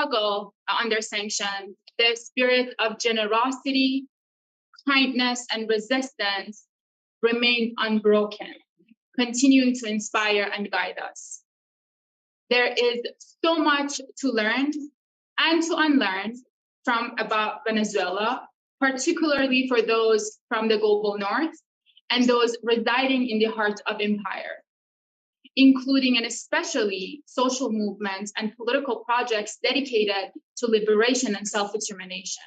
struggle under sanctions, the spirit of generosity, kindness, and resistance remained unbroken, continuing to inspire and guide us. There is so much to learn and to unlearn about Venezuela, particularly for those from the global north and those residing in the heart of empire, including and especially social movements and political projects dedicated to liberation and self-determination.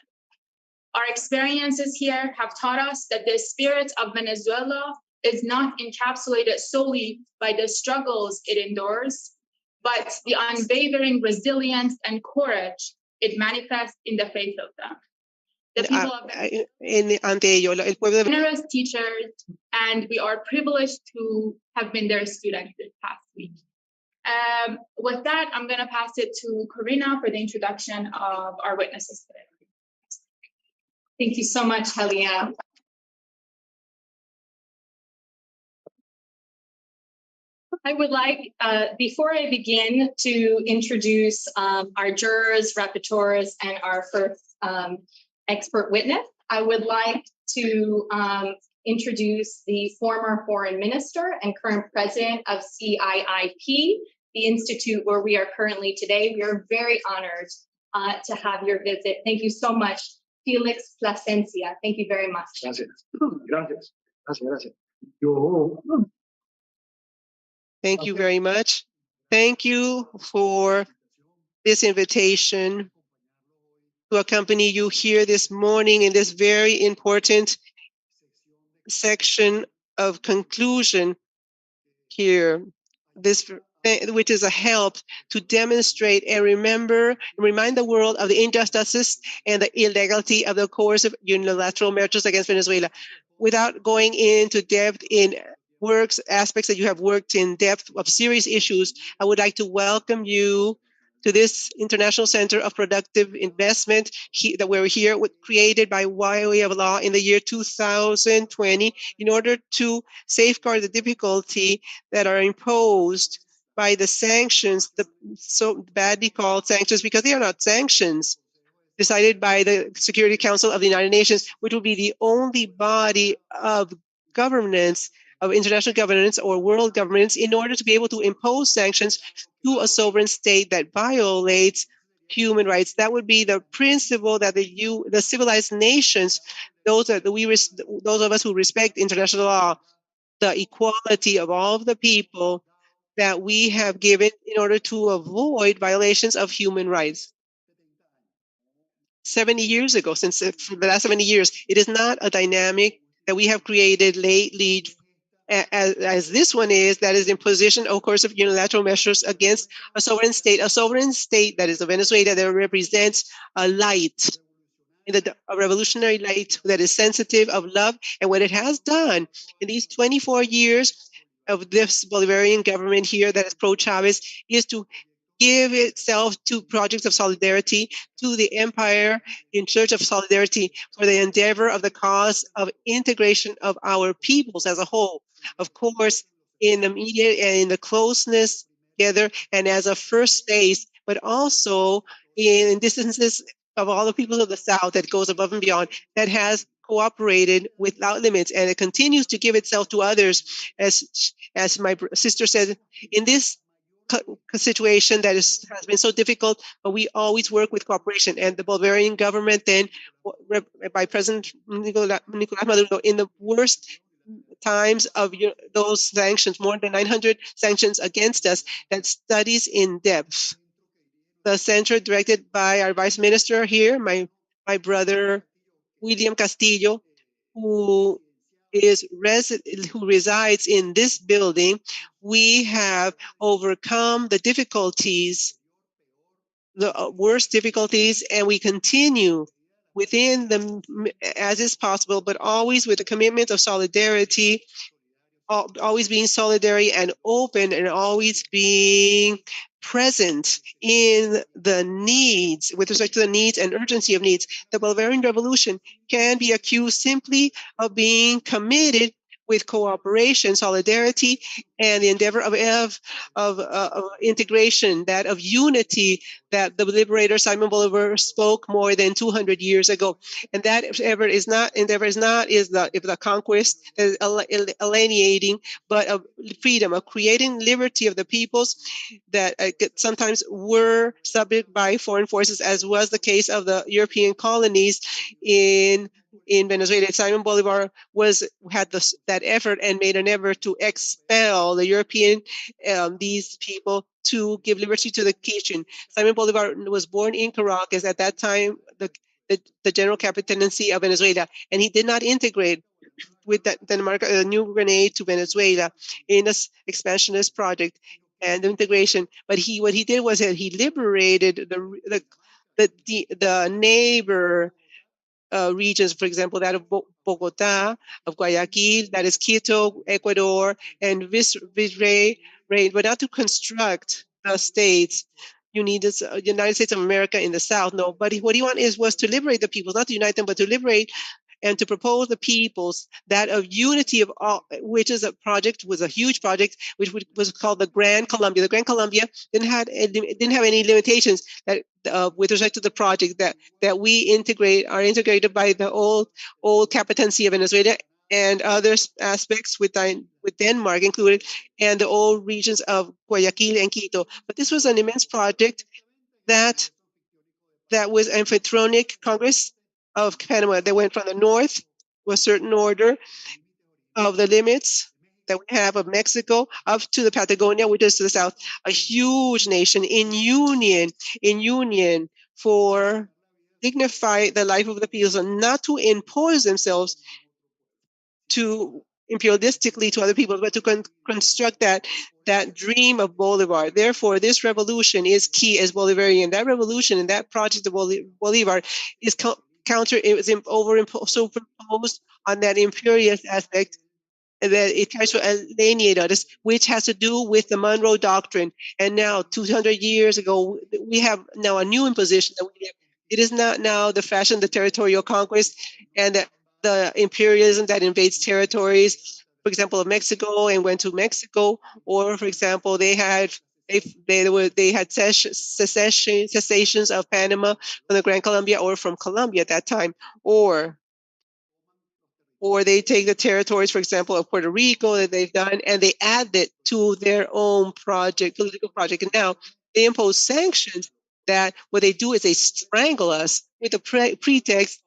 Our experiences here have taught us that the spirit of Venezuela is not encapsulated solely by the struggles it endures, but the unwavering resilience and courage it manifests in the face of them. The people of el pueblo de generous teachers, and we are privileged to have been their students this past week. With that, I'm going to pass it to Karina for the introduction of our witnesses today. Thank you so much, Helia. I would like, before I begin, to introduce our jurors, rapporteurs, and our first expert witness. I would like to introduce the former foreign minister and current president of CIIP, the institute where we are currently today. We are very honored to have your visit. Thank you so much, Felix Plasencia. Thank you very much. Gracias. Thank you very much. Thank you for this invitation to accompany you here this morning in this very important section of conclusion here, which is a help to demonstrate and remind the world of the injustices and the illegality of the coercive unilateral measures against Venezuela. Without going into depth in aspects that you have worked in depth of serious issues, I would like to welcome you to this International Center of Productive Investment that we're here created by way of law in the year 2020 in order to safeguard the difficulty that are imposed by the sanctions, the so badly called sanctions, because they are not sanctions decided by the Security Council of the United Nations, which will be the only body of governance, of international governance or world governance, in order to be able to impose sanctions to a sovereign state that violates human rights. That would be the principle that the civilized nations, those of us who respect international law, the equality of all of the people that we have given in order to avoid violations of human rights. 70 years ago, for the last 70 years, it is not a dynamic that we have created lately as this one is, that is imposition of course of unilateral measures against a sovereign state that is Venezuela, that represents a light, a revolutionary light that is sensitive of love. And what it has done in these 24 years of this Bolivarian government here that is pro-Chavez is to give itself to projects of solidarity, to the empire in search of solidarity for the endeavor of the cause of integration of our peoples as a whole. Of course, in the media and in the closeness together and as a first phase, but also in distances of all the people of the South that goes above and beyond, that has cooperated without limits, and it continues to give itself to others, as my sister said, in this situation that has been so difficult, but we always work with cooperation. And the Bolivarian government then, by President Nicolás Maduro, in the worst times of those sanctions, more than 900 sanctions against us, that studies in depth. The center directed by our vice minister here, my brother William Castillo, who resides in this building, we have overcome the difficulties, the worst difficulties, and we continue within them as is possible, but always with a commitment of solidarity, always being solidary and open, and always being present in the needs, with respect to the needs and urgency of needs. The Bolivarian Revolution can be accused simply of being committed with cooperation, solidarity, and the endeavor of integration, that of unity that the liberator Simon Bolivar spoke more than 200 years ago. And that endeavor is not the conquest that is alienating, but of freedom, of creating liberty of the peoples that sometimes were subject by foreign forces, as was the case of the European colonies in Venezuela. Simon Bolivar had that effort and made an effort to expel the European these people to give liberty to the Quichua. Simon Bolivar was born in Caracas at that time, the general capitancy of Venezuela, and he did not integrate with Denmark, New Grenada to Venezuela in this expansionist project and integration. But what he did was that he liberated the neighbor regions, for example, that of Bogota, of Guayaquil, that is Quito, Ecuador, and Virrey, but not to construct the states. You need this United States of America in the South. No, but what he wanted was to liberate the peoples, not to unite them, but to liberate and to propose the peoples that of unity of all, which is was a huge project, which was called the Grand Colombia. The Grand Colombia didn't have any limitations that with respect to the project that we are integrated by the old capitancy of Venezuela and other aspects with Denmark included, and the old regions of Guayaquil and Quito. But this was an immense project that was amphitronic Congress of Panama. They went from the north with a certain order of the limits that we have of Mexico up to the Patagonia, which is to the south, a huge nation in union for dignify the life of the people, and not to impose themselves to imperialistically to other people, but to construct that dream of Bolivar. Therefore, this revolution is key as Bolivarian. That revolution and that project of Bolivar is superimposed on that imperialist aspect that it tries to alienate us, which has to do with the Monroe Doctrine. And now, 200 years ago, we have now a new imposition that we have. It is not now the fashion, the territorial conquest, and the imperialism that invades territories, for example, of Mexico and went to Mexico, or for example, they had cessations of Panama from the Grand Colombia or from Colombia at that time, or they take the territories, for example, of Puerto Rico that they've done, and they add it to their own political project. And now they impose sanctions that what they do is they strangle us with the pretext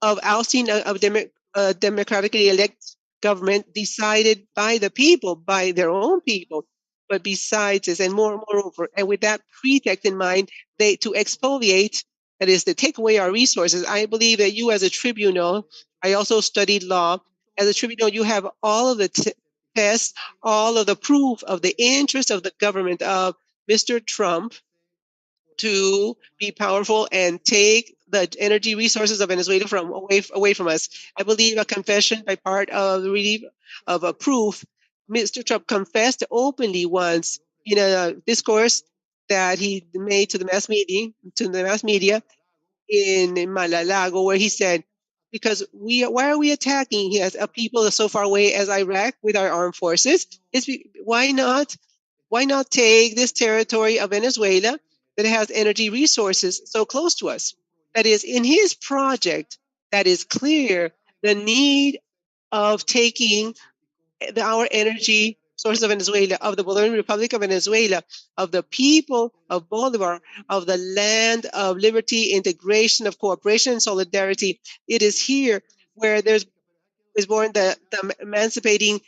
of ousting a democratically elected government decided by the people, by their own people. But besides this, and moreover, and with that pretext in mind, to exfoliate, that is, to take away our resources. I believe that you, as a tribunal, I also studied law. As a tribunal, you have all of the tests, all of the proof of the interest of the government of Mr. Trump to be powerful and take the energy resources of Venezuela away from us. I believe a confession by part of the relief of a proof. Mr. Trump confessed openly once in a discourse that he made to the mass media in Malalago, where he said, because why are we attacking a people so far away as Iraq with our armed forces? Why not take this territory of Venezuela that has energy resources so close to us? That is, in his project, that is clear the need of taking our energy sources of Venezuela, of the Bolivarian Republic of Venezuela, of the people of Bolivar, of the land of liberty, integration, of cooperation and solidarity. It is here where is born the emancipating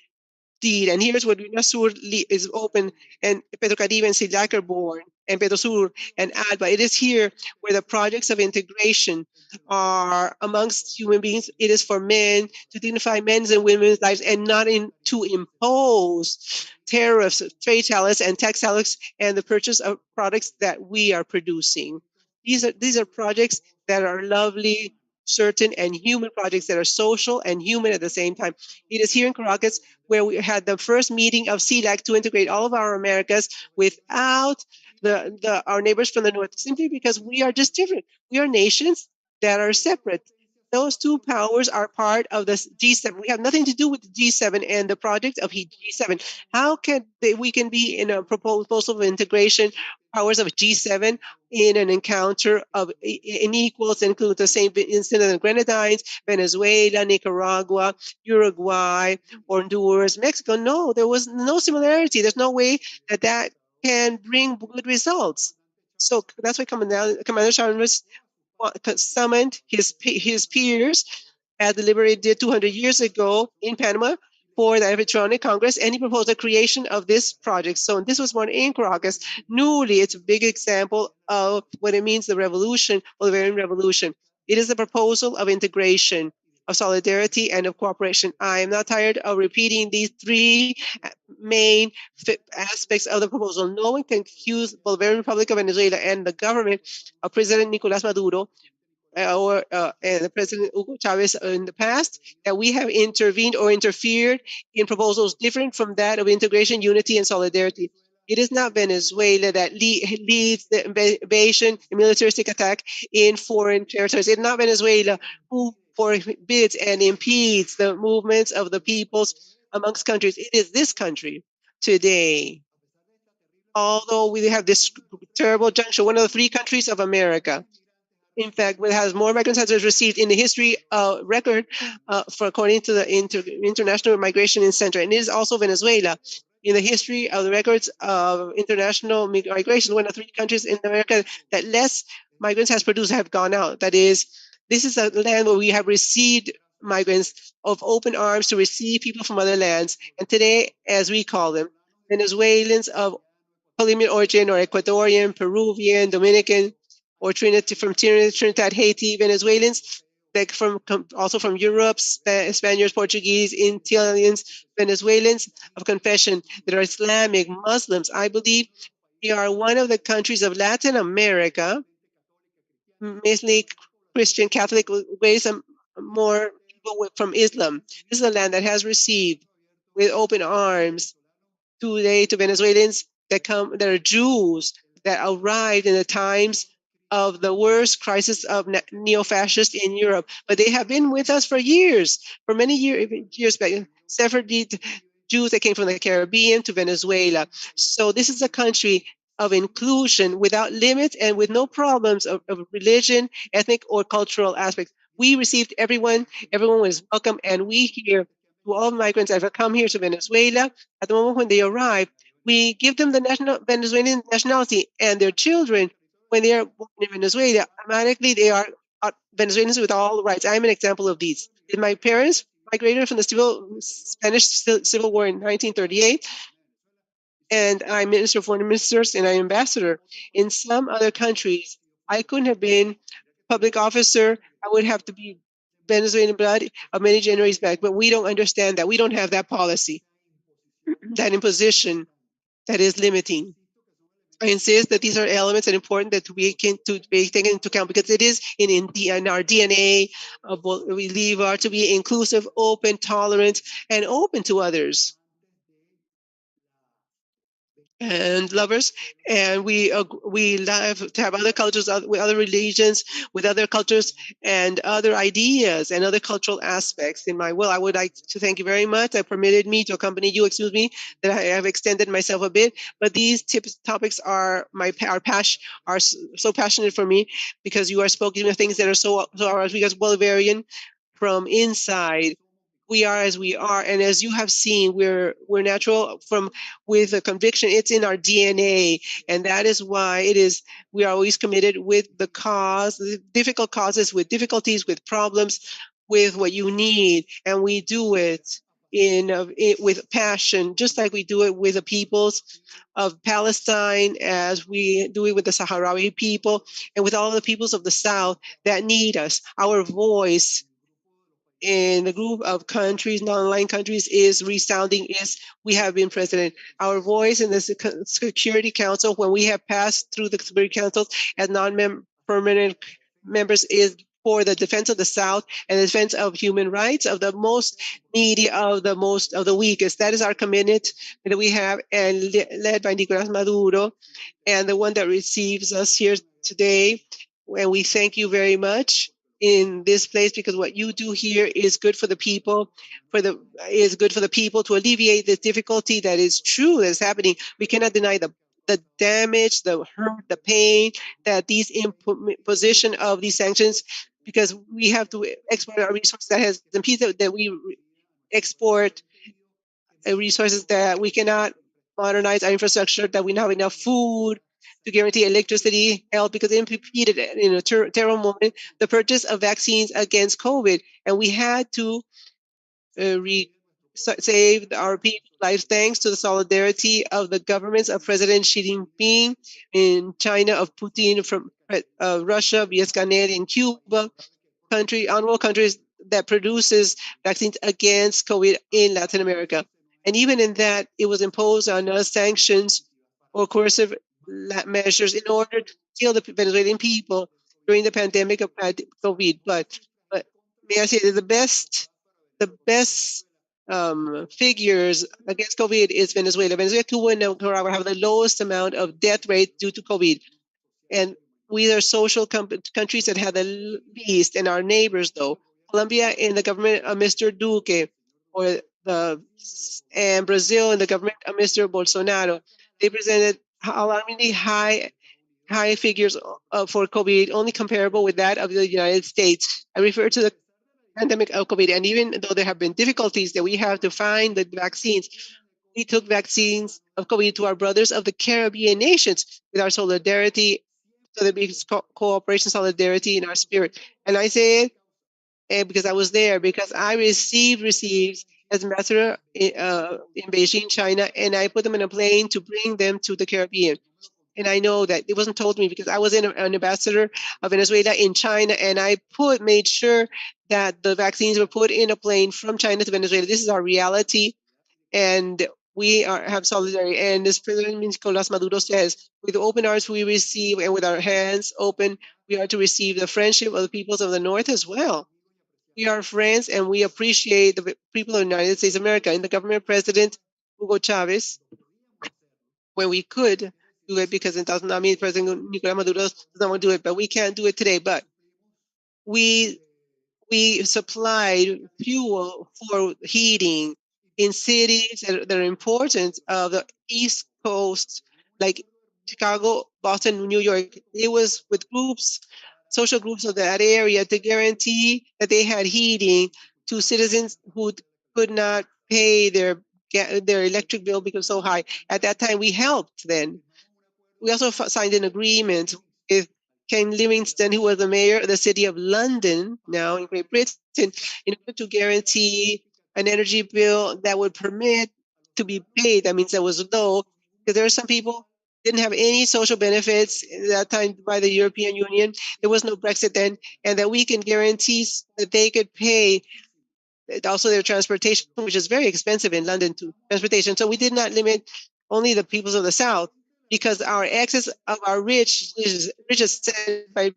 deed. And here's what UNASUR is open, and Petrocaribe and SILAC are born, and Petrosur and ALBA. It is here where the projects of integration are amongst human beings. It is for men to dignify men's and women's lives, and not to impose tariffs, trade tariffs, and tax tariffs, and the purchase of products that we are producing. These are projects that are lovely, certain, and human projects that are social and human at the same time. It is here in Caracas where we had the first meeting of CELAC to integrate all of our Americas without our neighbors from the north, simply because we are just different. We are nations that are separate. Those two powers are part of the G7. We have nothing to do with the G7 and the project of G7. How can we can be in a proposal of integration powers of G7 in an encounter of unequals, include the same incident of Grenadines, Venezuela, Nicaragua, Uruguay, Honduras, Mexico? No, there was no similarity. There's no way that can bring good results. So that's why Commander Chalmers summoned his peers as the Liberated did 200 years ago in Panama for the Electronic Congress, and he proposed the creation of this project. So this was born in Caracas. Newly, it's a big example of what it means, the revolution, Bolivarian revolution. It is a proposal of integration, of solidarity, and of cooperation. I am not tired of repeating these three main aspects of the proposal. No one can accuse Bolivarian Republic of Venezuela and the government of President Nicolas Maduro and the President Hugo Chavez in the past, that we have intervened or interfered in proposals different from that of integration, unity, and solidarity. It is not Venezuela that leads the invasion and militaristic attack in foreign territories. It is not Venezuela who forbids and impedes the movements of the peoples amongst countries. It is this country today. Although we have this terrible juncture, one of the three countries of America, in fact, it has more migrants has received in the history record for according to the International Migration Center, and it is also Venezuela. In the history of the records of international migration, one of the three countries in America that less migrants has produced have gone out. That is, this is a land where we have received migrants of open arms to receive people from other lands. And today, as we call them, Venezuelans of Colombian origin or Ecuadorian, Peruvian, Dominican, or Trinidad, Haiti, Venezuelans, like also from Europe, Spaniards, Portuguese, Italians, Venezuelans of confession that are Islamic, Muslims. I believe we are one of the countries of Latin America, mainly Christian, Catholic, with some more people from Islam. This is a land that has received with open arms today to Venezuelans that are Jews that arrived in the times of the worst crisis of neo-fascists in Europe, but they have been with us for years, for many years back. Sephardic Jews that came from the Caribbean to Venezuela. So this is a country of inclusion without limits and with no problems of religion, ethnic, or cultural aspects. We received everyone was welcome, and we here to all migrants that have come here to Venezuela, at the moment when they arrive, we give them the Venezuelan nationality, and their children, when they are born in Venezuela, automatically they are Venezuelans with all rights. I am an example of these. My parents migrated from the Spanish Civil War in 1938, and I'm Minister of Foreign Ministers and I'm ambassador. In some other countries, I couldn't have been public officer. I would have to be Venezuelan blood of many generations back, but we don't understand that. We don't have that policy, that imposition that is limiting. I insist that these are elements that are important that we can to be taken into account because it is in our DNA. We leave are to be inclusive, open, tolerant, and open to others and lovers, and we love to have other cultures with other religions, with other cultures and other ideas and other cultural aspects. In my will, I would like to thank you very much. That permitted me to accompany you. Excuse me that I have extended myself a bit, but these topics are are so passionate for me because you are speaking of things that are so because Bolivarian from inside. We are as we are, and as you have seen, we're natural with a conviction. It's in our DNA, and that is why we are always committed with the difficult causes, with difficulties, with problems, with what you need, and we do it with passion, just like we do it with the peoples of Palestine, as we do it with the Sahrawi people, and with all the peoples of the South that need us. Our voice in the group of countries, non-aligned countries, is resounding. We have been president. Our voice in the Security Council, when we have passed through the Security Council as non-permanent members, is for the defense of the South and the defense of human rights of the most needy, of the weakest. That is our commitment that we have, and led by Nicolas Maduro, and the one that receives us here today. And we thank you very much. in this place, because what you do here is good for the people, is good for the people to alleviate this difficulty that is true, that is happening. We cannot deny the damage, the hurt, the pain that these imposition of these sanctions, because we have to export our resources that has the piece that we export resources that we cannot modernize our infrastructure, that we don't have enough food to guarantee electricity, health, because it impeded in a terrible moment the purchase of vaccines against COVID. And we had to save our people's lives thanks to the solidarity of the governments of President Xi Jinping in China, of Putin from Russia, Diaz-Canel in Cuba, honorable countries that produces vaccines against COVID in Latin America. And even in that, it was imposed on us sanctions or coercive measures in order to kill the Venezuelan people during the pandemic of COVID. But may I say that the best figures against COVID is Venezuela. Venezuela, Cuba, and Nicaragua have the lowest amount of death rate due to COVID. And we are social countries that have the least, and our neighbors, though. Colombia and the government of Mr. Duque, and Brazil and the government of Mr. Bolsonaro, they presented alarmingly high figures for COVID, only comparable with that of the United States. I refer to the pandemic of COVID, and even though there have been difficulties that we have to find the vaccines, we took vaccines of COVID to our brothers of the Caribbean nations with our solidarity. So there be cooperation, solidarity in our spirit. And I say it because I was there, because I received as ambassador in Beijing, China, and I put them in a plane to bring them to the Caribbean. And I know that it wasn't told me because I was an ambassador of Venezuela in China, and I made sure that the vaccines were put in a plane from China to Venezuela. This is our reality, and we have solidarity. And as President Nicolas Maduro says, with open arms we receive, and with our hands open, we are to receive the friendship of the peoples of the North as well. We are friends, and we appreciate the people of the United States of America and the government President Hugo Chavez, when we could do it, because it does not mean President Nicolas Maduro does not want to do it, but we can't do it today. But we supplied fuel for heating in cities that are important of the East Coast, like Chicago, Boston, New York. It was with social groups of that area, to guarantee that they had heating to citizens who could not pay their electric bill because so high. At that time, we helped then. We also signed an agreement with Ken Livingstone, who was the mayor of the city of London, now in Great Britain, in order to guarantee an energy bill that would permit to be paid. That means that was low, because there are some people didn't have any social benefits at that time by the European Union. There was no Brexit then, and that we can guarantee that they could pay also their transportation, which is very expensive in London, to transportation. So we did not limit only the peoples of the South, because our excess of our richest said by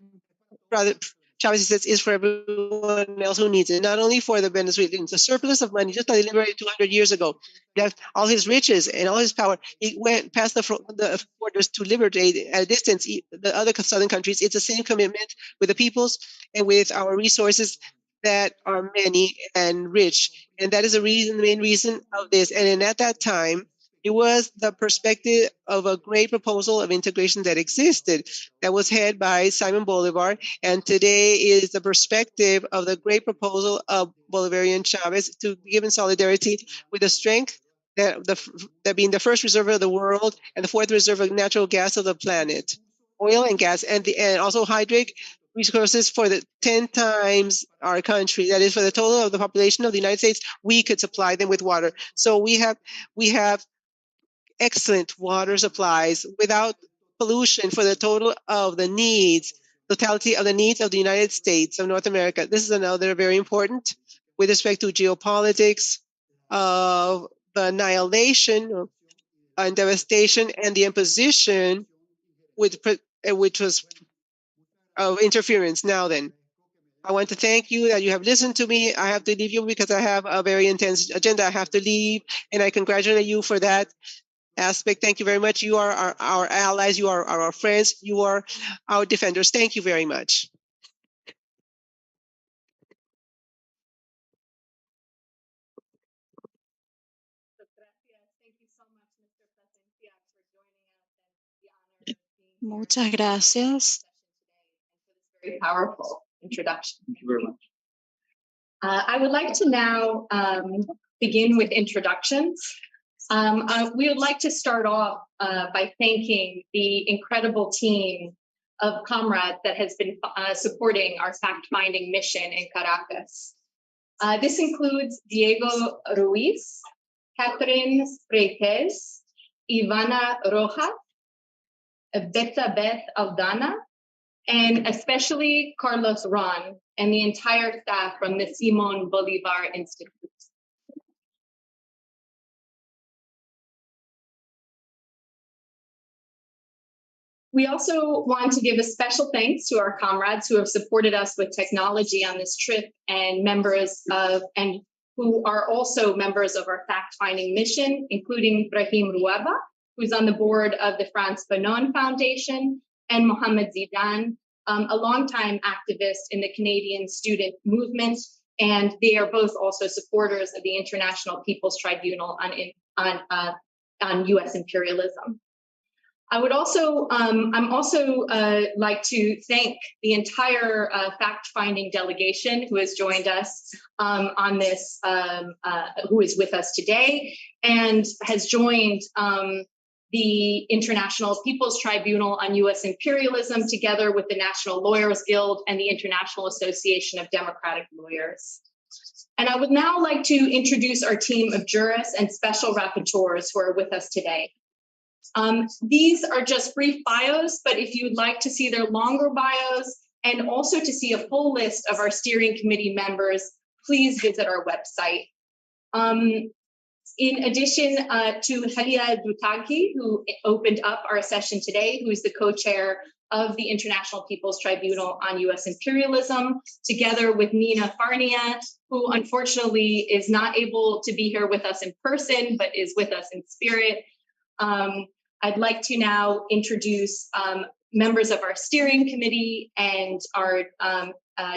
Brother Chavez says, is for everyone else who needs it, not only for the Venezuelans. The surplus of money, just like liberated 200 years ago, that all his riches and all his power, it went past the borders to liberate at a distance the other southern countries. It's the same commitment with the peoples and with our resources that are many and rich. And that is the main reason of this. And at that time, it was the perspective of a great proposal of integration that existed, that was headed by Simon Bolivar. And today is the perspective of the great proposal of Bolivarian Chavez, to give in solidarity with the strength that being the first reserve of the world and the fourth reserve of natural gas of the planet, oil and gas, and also hydric resources for the 10 times our country. That is, for the total of the population of the United States, we could supply them with water. So we have excellent water supplies without pollution for the totality of the needs of the United States of North America. This is another very important with respect to geopolitics of the annihilation and devastation and the imposition which was of interference. Now then, I want to thank you that you have listened to me. I have to leave you because I have a very intense agenda. I have to leave, and I congratulate you for that aspect. Thank you very much. You are our allies. You are our friends. You are our defenders. Thank you very much. Muchas gracias. Very powerful introduction. Thank you very much. I would like to now begin with introductions. We would like to start off by thanking the incredible team of comrades that has been supporting our fact-finding mission in Caracas. This includes Diego Ruiz, Catherine Freites, Ivana Rojas, Beta Beth Aldana, and especially Carlos Ron and the entire staff from the Simón Bolívar Institute. We also want to give a special thanks to our comrades who have supported us with technology on this trip and who are also members of our fact-finding mission, including Brahim Ruaba, who's on the board of the Franz Fanon Foundation, and Mohamed Zidane, a longtime activist in the Canadian student movement, and they are both also supporters of the International People's Tribunal on U.S. imperialism. I'm also like to thank the entire fact-finding delegation who has joined us on this, who is with us today, and has joined the International People's Tribunal on U.S. imperialism, together with the National Lawyers Guild and the International Association of Democratic Lawyers. And I would now like to introduce our team of jurists and special rapporteurs who are with us today. These are just brief bios, but if you'd like to see their longer bios and also to see a full list of our steering committee members, please visit our website. In addition to Halia Dutagi, who opened up our session today, who is the co-chair of the International People's Tribunal on U.S. imperialism, together with Nina Farnia, who unfortunately is not able to be here with us in person, but is with us in spirit. I'd like to now introduce members of our steering committee and our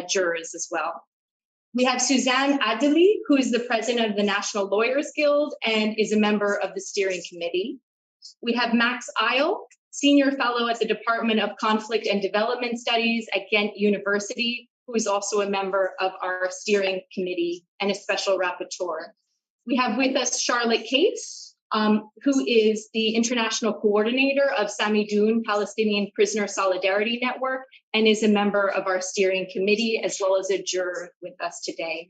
jurors as well. We have Suzanne Adeli, who is the president of the National Lawyers Guild and is a member of the steering committee. We have Max Isle, senior fellow at the Department of Conflict and Development Studies at Ghent University, who is also a member of our steering committee and a special rapporteur. We have with us Charlotte Cates, who is the international coordinator of Samidoun Palestinian Prisoner Solidarity Network and is a member of our steering committee as well as a juror with us today.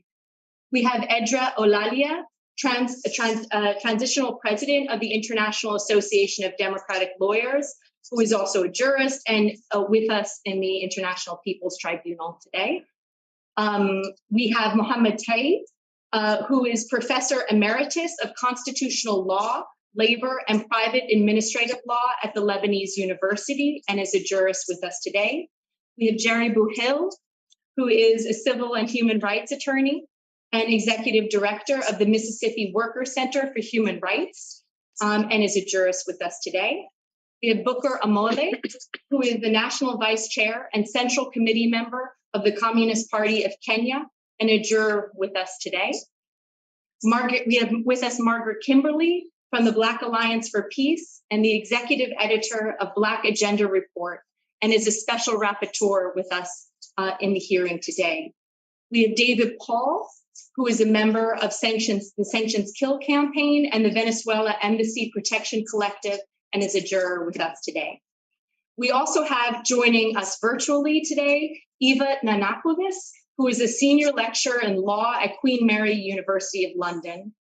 We have Edra Olalia, transitional president of the International Association of Democratic Lawyers, who is also a jurist and with us in the International People's Tribunal today. We have Mohammed Taib, who is Professor Emeritus of Constitutional Law, Labor, and Private Administrative Law at the Lebanese University and is a jurist with us today. We have Jerry Buhil, who is a civil and human rights attorney and executive director of the Mississippi Worker Center for Human Rights and is a jurist with us today. We have Booker Amole, who is the national vice chair and central committee member of the Communist Party of Kenya and a juror with us today. We have with us Margaret Kimberly from the Black Alliance for Peace and the executive editor of Black Agenda Report and is a special rapporteur with us in the hearing today. We have David Paul, who is a member of the Sanctions Kill Campaign and the Venezuela Embassy Protection Collective and is a juror with us today. We also have joining us virtually today, Eva Nanakoulis, who is a senior lecturer in law at Queen Mary University of London,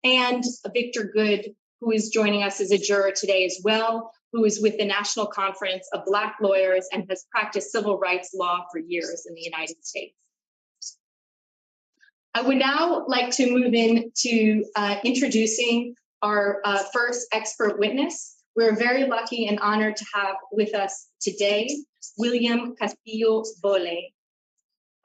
and Victor Good, who is joining us as a juror today as well, who is with the National Conference of Black Lawyers and has practiced civil rights law for years in the United States. I would now like to move into introducing our first expert witness. We're very lucky and honored to have with us today, William Castillo Bole.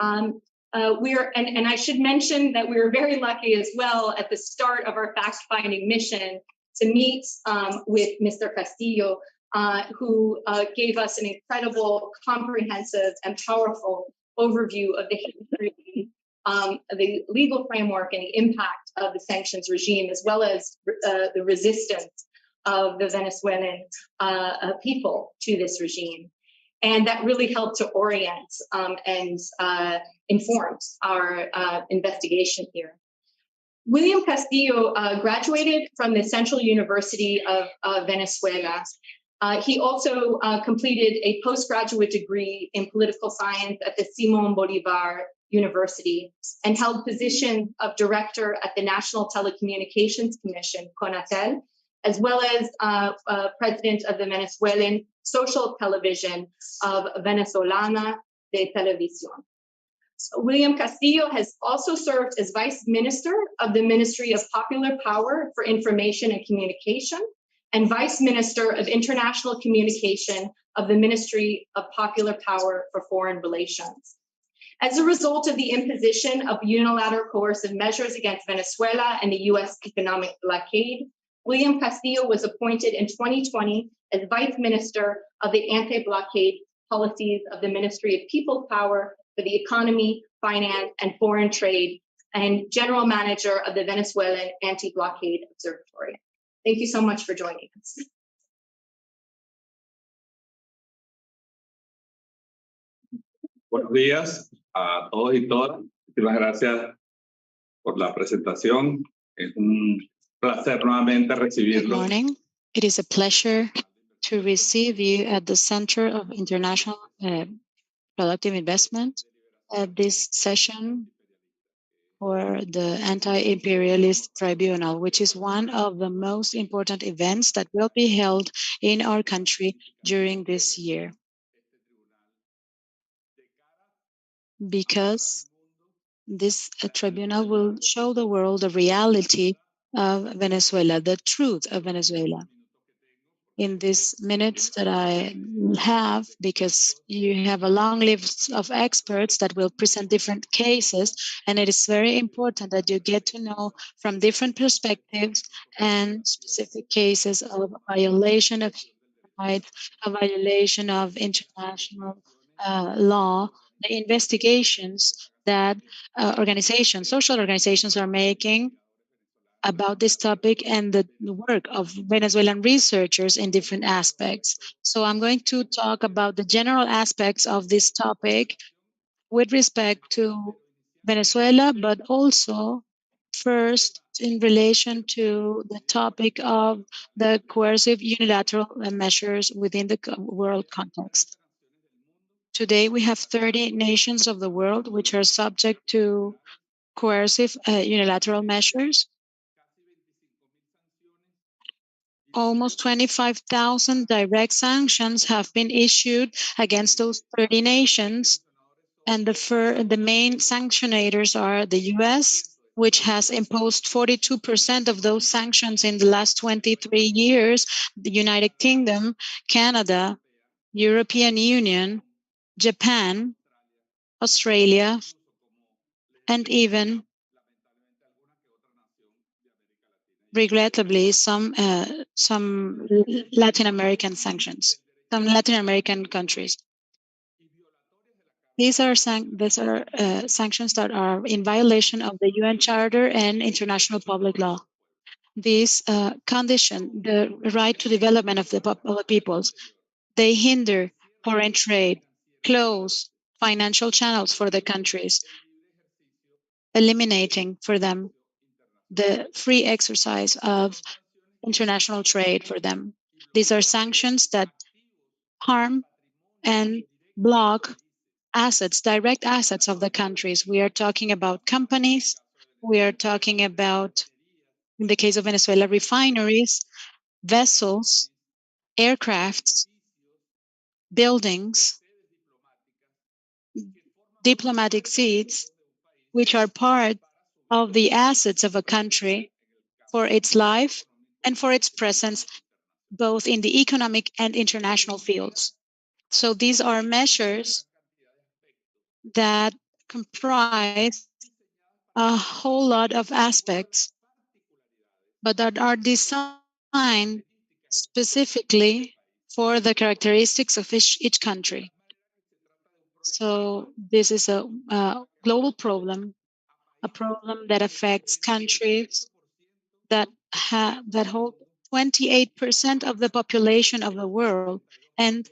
And I should mention that we were very lucky as well at the start of our fact-finding mission to meet with Mr. Castillo, who gave us an incredible, comprehensive, and powerful overview of the history, the legal framework, and the impact of the sanctions regime, as well as the resistance of the Venezuelan people to this regime. And that really helped to orient and inform our investigation here. William Castillo graduated from the Central University of Venezuela. He also completed a postgraduate degree in political science at the Simon Bolivar University and held position of director at the National Telecommunications Commission, CONATEL, as well as president of the Venezuelan social television of Venezolana de Televisión. William Castillo has also served as Vice Minister of the Ministry of Popular Power for Information and Communication and Vice Minister of International Communication of the Ministry of Popular Power for Foreign Relations. As a result of the imposition of unilateral coercive measures against Venezuela and the U.S. economic blockade, William Castillo was appointed in 2020 as Vice Minister of the Anti-Blockade Policies of the Ministry of People's Power for the Economy, Finance, and Foreign Trade, and General Manager of the Venezuelan Anti-Blockade Observatory. Thank you so much for joining us. Buenos días a todos y todas. Muchísimas gracias por la presentación. Es un placer nuevamente Good recibirlos. morning. It is a pleasure to receive you at the Center of International Productive Investment at this session for the Anti-Imperialist Tribunal, which is one of the most important events that will be held in our country during this year. Because this tribunal will show the world the reality of Venezuela, the truth of Venezuela. In these minutes that I have, because you have a long list of experts that will present different cases, and it is very important that you get to know from different perspectives and specific cases of violation of human rights, a violation of international law, the investigations that social organizations are making about this topic and the work of Venezuelan researchers in different aspects. So I'm going to talk about the general aspects of this topic with respect to Venezuela, but also first in relation to the topic of the coercive unilateral measures within the world context. Today, we have 30 nations of the world which are subject to coercive unilateral measures. Almost 25,000 direct sanctions have been issued against those 30 nations. And the main sanctionators are the US, which has imposed 42% of those sanctions in the last 23 years, the United Kingdom, Canada, European Union, Japan, Australia, and even regrettably some Latin American sanctions, some Latin American countries. These are sanctions that are in violation of the UN Charter and international public law. These condition the right to development of the peoples. They hinder foreign trade, close financial channels for the countries, eliminating for them the free exercise of international trade for them. These are sanctions that harm and block assets, direct assets of the countries. We are talking about companies. We are talking about, in the case of Venezuela, refineries, vessels, aircrafts, buildings, diplomatic seats, which are part of the assets of a country for its life and for its presence, both in the economic and international fields. So these are measures that comprise a whole lot of aspects, but that are designed specifically for the characteristics of each country. So this is a global problem, a problem that affects countries that hold 28% of the population of the world, and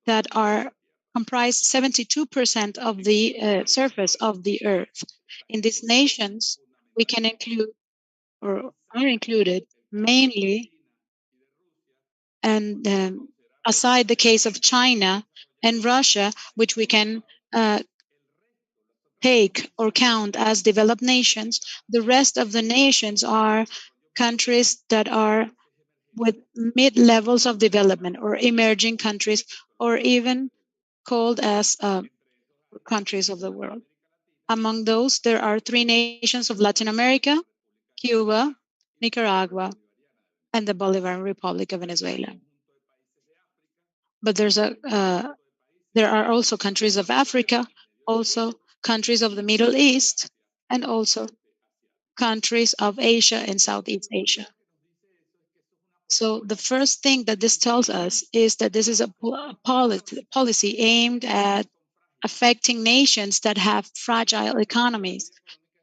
that are comprise 72% of the surface of the earth. In these nations, we can include or are included mainly, and aside the case of China and Russia, which we can take or count as developed nations, the rest of the nations are countries that are with mid levels of development or emerging countries, or even called as countries of the world. Among those, there are three nations of Latin America: Cuba, Nicaragua, and the Bolivarian Republic of Venezuela. But there are also countries of Africa, also countries of the Middle East, and also countries of Asia and Southeast Asia. So the first thing that this tells us is that this is a policy aimed at affecting nations that have fragile economies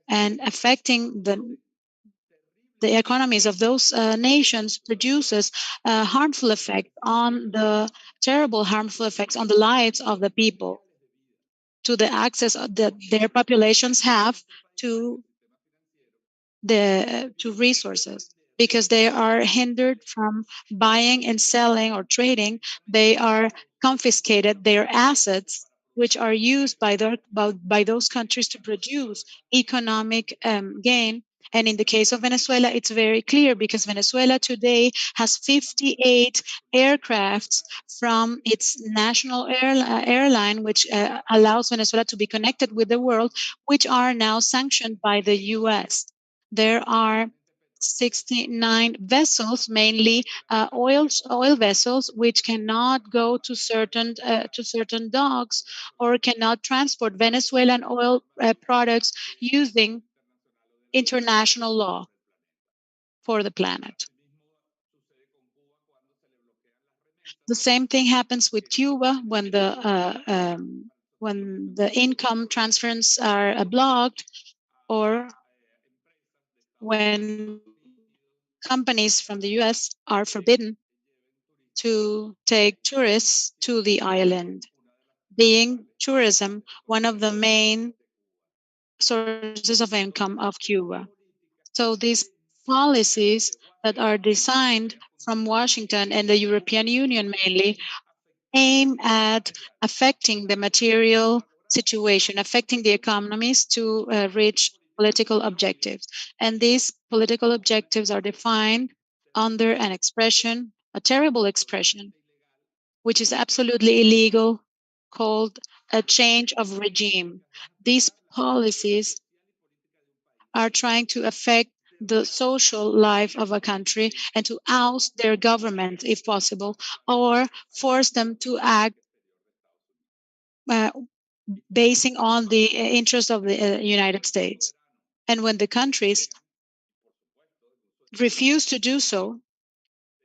and affecting the economies of those nations produces a harmful effect on the terrible harmful effects on the lives of the people, to the access that their populations have to resources, because they are hindered from buying and selling or trading. They are confiscated their assets, which are used by those countries to produce economic gain. And in the case of Venezuela, it's very clear, because Venezuela today has 58 aircrafts from its national airline, which allows Venezuela to be connected with the world, which are now sanctioned by the US. There are 69 vessels, mainly oil vessels, which cannot go to certain docks or cannot transport Venezuelan oil products using international law for the planet. The same thing happens with Cuba when the income transfers are blocked, or when companies from the US are forbidden to take tourists to the island, being tourism one of the main sources of income of Cuba. So these policies that are designed from Washington and the European Union mainly aim at affecting the material situation, affecting the economies to reach political objectives. And these political objectives are defined under an expression, a terrible expression, which is absolutely illegal, called a change of regime. These policies are trying to affect the social life of a country and to oust their government if possible, or force them to act uh, basing on the interest of the United States. And when the countries refuse to do so,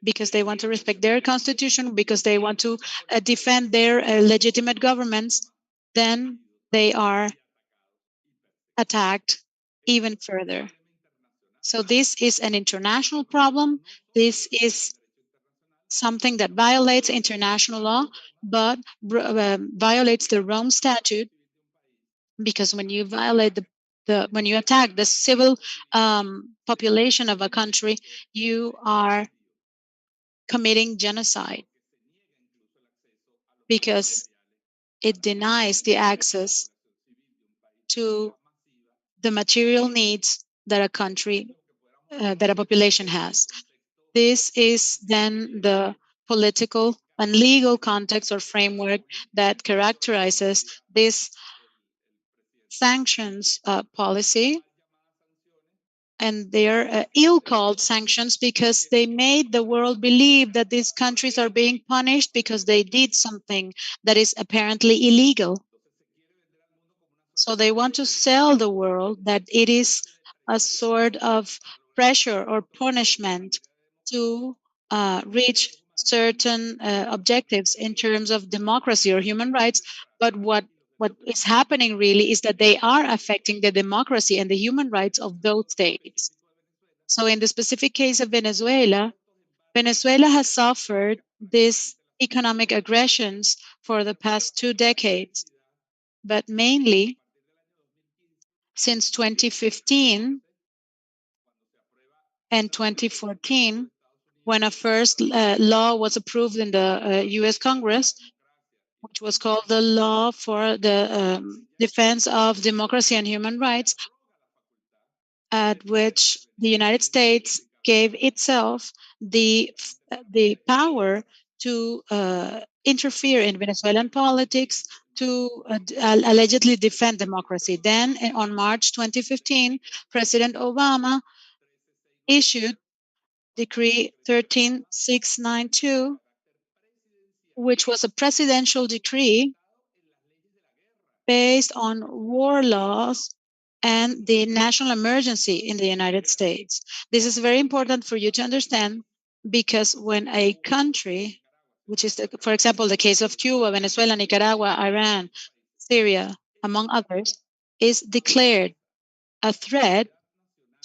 because they want to respect their constitution, because they want to defend their legitimate governments, then they are attacked even further. So this is an international problem. This is something that violates international law, but violates the Rome Statute, because when you violate when you attack the civil population of a country, you are committing genocide, because it denies the access to the material needs that a country, that a population has. This is then the political and legal context or framework that characterizes this sanctions policy. And they are ill-called sanctions because they made the world believe that these countries are being punished because they did something that is apparently illegal. So they want to sell the world that it is a sort of pressure or punishment to reach certain objectives in terms of democracy or human rights. But what is happening really is that they are affecting the democracy and the human rights of those states. So in the specific case of Venezuela, Venezuela has suffered these economic aggressions for the past 2 decades, but mainly since 2015 and 2014, when a first law was approved in the US Congress, which was called the Law for the Defense of Democracy and Human Rights, at which the United States gave itself the power to interfere in Venezuelan politics, to allegedly defend democracy. Then, on March 2015, President Obama issued Decree 13692, which was a presidential decree based on war laws and the national emergency in the United States. This is very important for you to understand, because when a country, which is, for example, the case of Cuba, Venezuela, Nicaragua, Iran, Syria, among others, is declared a threat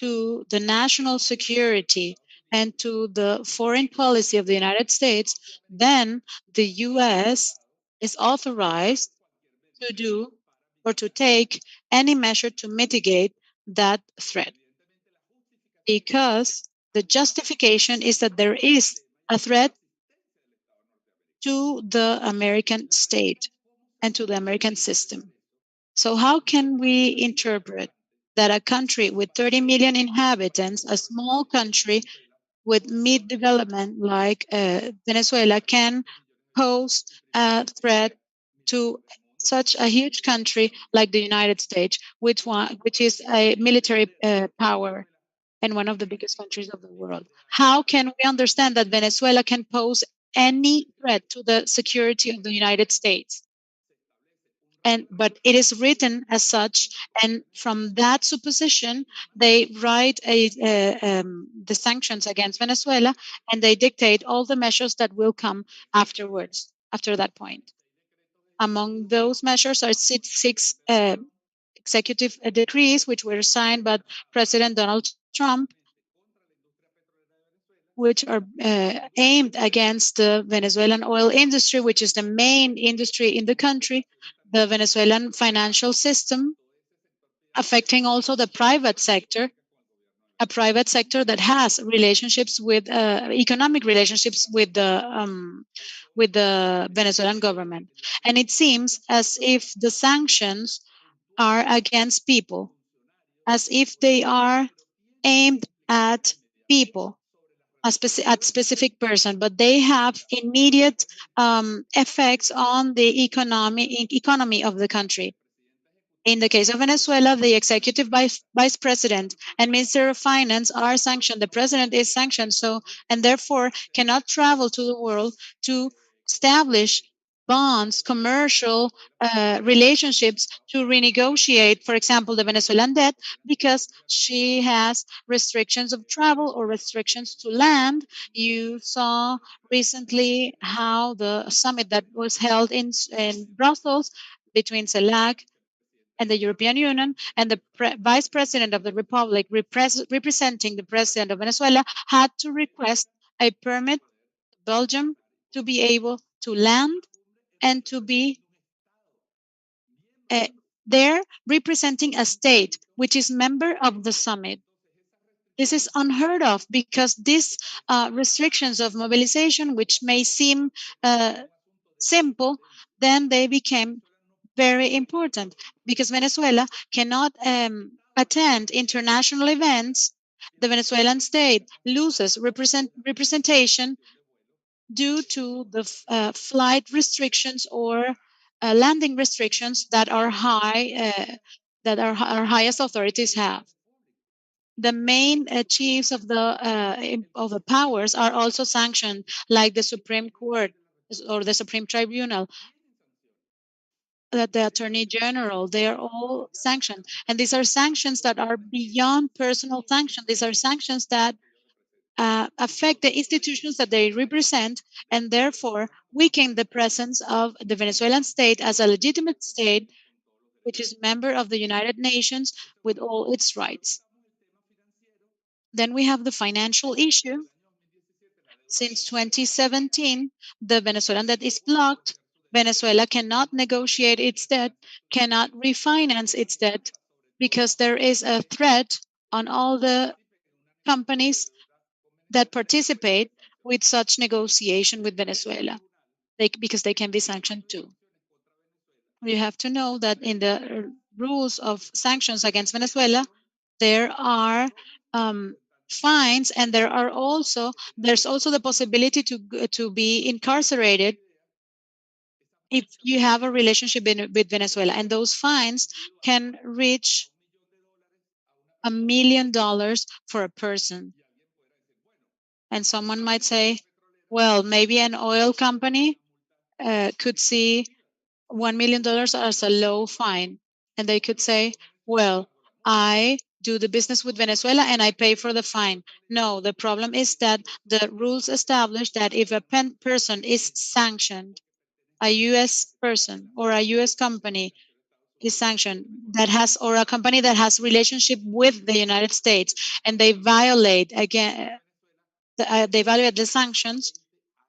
to the national security and to the foreign policy of the United States, then the US is authorized to do or to take any measure to mitigate that threat. Because the justification is that there is a threat to the American state and to the American system. So, how can we interpret that a country with 30 million inhabitants, a small country with mid development like Venezuela, can pose a threat to such a huge country like the United States, which is a military power and one of the biggest countries of the world? How can we understand that Venezuela can pose any threat to the security of the United States? But it is written as such, and from that supposition, they write the sanctions against Venezuela, and they dictate all the measures that will come afterwards, after that point. Among those measures are six executive decrees, which were signed by President Donald Trump, which are aimed against the Venezuelan oil industry, which is the main industry in the country, the Venezuelan financial system, affecting also the private sector, a private sector that has relationships with economic relationships with the Venezuelan government. And it seems as if the sanctions are against people, as if they are aimed at people, at specific person, but they have immediate effects on the economy of the country. In the case of Venezuela, the executive vice president and minister of finance are sanctioned. The president is sanctioned, and therefore cannot travel to the world to establish bonds, commercial relationships, to renegotiate, for example, the Venezuelan debt, because she has restrictions of travel or restrictions to land. You saw recently how the summit that was held in Brussels between CELAC and the European Union, and the Vice President of the Republic representing the President of Venezuela had to request a permit to Belgium to be able to land and to be there representing a state which is member of the summit. This is unheard of, because these restrictions of mobilization, which may seem simple, then they became very important, because Venezuela cannot attend international events. The Venezuelan state loses representation due to the flight restrictions or landing restrictions that are high, that our highest authorities have. The main chiefs of the powers are also sanctioned, like the Supreme Court or the Supreme Tribunal, that the Attorney General. They are all sanctioned. And these are sanctions that are beyond personal sanctions. These are sanctions that affect the institutions that they represent, and therefore weaken the presence of the Venezuelan state as a legitimate state, which is member of the United Nations with all its rights. Then we have the financial issue, Since 2017, the Venezuelan debt is blocked. Venezuela cannot negotiate its debt, cannot refinance its debt, because there is a threat on all the companies that participate with such negotiation with Venezuela, because they can be sanctioned too. You have to know that in the rules of sanctions against Venezuela, there are fines, and there's also the possibility to be incarcerated if you have a relationship with Venezuela, and those fines can reach $1 million for a person. And someone might say, well, maybe an oil company could see $1 million as a low fine, and they could say, well, I do the business with Venezuela and I pay for the fine. No, the problem is that the rules establish that if a person is sanctioned, a U.S. person or a U.S. company is sanctioned or a company that has relationship with the United States, and they violate the sanctions,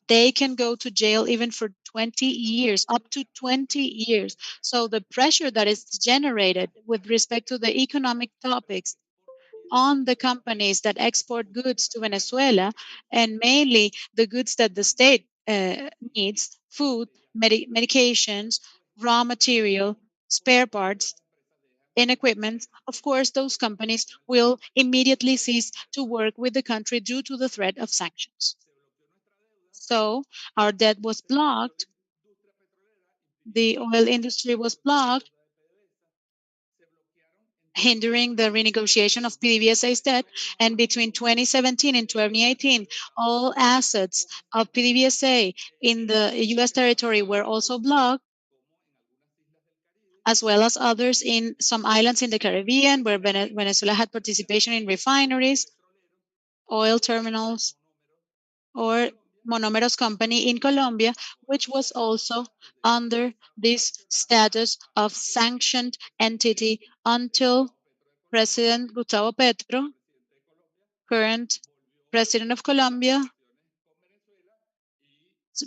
they can go to jail even for 20 years, up to 20 years. So the pressure that is generated with respect to the economic topics on the companies that export goods to Venezuela, and mainly the goods that the state needs, food, medications, raw material, spare parts, and equipment, of course, those companies will immediately cease to work with the country due to the threat of sanctions. So our debt was blocked, the oil industry was blocked, hindering the renegotiation of PDVSA's debt. And between 2017 and 2018, all assets of PDVSA in the U.S. territory were also blocked, as well as others in some islands in the Caribbean where Venezuela had participation in refineries, oil terminals, or Monomeros Company in Colombia, which was also under this status of sanctioned entity until President Gustavo Petro, current president of Colombia,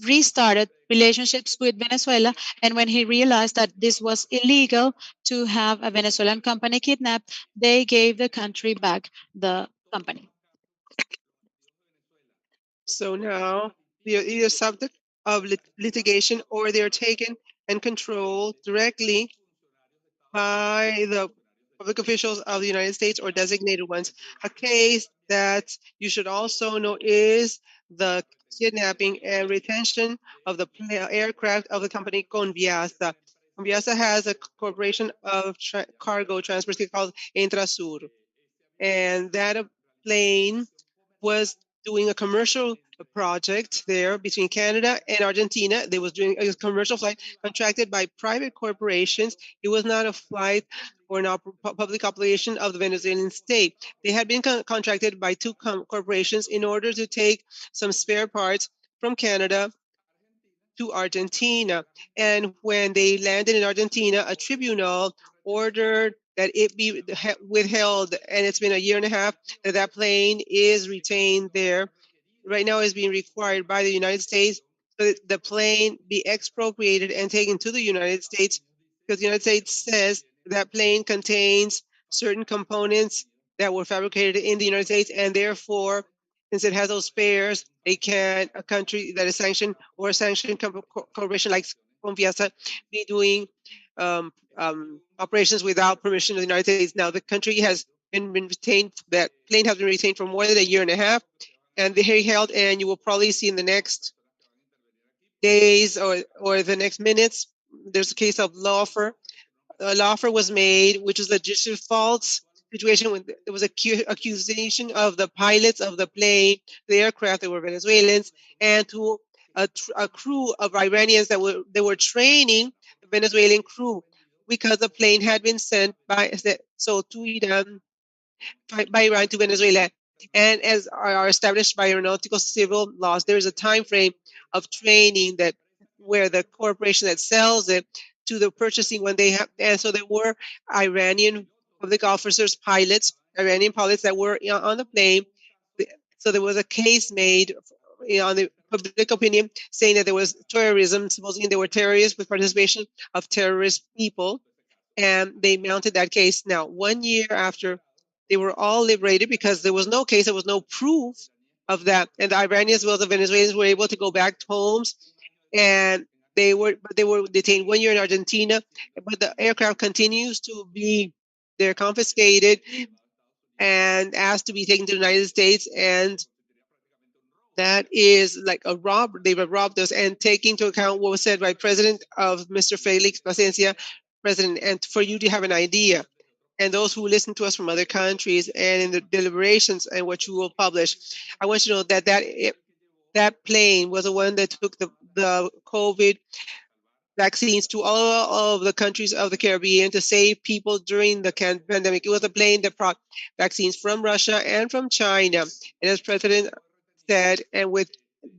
restarted relationships with Venezuela. And when he realized that this was illegal to have a Venezuelan company kidnapped, they gave the country back the company. So now they are either subject of litigation or they are taken and controlled directly by the public officials of the United States or designated ones. A case that you should also know is the kidnapping and retention of the aircraft of the company Conviasa. Conviasa has a corporation of cargo transport called Entrasur, and that plane was doing a commercial project there between Canada and Argentina. They was doing a commercial flight contracted by private corporations. It was not a flight or an public operation of the Venezuelan state. They had been contracted by two corporations in order to take some spare parts from Canada to Argentina. And when they landed in Argentina, a tribunal ordered that it be withheld, and it's been a year and a half that that plane is retained there. Right now is being required by the United States so that the plane be expropriated and taken to the United States, because the United States says that plane contains certain components that were fabricated in the United States, and therefore, since it has those spares, they can, a country that is sanctioned or a sanctioned corporation like Conviasa, be doing operations without permission of the United States. Now, the country has been retained, that plane has been retained for more than a year and a half, and they're held, and you will probably see in the next days or the next minutes, there's a case of lawfare. A lawfare was made, which was a judicial false situation when there was accusation of the pilots of the plane, the aircraft that were Venezuelans, and to a crew of Iranians that were training the Venezuelan crew, because the plane had been sent to Iran, by Iran to Venezuela. And as are established by aeronautical civil laws, there is a time frame of training that where the corporation that sells it to the purchasing when they have. And so there were Iranian public officers, Iranian pilots that were on the plane. So there was a case made on the public opinion, saying that there was terrorism. Supposedly there were terrorists with participation of terrorist people, and they mounted that case. Now, 1 year after, they were all liberated because there was no case, there was no proof of that, and the Iranians as well as the Venezuelans were able to go back to homes, and they were detained 1 year in Argentina, but the aircraft continues to be, they're confiscated and asked to be taken to the United States, and that is like a rob. They were robbed us, and taking into account what was said by President of Mr. Felix Plasencia, President, and for you to have an idea, and those who listen to us from other countries and in the deliberations and what you will publish, I want you to know that that plane was the one that took the COVID vaccines to all of the countries of the Caribbean to save people during the pandemic. It was a plane that brought vaccines from Russia and from China, and as President said,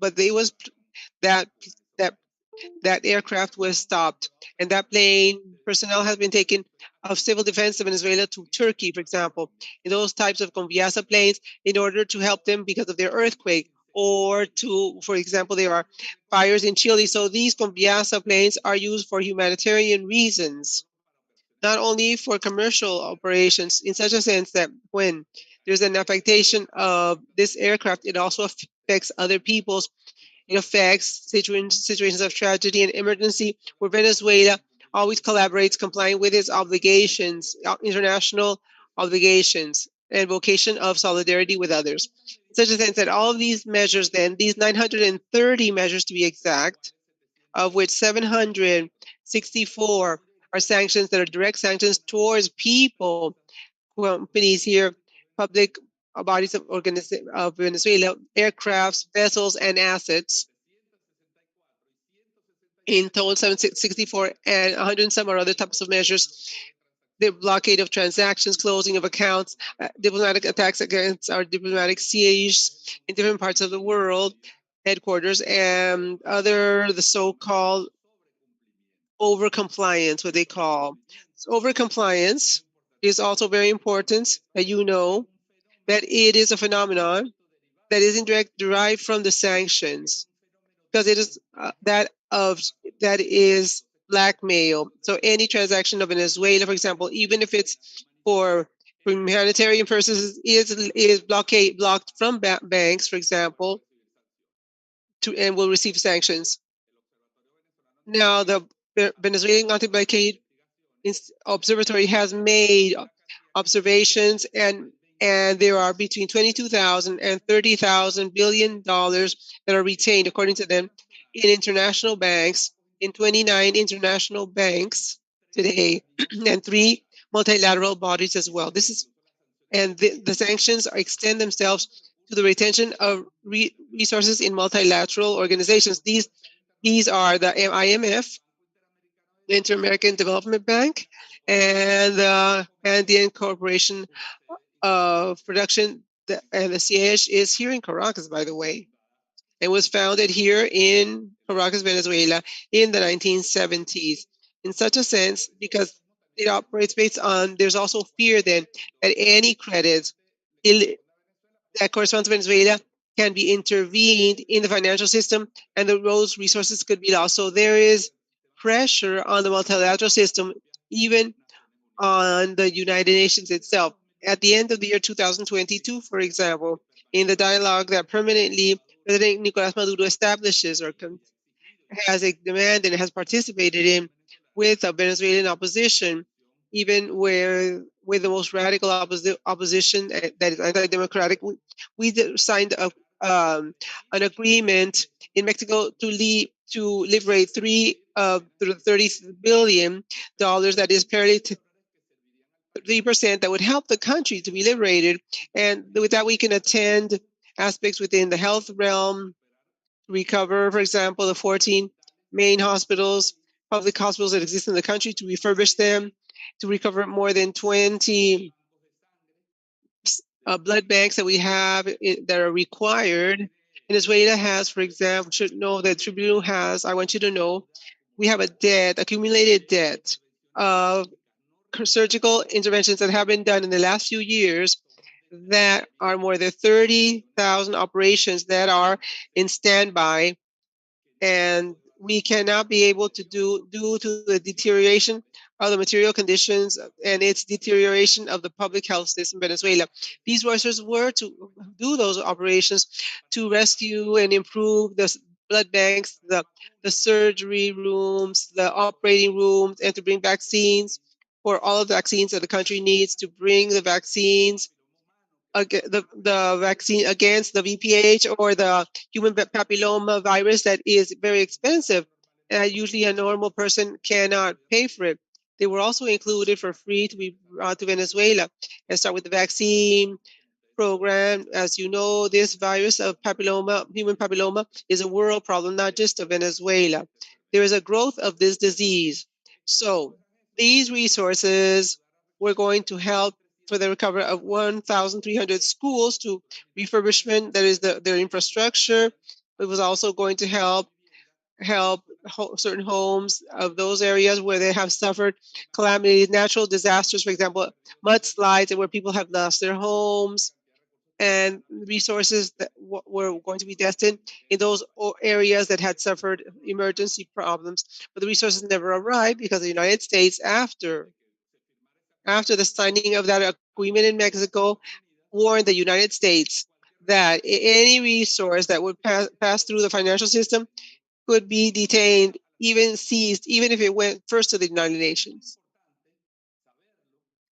but they was that that that aircraft was stopped, and that plane personnel has been taken of civil defense of Venezuela to Turkey, for example, in those types of Conviasa planes, in order to help them because of their earthquake, or to, for example, there are fires in Chile. So these Conviasa planes are used for humanitarian reasons, not only for commercial operations, in such a sense that when there's an affectation of this aircraft, it also affects other people's. It affects situations of tragedy and emergency, where Venezuela always collaborates, complying with its obligations, international obligations, and vocation of solidarity with others. In such a sense that all of these measures, then, these 930 measures to be exact, of which 764 are sanctions that are direct sanctions towards people, companies here, public bodies of Venezuela, aircrafts, vessels, and assets. In total, 764 and 100 and some or other types of measures. The blockade of transactions, closing of accounts, diplomatic attacks against our diplomatic siege in different parts of the world, headquarters, and the so-called over-compliance, what they call. So over-compliance is also very important that you know that it is a phenomenon that is derived from the sanctions, because it is that is blackmail. So any transaction of Venezuela, for example, even if it's for humanitarian purposes, is blocked from banks, for example, and will receive sanctions. Now, the Venezuelan anti-blockade observatory has made observations, and there are between 22,000 and 30,000 billion dollars that are retained, according to them, in international banks, in 29 international banks today, and 3 multilateral bodies as well. The sanctions extend themselves to the retention of resources in multilateral organizations. These are the IMF, the Inter-American Development Bank, and the Andean Corporation of Production, and the CIH is here in Caracas, by the way. It was founded here in Caracas, Venezuela in the 1970s. In such a sense, because it operates based on, there's also fear then that any credit that corresponds to Venezuela can be intervened in the financial system, and those resources could be lost. So there is pressure on the multilateral system, even on the United Nations itself. At the end of the year 2022, for example, in the dialogue that permanently President Nicolas Maduro establishes or has a demand and has participated in with the Venezuelan opposition, even with the most radical opposition that is anti-democratic, we signed an agreement in Mexico to liberate $30 billion that is parallel to 3% that would help the country to be liberated. And with that, we can attend aspects within the health realm, recover, for example, the 14 main hospitals, public hospitals that exist in the country, to refurbish them, to recover more than 20 blood banks that we have that are required. Venezuela has, for example, should know that Tribunal has, I want you to know, we have a debt, accumulated debt of surgical interventions that have been done in the last few years that are more than 30,000 operations that are in standby, and we cannot be able to do due to the deterioration of the material conditions and its deterioration of the public health system in Venezuela. These workers were to do those operations to rescue and improve the blood banks, the surgery rooms, the operating rooms, and to bring vaccines for all of the vaccines that the country needs, to bring the vaccines the vaccine against the VPH or the human papilloma virus that is very expensive. Usually a normal person cannot pay for it. They were also included for free to be brought to Venezuela and start with the vaccine program. As you know, this virus of papilloma, human papilloma, is a world problem, not just of Venezuela. There is a growth of this disease. So these resources were going to help for the recovery of 1,300 schools to refurbishment, that is their infrastructure. It was also going to help certain homes of those areas where they have suffered calamities, natural disasters, for example, mudslides, where people have lost their homes, and resources that were going to be destined in those areas that had suffered emergency problems. But the resources never arrived because the United States, after the signing of that agreement in Mexico, warned the United States that any resource that would pass through the financial system could be detained, even seized, even if it went first to the United Nations.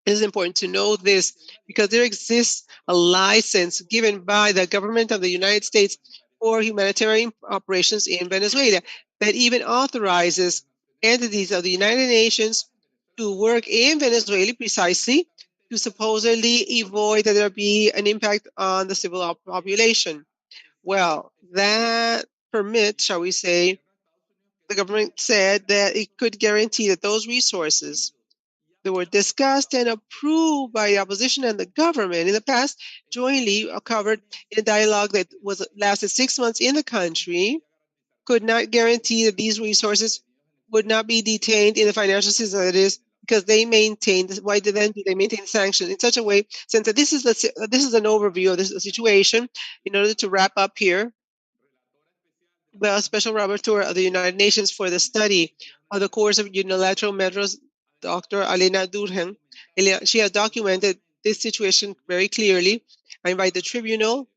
It is important to know this because there exists a license given by the government of the United States for humanitarian operations in Venezuela that even authorizes entities of the United Nations to work in Venezuela precisely to supposedly avoid that there be an impact on the civil population. Well, that permit, shall we say, the government said that it could guarantee that those resources that were discussed and approved by the opposition and the government in the past, jointly covered in a dialogue that lasted 6 months in the country, could not guarantee that these resources would not be detained in the financial system. That is, because they maintained. Why do they maintain sanctions in such a way? Since that this is an overview of this situation. In order to wrap up here, the Special Rapporteur of the United Nations for the study of the course of unilateral measures, Dr. Alena Durhan, she has documented this situation very clearly. I invite the tribunal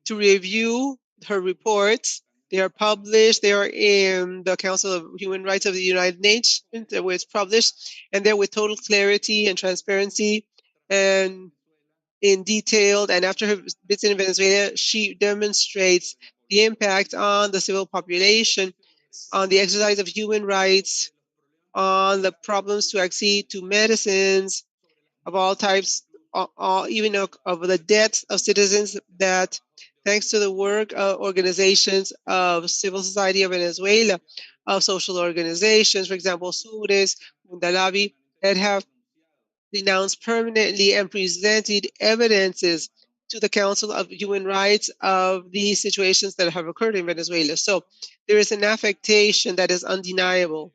to review her reports. They are published. They are in the Council of Human Rights of the United Nations, where it's published, and they're with total clarity and transparency and in detail. And after her visit in Venezuela, she demonstrates the impact on the civil population, on the exercise of human rights, on the problems to accede to medicines of all types, even of the deaths of citizens that, thanks to the work of organizations of civil society of Venezuela, of social organizations, for example, Sures, Mundalabi, that have denounced permanently and presented evidences to the Council of Human Rights of these situations that have occurred in Venezuela. So there is an affectation that is undeniable.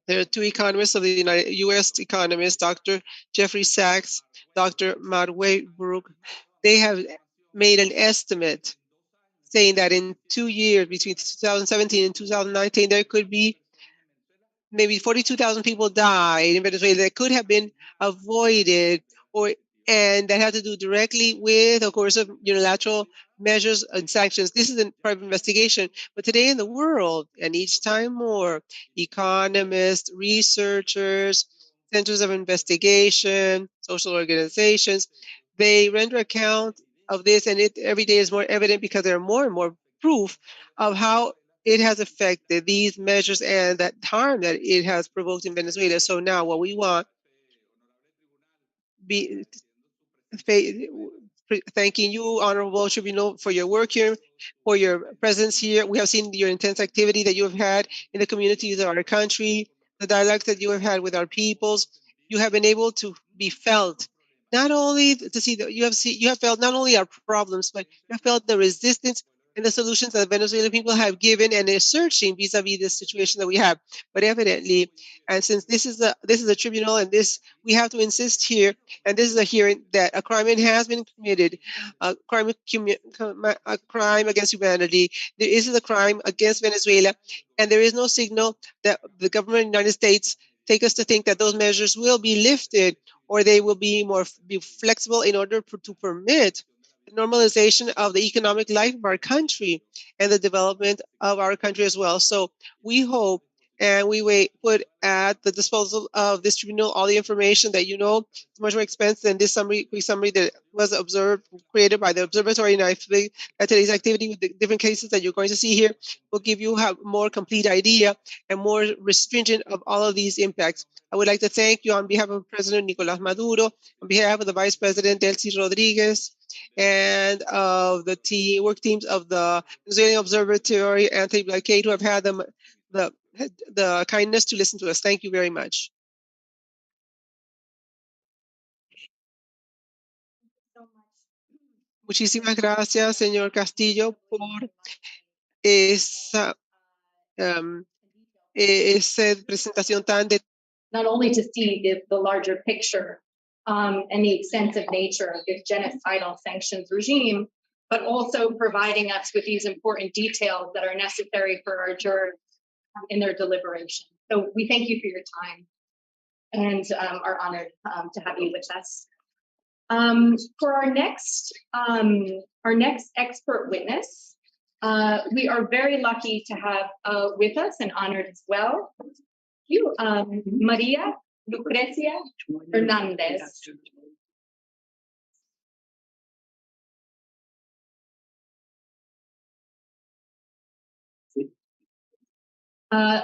There are two economists of the U.S. economists, Dr. Jeffrey Sachs, Dr. Matt Waybrook. They have made an estimate saying that in 2 years, between 2017 and 2019, there could be maybe 42,000 people died in Venezuela that could have been avoided, and that had to do directly with, of course, of unilateral measures and sanctions. This is a private investigation, but today in the world, and each time more, economists, researchers, centers of investigation, social organizations, they render account of this, and it every day is more evident because there are more and more proof of how it has affected these measures and that harm that it has provoked in Venezuela. So now what we want, thanking you, Honorable Tribunal, for your work here, for your presence here. We have seen your intense activity that you have had in the communities of our country, the dialogue that you have had with our peoples. You have been able to be felt, not only to see that you have felt not only our problems, but you have felt the resistance and the solutions that the Venezuelan people have given and is searching vis-a-vis this situation that we have. But evidently, and since this is a tribunal, and we have to insist here, and this is a hearing that a crime has been committed, a crime against humanity. There is a crime against Venezuela, and there is no signal that the government of the United States take us to think that those measures will be lifted or they will be flexible in order to permit the normalization of the economic life of our country and the development of our country as well. So we hope and we put at the disposal of this tribunal all the information that it's much more expensive than this quick summary that was created by the observatory. And I think that today's activity with the different cases that you're going to see here will give you a more complete idea and more restringent of all of these impacts. I would like to thank you on behalf of President Nicolas Maduro, on behalf of the Vice President Delcy Rodriguez, and of the work teams of the Venezuelan Observatory Anti-Blockade, who have had the kindness to listen to us. Thank you very much. Muchísimas gracias, señor Castillo, por esa presentación tan detallada. Not only to see the larger picture and the extensive nature of this genocidal sanctions regime, but also providing us with these important details that are necessary for our jurors in their deliberation. So we thank you for your time and are honored to have you with us. For our next expert witness, we are very lucky to have with us and honored as well, Maria Lucrecia Hernandez.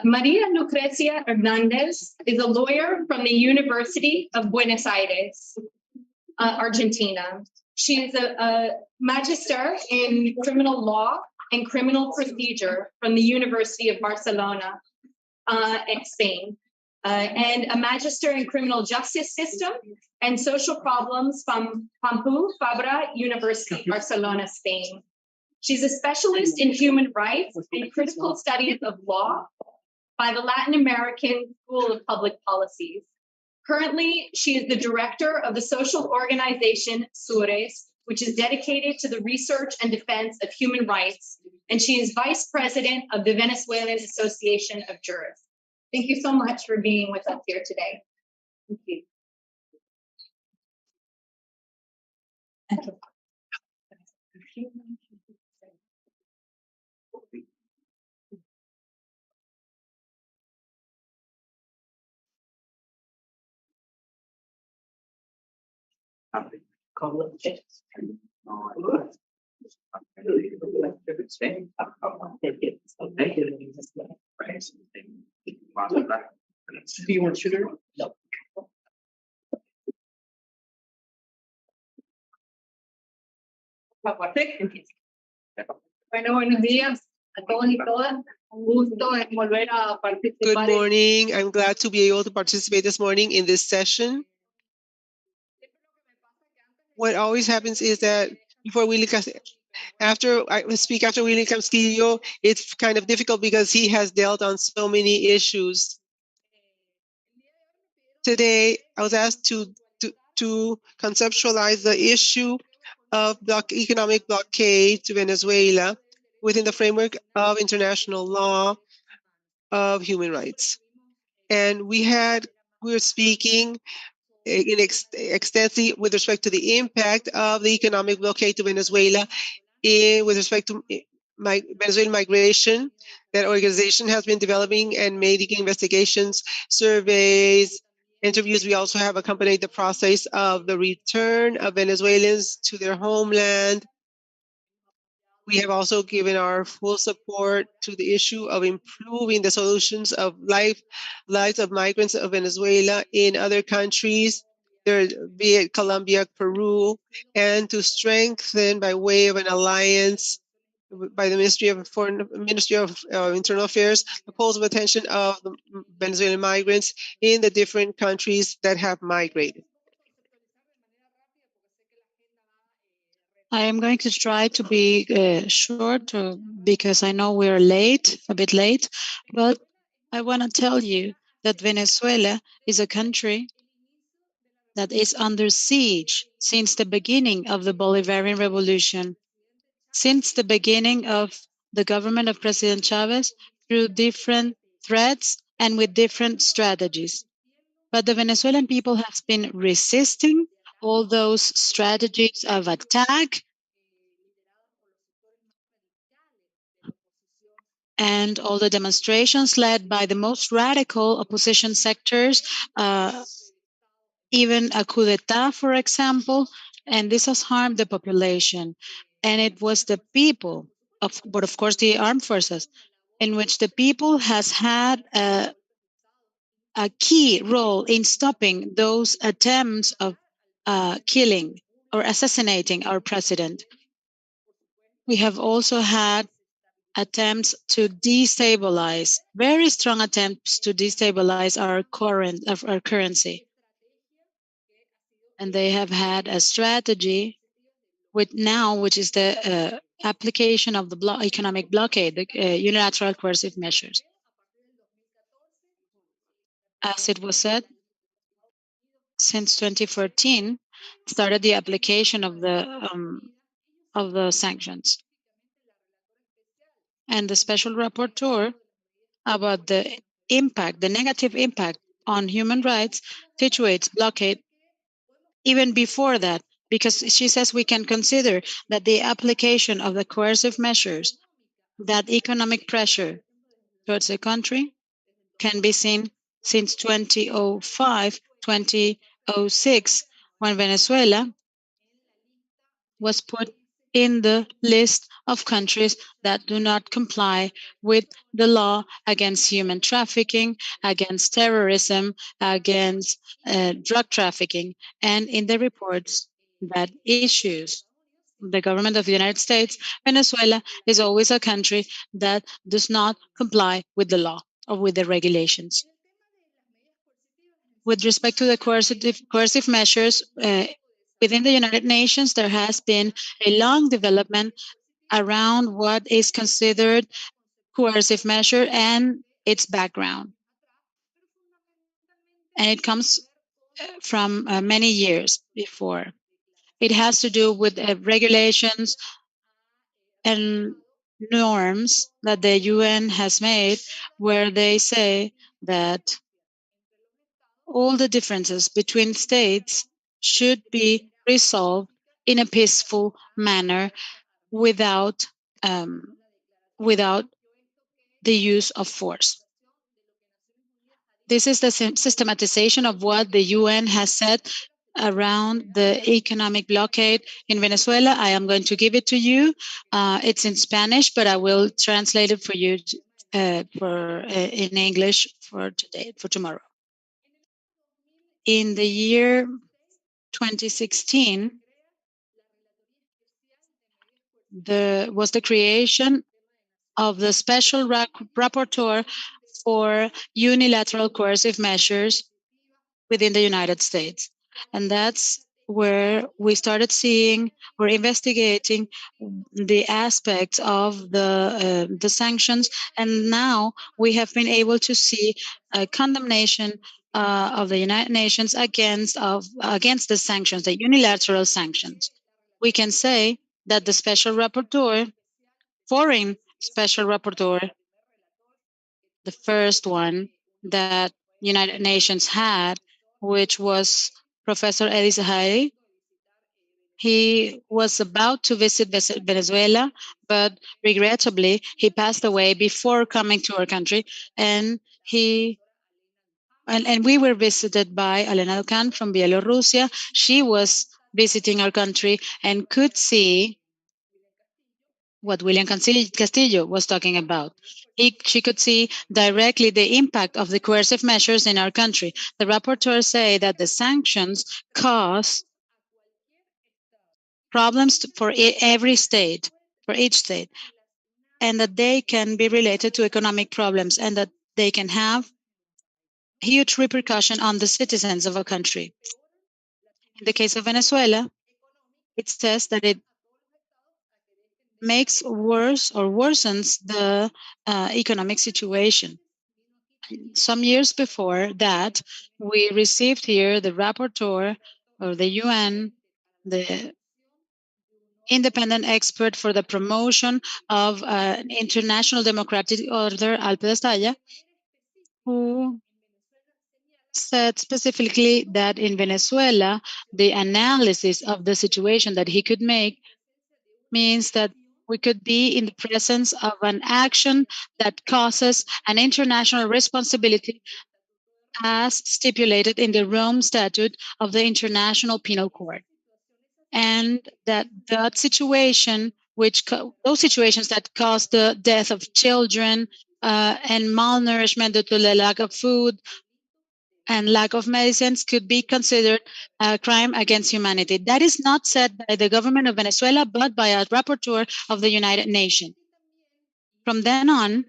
Maria Lucrecia Hernandez is a lawyer from the University of Buenos Aires, Argentina. She is a magister in criminal law and criminal procedure from the University of Barcelona in Spain, and a magister in criminal justice system and social problems from Pompeu Fabra University, Barcelona, Spain. She's a specialist in human rights and critical studies of law by the Latin American School of Public Policies. Currently, she is the director of the social organization SURES, which is dedicated to the research and defense of human rights, and she is vice president of the Venezuelan Association of Jurists. Thank you so much for being with us here today. Thank you. Do you want sugar? No. Bueno, buenos días a todos y todas. Un gusto en volver a participar. Good morning. I'm glad to be able to participate this morning in this session. What always happens is that after William Castillo, it's kind of difficult because he has dealt on so many issues. Today, I was asked to conceptualize the issue of economic blockade to Venezuela within the framework of international law of human rights. And we were speaking extensively with respect to the impact of the economic blockade to Venezuela with respect to Venezuelan migration. That organization has been developing and making investigations, surveys, interviews. We also have accompanied the process of the return of Venezuelans to their homeland. We have also given our full support to the issue of improving the solutions of lives of migrants of Venezuela in other countries, be it Colombia, Peru, and to strengthen by way of an alliance by the Ministry of Internal Affairs, the poles of attention of the Venezuelan migrants in the different countries that have migrated. I am going to try to be short because I know we're late, a bit late, but I want to tell you that Venezuela is a country that is under siege since the beginning of the Bolivarian Revolution, since the beginning of the government of President Chavez, through different threats and with different strategies. But the Venezuelan people have been resisting all those strategies of attack and all the demonstrations led by the most radical opposition sectors, even a coup d'etat, for example, and this has harmed the population. And it was the people, but of course the armed forces, in which the people has had a key role in stopping those attempts of killing or assassinating our president. We have also had attempts to destabilize, very strong attempts to destabilize our currency. And they have had a strategy which is the application of the economic blockade, the unilateral coercive measures. As it was said, since 2014, started the application of the sanctions. And the special rapporteur about the impact, the negative impact on human rights, situates blockade even before that, because she says we can consider that the application of the coercive measures, that economic pressure towards the country, can be seen since 2005, 2006, when Venezuela was put in the list of countries that do not comply with the law against human trafficking, against terrorism, against drug trafficking, and in the reports that issues the government of the United States, Venezuela is always a country that does not comply with the law or with the regulations. With respect to the coercive measures, within the United Nations, there has been a long development around what is considered coercive measure and its background. And it comes from many years before. It has to do with regulations and norms that the UN has made, where they say that all the differences between states should be resolved in a peaceful manner without without the use of force. This is the systematization of what the UN has said around the economic blockade in Venezuela. I am going to give it to you. It's in Spanish, but I will translate it for you in English for tomorrow. In the year 2016, was the creation of the special rapporteur for unilateral coercive measures within the United States. And that's where we started seeing or investigating the aspects of the sanctions. And now we have been able to see a condemnation of the United Nations against the sanctions, the unilateral sanctions. We can say that the special rapporteur, foreign special rapporteur, the first one that United Nations had, which was Professor Eddie Zahari. He was about to visit Venezuela, but regrettably, he passed away before coming to our country. And we were visited by Alena Dukan from Belarusia. She was visiting our country and could see what William Castillo was talking about. She could see directly the impact of the coercive measures in our country. The rapporteurs say that the sanctions cause problems for every state, for each state, and that they can be related to economic problems and that they can have huge repercussion on the citizens of a country. In the case of Venezuela, it says that makes worse or worsens the economic situation. Some years before that, we received here the rapporteur of the UN, the independent expert for the promotion of international democratic order, Alpe Stalla, who said specifically that in Venezuela, the analysis of the situation that he could make means that we could be in the presence of an action that causes an international responsibility as stipulated in the Rome Statute of the International Penal Court. And that situation, those situations that cause the death of children and malnourishment due to the lack of food and lack of medicines could be considered a crime against humanity. That is not said by the government of Venezuela, but by a rapporteur of the United Nations. From then on,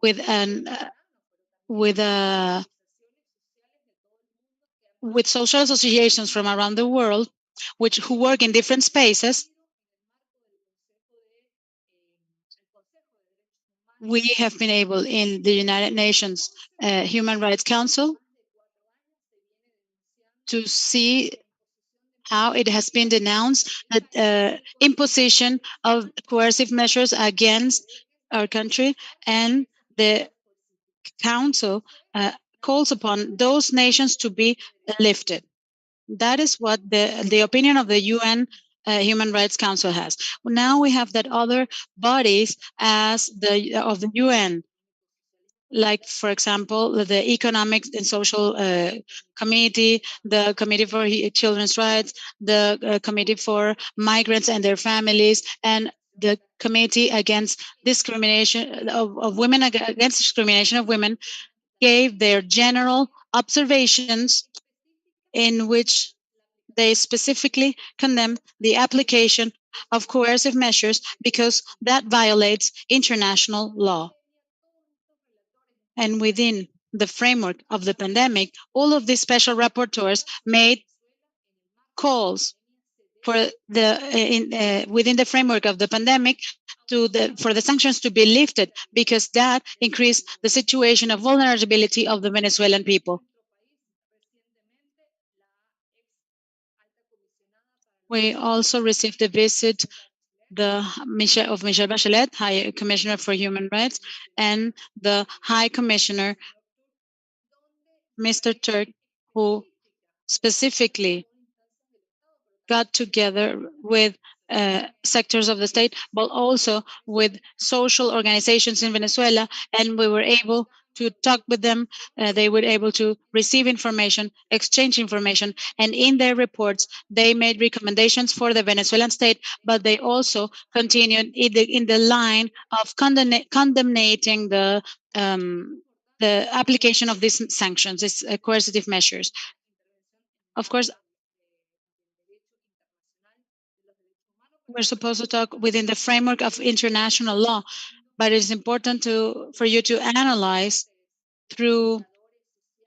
with social associations from around the world, who work in different spaces, we have been able in the United Nations Human Rights Council to see how it has been denounced that imposition of coercive measures against our country, and the council calls upon those nations to be lifted. That is what the opinion of the UN Human Rights Council has. Now we have that other bodies of the UN, like, for example, the Economic and Social Committee, the Committee for Children's Rights, the Committee for Migrants and their Families, and the Committee against Discrimination of Women, against discrimination of women, gave their general observations in which they specifically condemn the application of coercive measures because that violates international law. And within the framework of the pandemic, all of these special rapporteurs made calls for within the framework of the pandemic for the sanctions to be lifted, because that increased the situation of vulnerability of the Venezuelan people. We also received a visit of Michelle Bachelet, High Commissioner for Human Rights, and the High Commissioner, Mr. Turk, who specifically got together with sectors of the state, but also with social organizations in Venezuela, and we were able to talk with them. They were able to receive information, exchange information, and in their reports, they made recommendations for the Venezuelan state, but they also continued in the line of condemnating the application of these sanctions, these coercive measures. Of course, we're supposed to talk within the framework of international law, but it's important for you to analyze through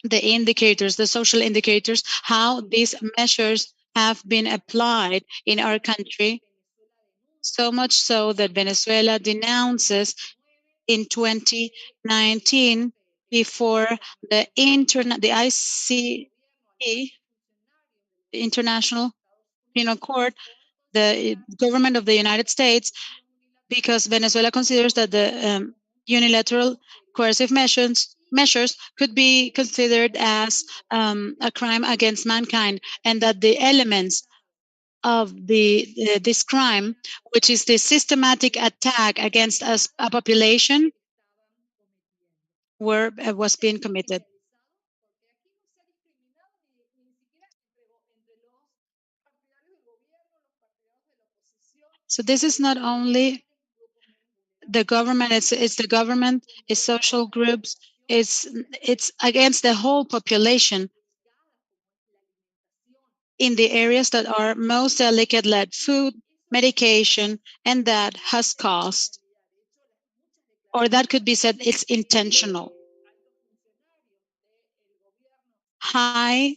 the indicators, the social indicators, how these measures have been applied in our country, so much so that Venezuela denounces in 2019 before the ICC, the International Penal Court, the government of the United States, because Venezuela considers that the unilateral coercive measures could be considered as a crime against mankind, and that the elements of this crime, which is the systematic attack against a population, was being committed. So this is not only the government, it's the government, it's social groups, it's against the whole population in the areas that are most delicate, like food, medication, and that has caused, or that could be said it's intentional. High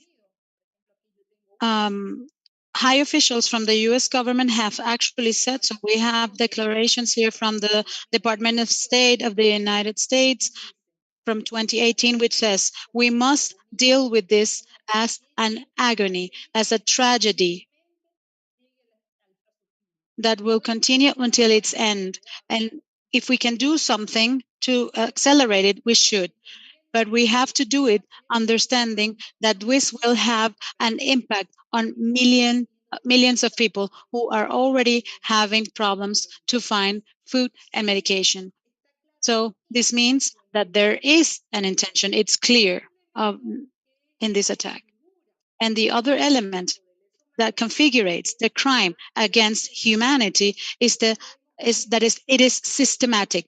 high officials from the US government have actually said so. We have declarations here from the Department of State of the United States from 2018, which says we must deal with this as an agony, as a tragedy that will continue until its end. And if we can do something to accelerate it, we should. But we have to do it understanding that this will have an impact on millions of people who are already having problems to find food and medication. So this means that there is an intention, it's clear, in this attack. And the other element that configurates the crime against humanity is that it is systematic.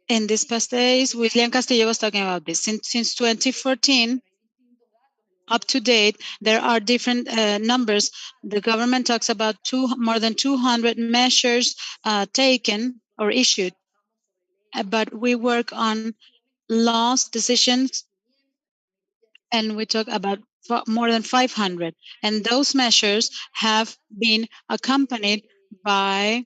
In these past days, William Castillo was talking about this. Since 2014, up to date, there are different numbers. The government talks about more than 200 measures taken or issued, but we work on laws, decisions, and we talk about more than 500. And those measures have been accompanied by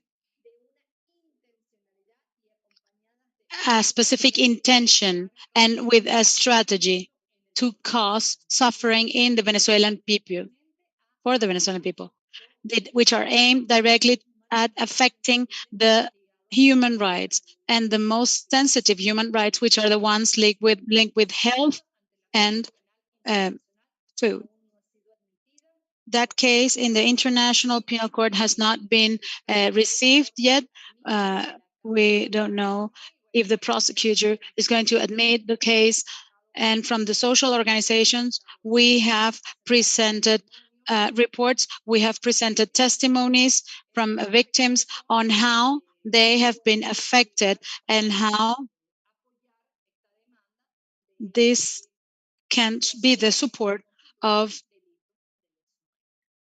a specific intention and with a strategy to cause suffering in the Venezuelan people, for the Venezuelan people, which are aimed directly at affecting the human rights and the most sensitive human rights, which are the ones linked with health and food. That case in the International Penal Court has not been received yet. We don't know if the prosecutor is going to admit the case. And from the social organizations, we have presented reports, we have presented testimonies from victims on how they have been affected and how this can be the support of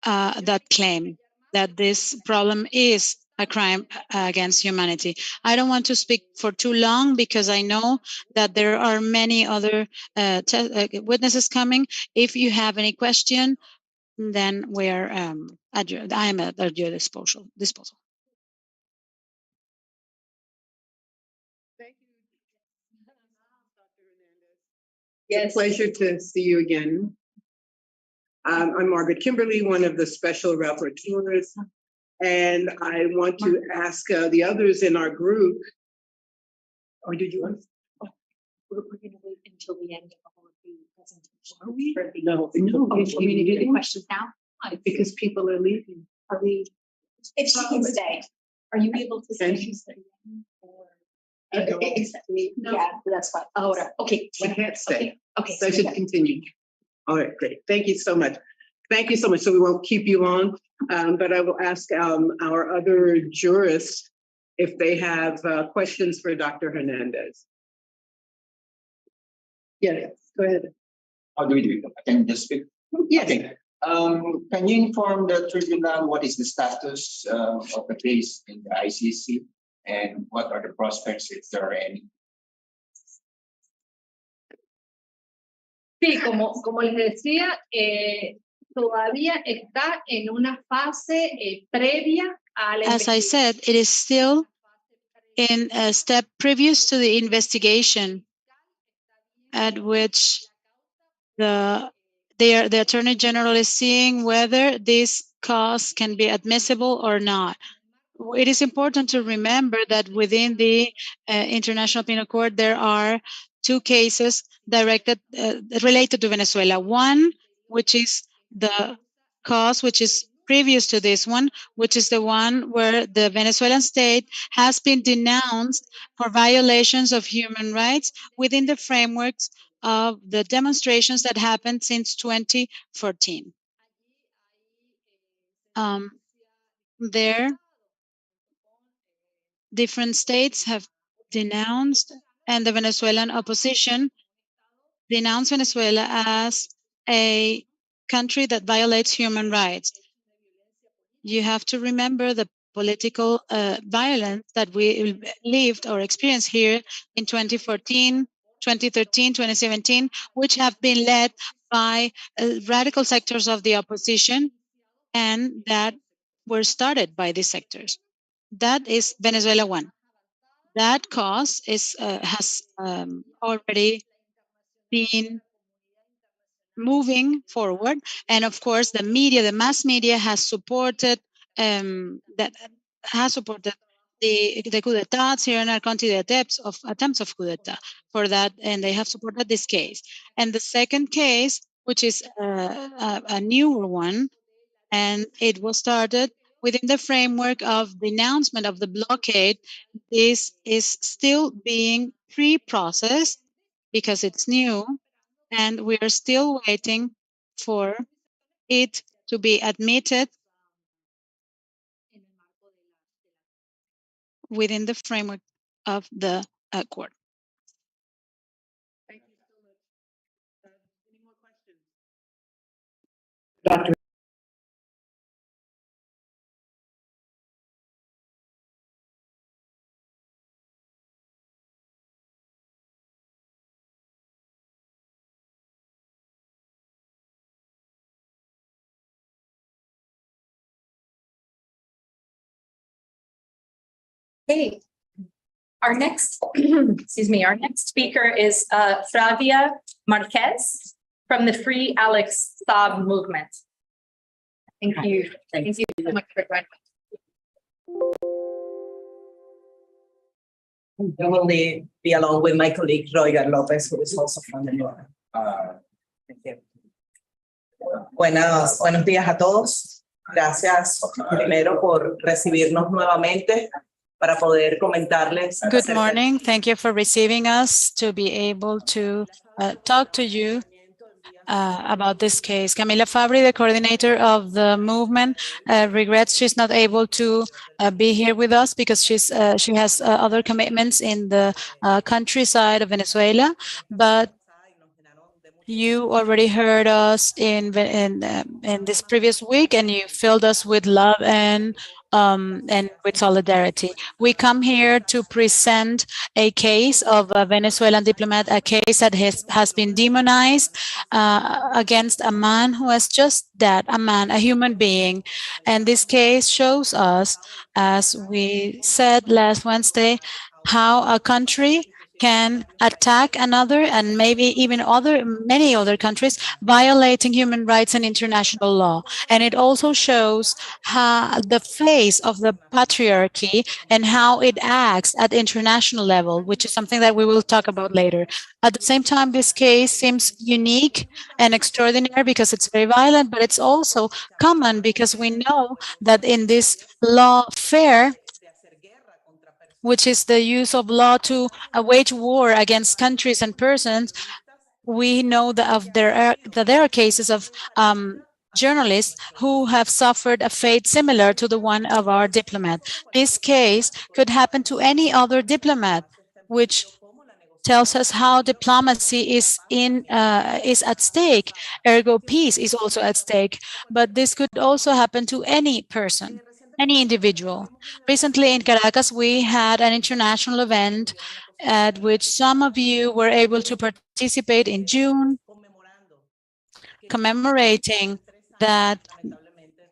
that claim that this problem is a crime against humanity. I don't want to speak for too long because I know that there are many other witnesses coming. If you have any question, then I am at your disposal. It's a pleasure to see you again. I'm Margaret Kimberly, one of the special rapporteurs, and I want to ask the others in our group, or did you want? We're going to wait until the end of all of the presentation. Are we? For the- No. Want me to do the questions now? Because people are leaving. Are we? If she can stay, are you able to Can stay? she stay? Yeah, that's fine. Ahora, okay. She can't stay. Okay. So I should continue. All right, great. Thank you so much. Thank you so much. So we won't keep you on, but I will ask our other jurists if they have questions for Dr. Hernandez. Yes, go ahead. How do we do it? Can you just speak? Yes. Okay. Can you inform the tribunal what is the status of the case in the ICC and what are the prospects, if there are any? Sí, como les decía, todavía está en una fase previa a la As I said, it is still in a step previous to the investigation at which the Attorney General is seeing whether this cause can be admissible or not. It is important to remember that within the International Penal Court, there are two cases related to Venezuela. One, which is the cause which is previous to this one, which is the one where the Venezuelan state has been denounced for violations of human rights within the frameworks of the demonstrations that happened since 2014. There, different states have denounced, and the Venezuelan opposition denounced Venezuela as a country that violates human rights. You have to remember the political violence that we lived or experienced here in 2014 2013, 2017, which have been led by radical sectors of the opposition and that were started by these sectors. That is Venezuela 1. That cause has already been moving forward, and of course, the media, the mass media, has supported the coup d'état here in our country, the attempts of coup d'état for that, and they have supported this case. And the second case, which is a newer one, and it was started within the framework of the announcement of the blockade. This is still being pre-processed because it's new, and we are still waiting for it to be admitted within the framework of the court. Thank you so much. Any more questions? Dr. Okay. Our next, excuse me, our next speaker is Flavia Marquez from the Free Alex Saab movement. Thank you. Thank you so much for joining us. I will be along with my colleague Roger Lopez, who is also from the North. Thank you. Buenos días a todos. Gracias primero por recibirnos nuevamente para poder comentarles. Good morning. Thank you for receiving us to be able to talk to you about this case. Camila Fabri, the coordinator of the movement, regrets she's not able to be here with us because she has other commitments in the countryside of Venezuela. But you already heard us in this previous week, and you filled us with love and with solidarity. We come here to present a case of a Venezuelan diplomat, a case that has been demonized against a man who is just that, a man, a human being. And this case shows us, as we said last Wednesday, how a country can attack another, and maybe even many other countries, violating human rights and international law. And it also shows how the face of the patriarchy and how it acts at international level, which is something that we will talk about later. At the same time, this case seems unique and extraordinary because it's very violent, but it's also common because we know that in this lawfare, which is the use of law to wage war against countries and persons, we know that there are cases of journalists who have suffered a fate similar to the one of our diplomat. This case could happen to any other diplomat, which tells us how diplomacy is at stake. Ergo, peace is also at stake. But this could also happen to any person, any individual. Recently in Caracas, we had an international event at which some of you were able to participate in June, commemorating that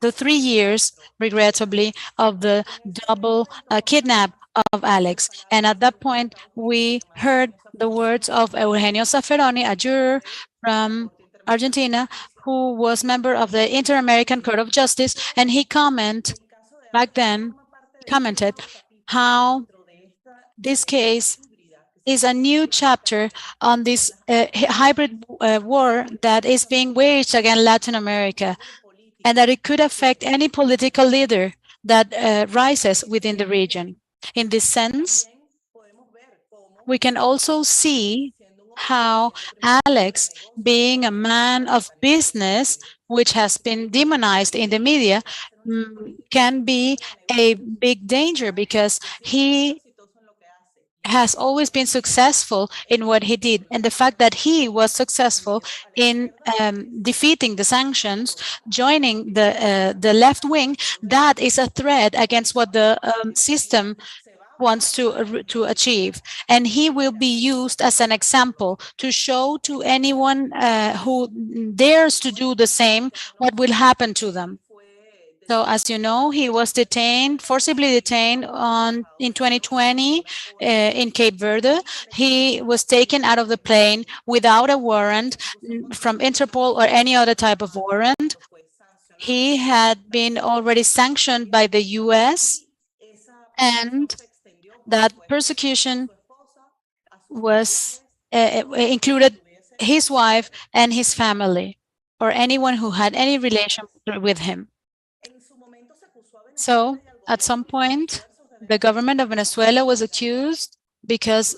the 3 years, regrettably, of the double kidnap of Alex. And at that point, we heard the words of Eugenio Zafferoni, a juror from Argentina, who was member of the Inter-American Court of Justice, and he commented how this case is a new chapter on this hybrid war that is being waged against Latin America, and that it could affect any political leader that rises within the region. In this sense, we can also see how Alex, being a man of business, which has been demonized in the media, can be a big danger because he has always been successful in what he did. And the fact that he was successful in defeating the sanctions, joining the left wing, that is a threat against what the system wants to achieve. And he will be used as an example to show to anyone who dares to do the same what will happen to them. So as you know, he was detained, forcibly detained in 2020 in Cape Verde. He was taken out of the plane without a warrant from Interpol or any other type of warrant. He had been already sanctioned by the US, and that persecution was included his wife and his family, or anyone who had any relation with him. So at some point, the government of Venezuela was accused because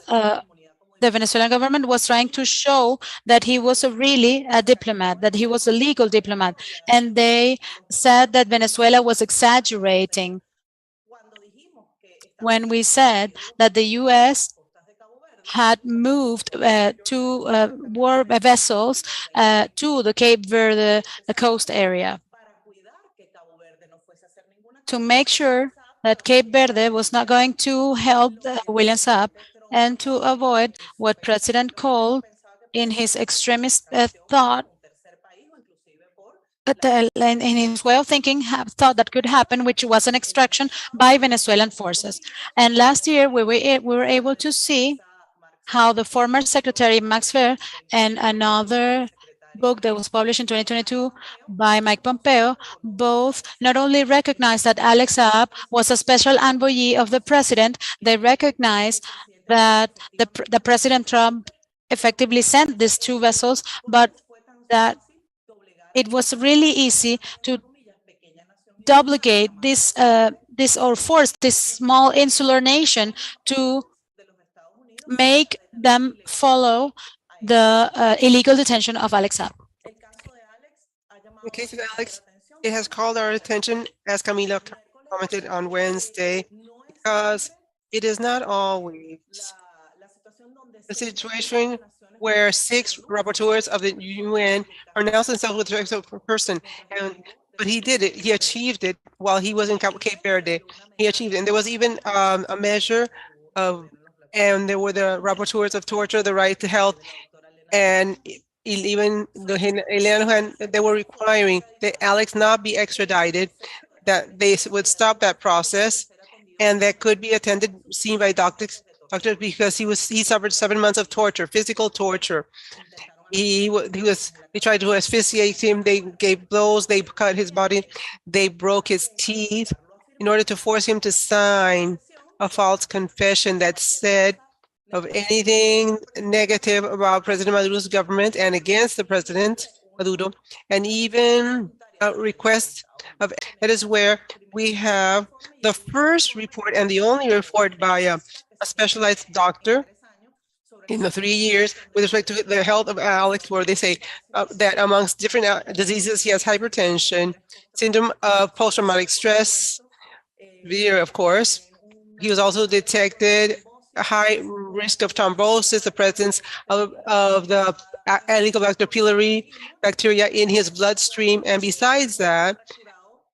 the Venezuelan government was trying to show that he was really a diplomat, that he was a legal diplomat. And they said that Venezuela was exaggerating when we said that the US had moved two war vessels to the Cape Verde coast area to make sure that Cape Verde was not going to help William Saab and to avoid what President called in his extremist thought, in his way of thinking, thought that could happen, which was an extraction by Venezuelan forces. And last year, we were able to see how the former Secretary Max Fer and another book that was published in 2022 by Mike Pompeo, both not only recognized that Alex Saab was a special envoy of the president, they recognized that the President Trump effectively sent these two vessels, but that it was really easy to obligate this or force this small insular nation to make them follow the illegal detention of Alex Saab. The case of Alex, it has called our attention, as Camila commented on Wednesday, because it is not always the situation where 6 rapporteurs of the UN announced themselves with respect to a person. But he did it. He achieved it while he was in Cape Verde. He achieved it. And there was even a measure of, and there were the rapporteurs of torture, the right to health, and even they were requiring that Alex not be extradited, that they would stop that process, and that could be seen by doctors because he suffered 7 months of torture, physical torture. They tried to asphyxiate him. They gave blows. They cut his body. They broke his teeth in order to force him to sign a false confession that said of anything negative about President Maduro's government and against the President Maduro, and even a request of, that is where we have the first report and the only report by a specialized doctor in the 3 years with respect to the health of Alex, where they say that amongst different diseases, he has hypertension, syndrome of post-traumatic stress, severe, of course. He was also detected a high risk of thrombosis, the presence of the Helicobacter pylori bacteria in his bloodstream, and besides that,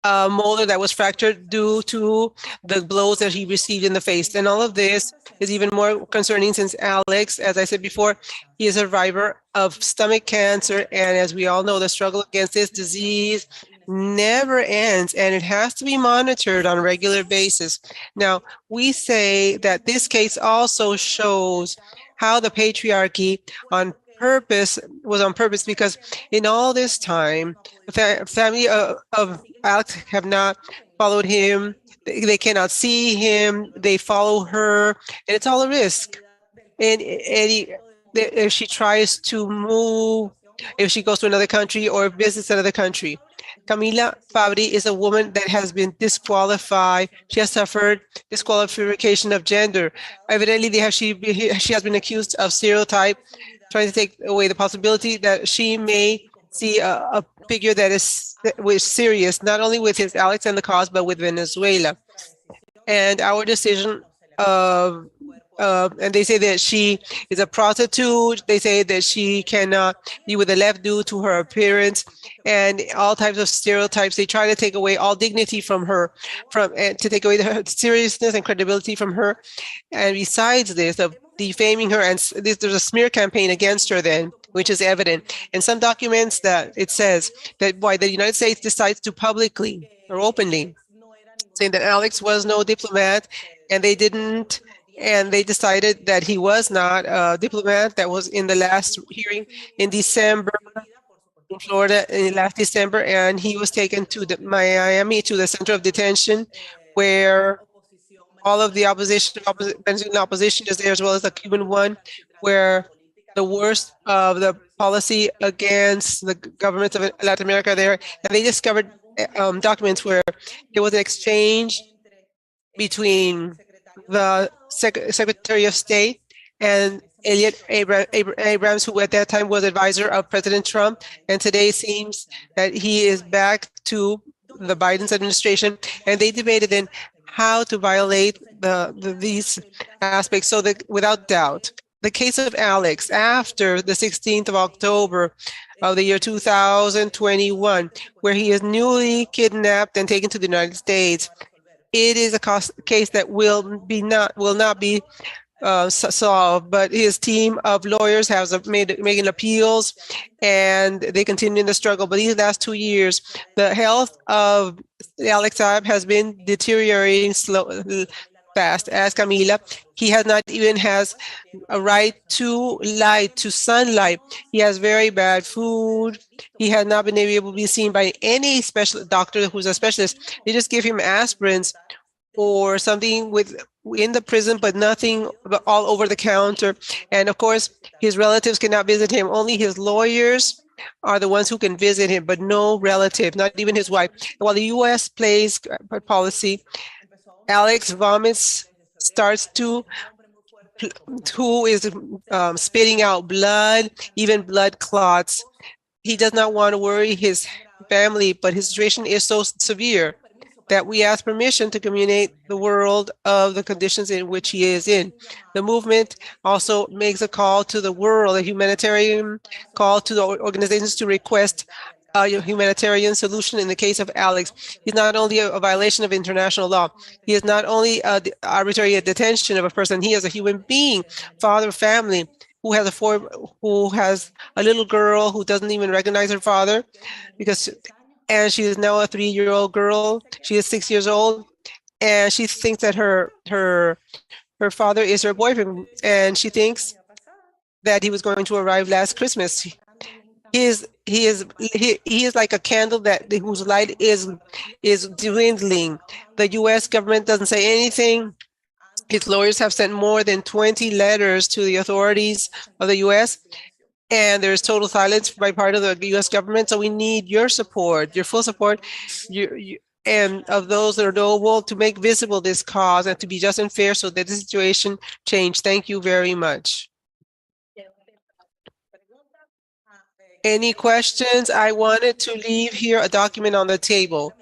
a molar that was fractured due to the blows that he received in the face. And all of this is even more concerning since Alex, as I said before, he is a survivor of stomach cancer. And as we all know, the struggle against this disease never ends, and it has to be monitored on a regular basis. Now, we say that this case also shows how the patriarchy was on purpose, because in all this time, the family of Alex have not followed him. They cannot see him. They follow her, and it's all a risk. And if she tries to move, if she goes to another country or visits another country. Camila Fabri is a woman that has been disqualified. She has suffered disqualification of gender. Evidently, she has been accused of stereotype, trying to take away the possibility that she may see a figure that is serious, not only with his Alex and the cause, but with Venezuela. And our decision of and they say that she is a prostitute. They say that she cannot be with the left due to her appearance, and all types of stereotypes. They try to take away all dignity from her, to take away her seriousness and credibility from her. And besides this, of defaming her, and there's a smear campaign against her then, which is evident. In some documents that it says that why the United States decides to publicly or openly saying that Alex was no diplomat, and they didn't, and they decided that he was not a diplomat. That was in the last hearing in December in Florida last December, and he was taken to the Miami, to the center of detention, where all of the Venezuelan opposition is there, as well as the Cuban one, where the worst of the policy against the governments of Latin America there. And they discovered documents where there was an exchange between the Secretary of State and Elliot Abrams, who at that time was advisor of President Trump. And today it seems that he is back to the Biden's administration, and they debated then how to violate these aspects. So that without doubt, the case of Alex after the 16th of October of the year 2021, where he is newly kidnapped and taken to the United States, it is a case that will not be solved, but his team of lawyers has making appeals, and they continue in the struggle. But these last 2 years, the health of Alex Saab has been deteriorating fast. As Camila, he has not even has a right to light, to sunlight. He has very bad food. He has not been able to be seen by any special doctor who's a specialist. They just give him aspirins or something in the prison, but nothing all over the counter. And of course, his relatives cannot visit him. Only his lawyers are the ones who can visit him, but no relative, not even his wife. While the U.S. plays policy, Alex vomits, starts to, who is spitting out blood, even blood clots. He does not want to worry his family, but his situation is so severe that we ask permission to communicate the world of the conditions in which he is in. The movement also makes a call to the world, a humanitarian call to the organizations to request a humanitarian solution in the case of Alex. He's not only a violation of international law, he is not only the arbitrary detention of a person, he is a human being, father of family, who has a little girl who doesn't even recognize her father, and she is now a 3-year-old girl. She is 6 years old, and she thinks that her father is her boyfriend, and she thinks that he was going to arrive last Christmas. He is like a candle whose light is dwindling. The U.S. government doesn't say anything. His lawyers have sent more than 20 letters to the authorities of the U.S., and there's total silence by part of the U.S. government. So we need your support, your full support, and of those that are noble, to make visible this cause and to be just and fair so that the situation change. Thank you very much. Any questions? I wanted to leave here a document on the table,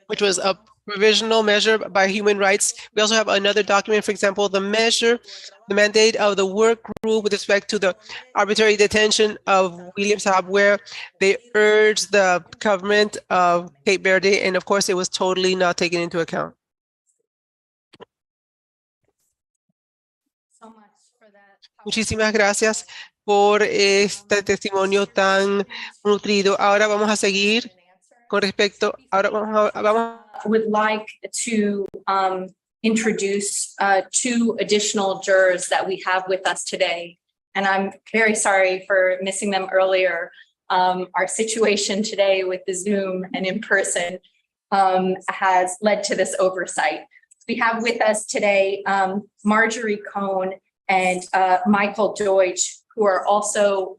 which was a provisional measure by human rights. We also have another document, for example, the mandate of the work group with respect to the arbitrary detention of William Saab, where they urged the government of Cape Verde, and of course it was totally not taken into account. Muchísimas gracias por este testimonio tan nutrido. Ahora vamos a seguir con respecto, would like to introduce 2 additional jurors that we have with us today. And I'm very sorry for missing them earlier. Our situation today with the Zoom and in person has led to this oversight. We have with us today Marjorie Cohn and Michael Deutsch, who are also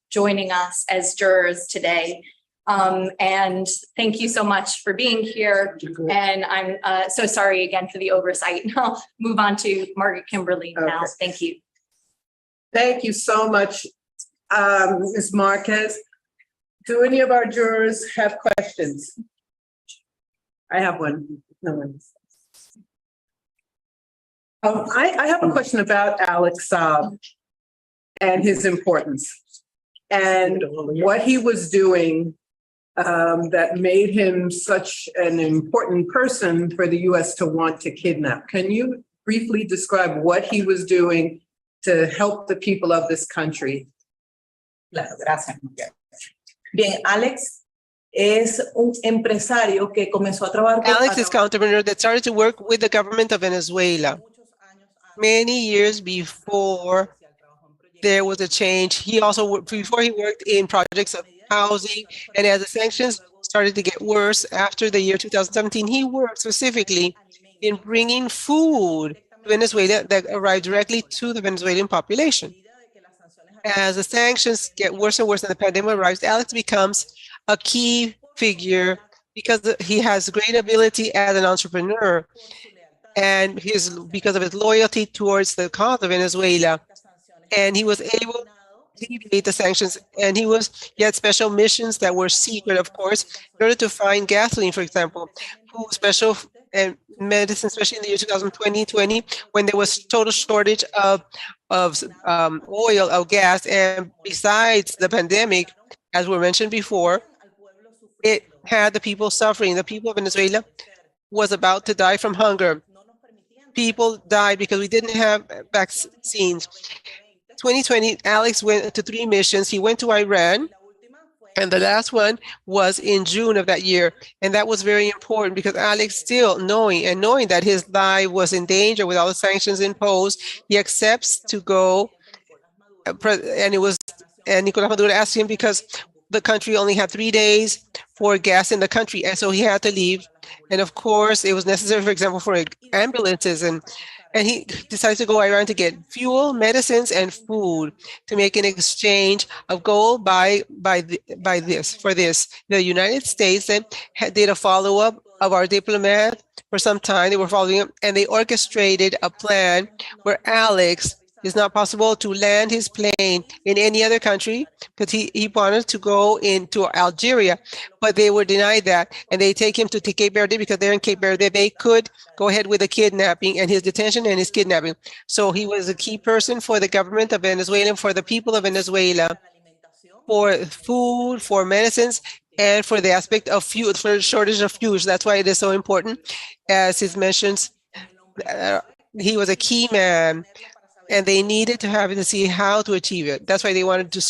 joining us as jurors today. And thank you so much for being here. And I'm so sorry again for the oversight. I'll move on to Margaret Kimberly now. Okay. Thank you. Thank you so much, Ms. Marquez. Do any of our jurors have questions? I have one. No one. I have a question about Alex and his importance and what he was doing that made him such an important person for the U.S. to want to kidnap. Can you briefly describe what he was doing to help the people of this country? Claro, gracias. Bien, Alex es un empresario que comenzó a trabajar. Alex is an entrepreneur that started to work with the government of Venezuela. Many years before there was a change, he also, before he worked in projects of housing, and as the sanctions started to get worse after the year 2017, he worked specifically in bringing food to Venezuela that arrived directly to the Venezuelan population. As the sanctions get worse and worse and the pandemic arrives, Alex becomes a key figure because he has great ability as an entrepreneur and because of his loyalty towards the cause of Venezuela. And he was able to alleviate the sanctions, and he had special missions that were secret, of course, in order to find gasoline, for example, special and medicine, especially in the year 2020, when there was total shortage of oil, of gas, and besides the pandemic, as we mentioned before, it had the people suffering. The people of Venezuela was about to die from hunger. People died because we didn't have vaccines. 2020, Alex went to 3 missions. He went to Iran, and the last one was in June of that year. And that was very important because Alex, still knowing that his life was in danger with all the sanctions imposed, he accepts to go. And Nicolás Maduro asked him because the country only had 3 days for gas in the country, and so he had to leave. And of course, it was necessary, for example, for ambulances, and he decided to go to Iran to get fuel, medicines, and food to make an exchange of gold for this. The United States then did a follow-up of our diplomat for some time. They were following him, and they orchestrated a plan where Alex is not possible to land his plane in any other country because he wanted to go into Algeria, but they were denied that, and they take him to Cape Verde because they're in Cape Verde. They could go ahead with the kidnapping and his detention and his kidnapping. So he was a key person for the government of Venezuela and for the people of Venezuela, for food, for medicines, and for the aspect of fuel, for the shortage of fuel. That's why it is so important. As he mentions, he was a key man, and they needed to have it to see how to achieve it. That's why they wanted to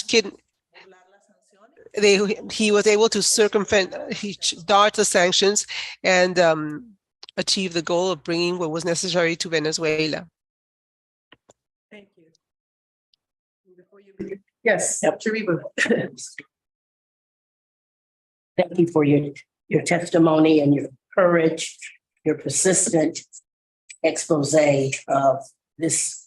he was able to dodge the sanctions and achieve the goal of bringing what was necessary to Venezuela. Thank you. Yes, Sharifa. Thank you for your testimony and your courage, your persistent expose of this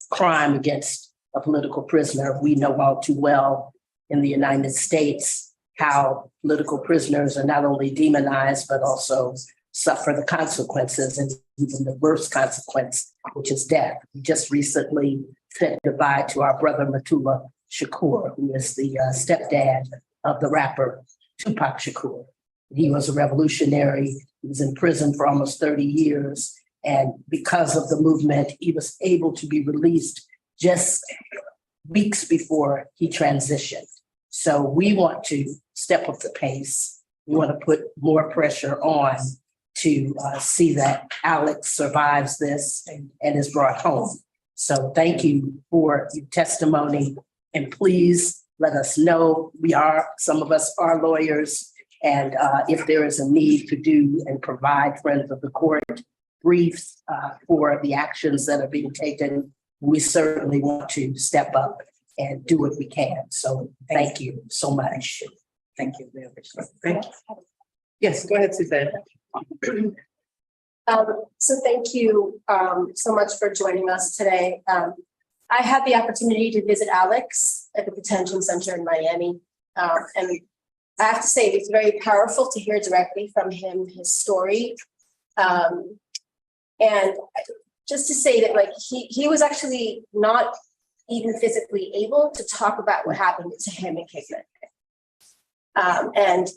crime against a political prisoner. We know all too well in the United States how political prisoners are not only demonized, but also suffer the consequences, and even the worst consequence, which is death. We just recently said goodbye to our brother Mutulu Shakur, who is the stepdad of the rapper Tupac Shakur. He was a revolutionary. He was in prison for almost 30 years. And because of the movement, he was able to be released just weeks before he transitioned. So we want to step up the pace. We want to put more pressure on to see that Alex survives this and is brought home. So thank you for your testimony. And please let us know. Some of us are lawyers. And if there is a need to do and provide friends of the court briefs for the actions that are being taken, we certainly want to step up and do what we can. So thank you so much. Thank you. Thank you. Yes, go ahead, Suzanne. So thank you so much for joining us today. I had the opportunity to visit Alex at the Detention Center in Miami. And I have to say, it's very powerful to hear directly from him, his story. And just to say that, like, he was actually not even physically able to talk about what happened to him in Cape Verde.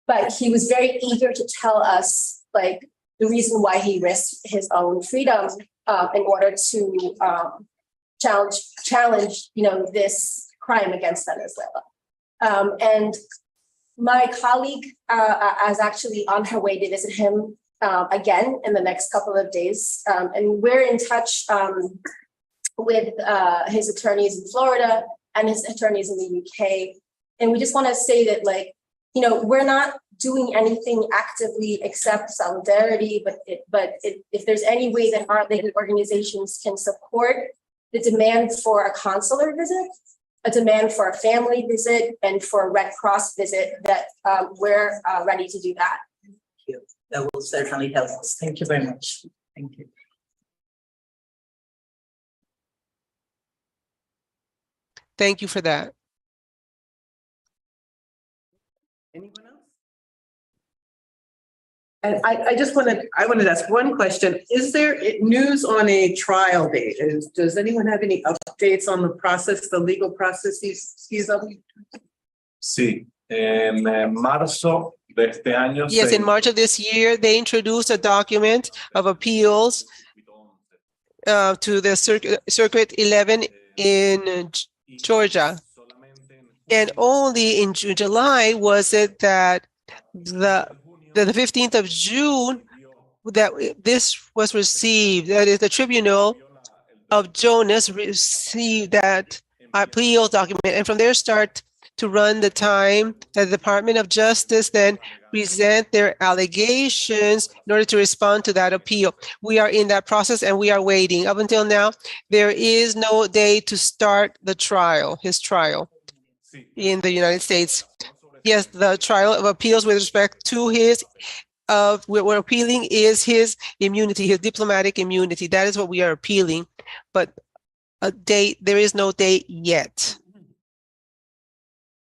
But he was very eager to tell us, like, the reason why he risked his own freedom in order to challenge, this crime against Venezuela. And my colleague is actually on her way to visit him again in the next couple of days. And we're in touch with his attorneys in Florida and his attorneys in the UK. And we just want to say that, we're not doing anything actively except solidarity, but if there's any way that our legal organizations can support the demand for a consular visit, a demand for a family visit, and for a Red Cross visit, that we're ready to do that. Thank you. That will certainly help us. Thank you very much. Thank you. Thank you for that. Anyone else? And I wanted to ask one question. Is there news on a trial date? Does anyone have any updates on the process, the legal processes? Sí, en marzo de este año. Yes, in March of this year, they introduced a document of appeals to the Circuit 11 in Georgia. And only in July was it that the 15th of June that this was received. That is, the Tribunal of Jonas received that appeal document, and from there start to run the time that the Department of Justice then present their allegations in order to respond to that appeal. We are in that process and we are waiting. Up until now, there is no day to start the trial, his trial in the United States. Yes, the trial of appeals with respect to his, what we're appealing is his immunity, his diplomatic immunity. That is what we are appealing, but a date, there is no date yet.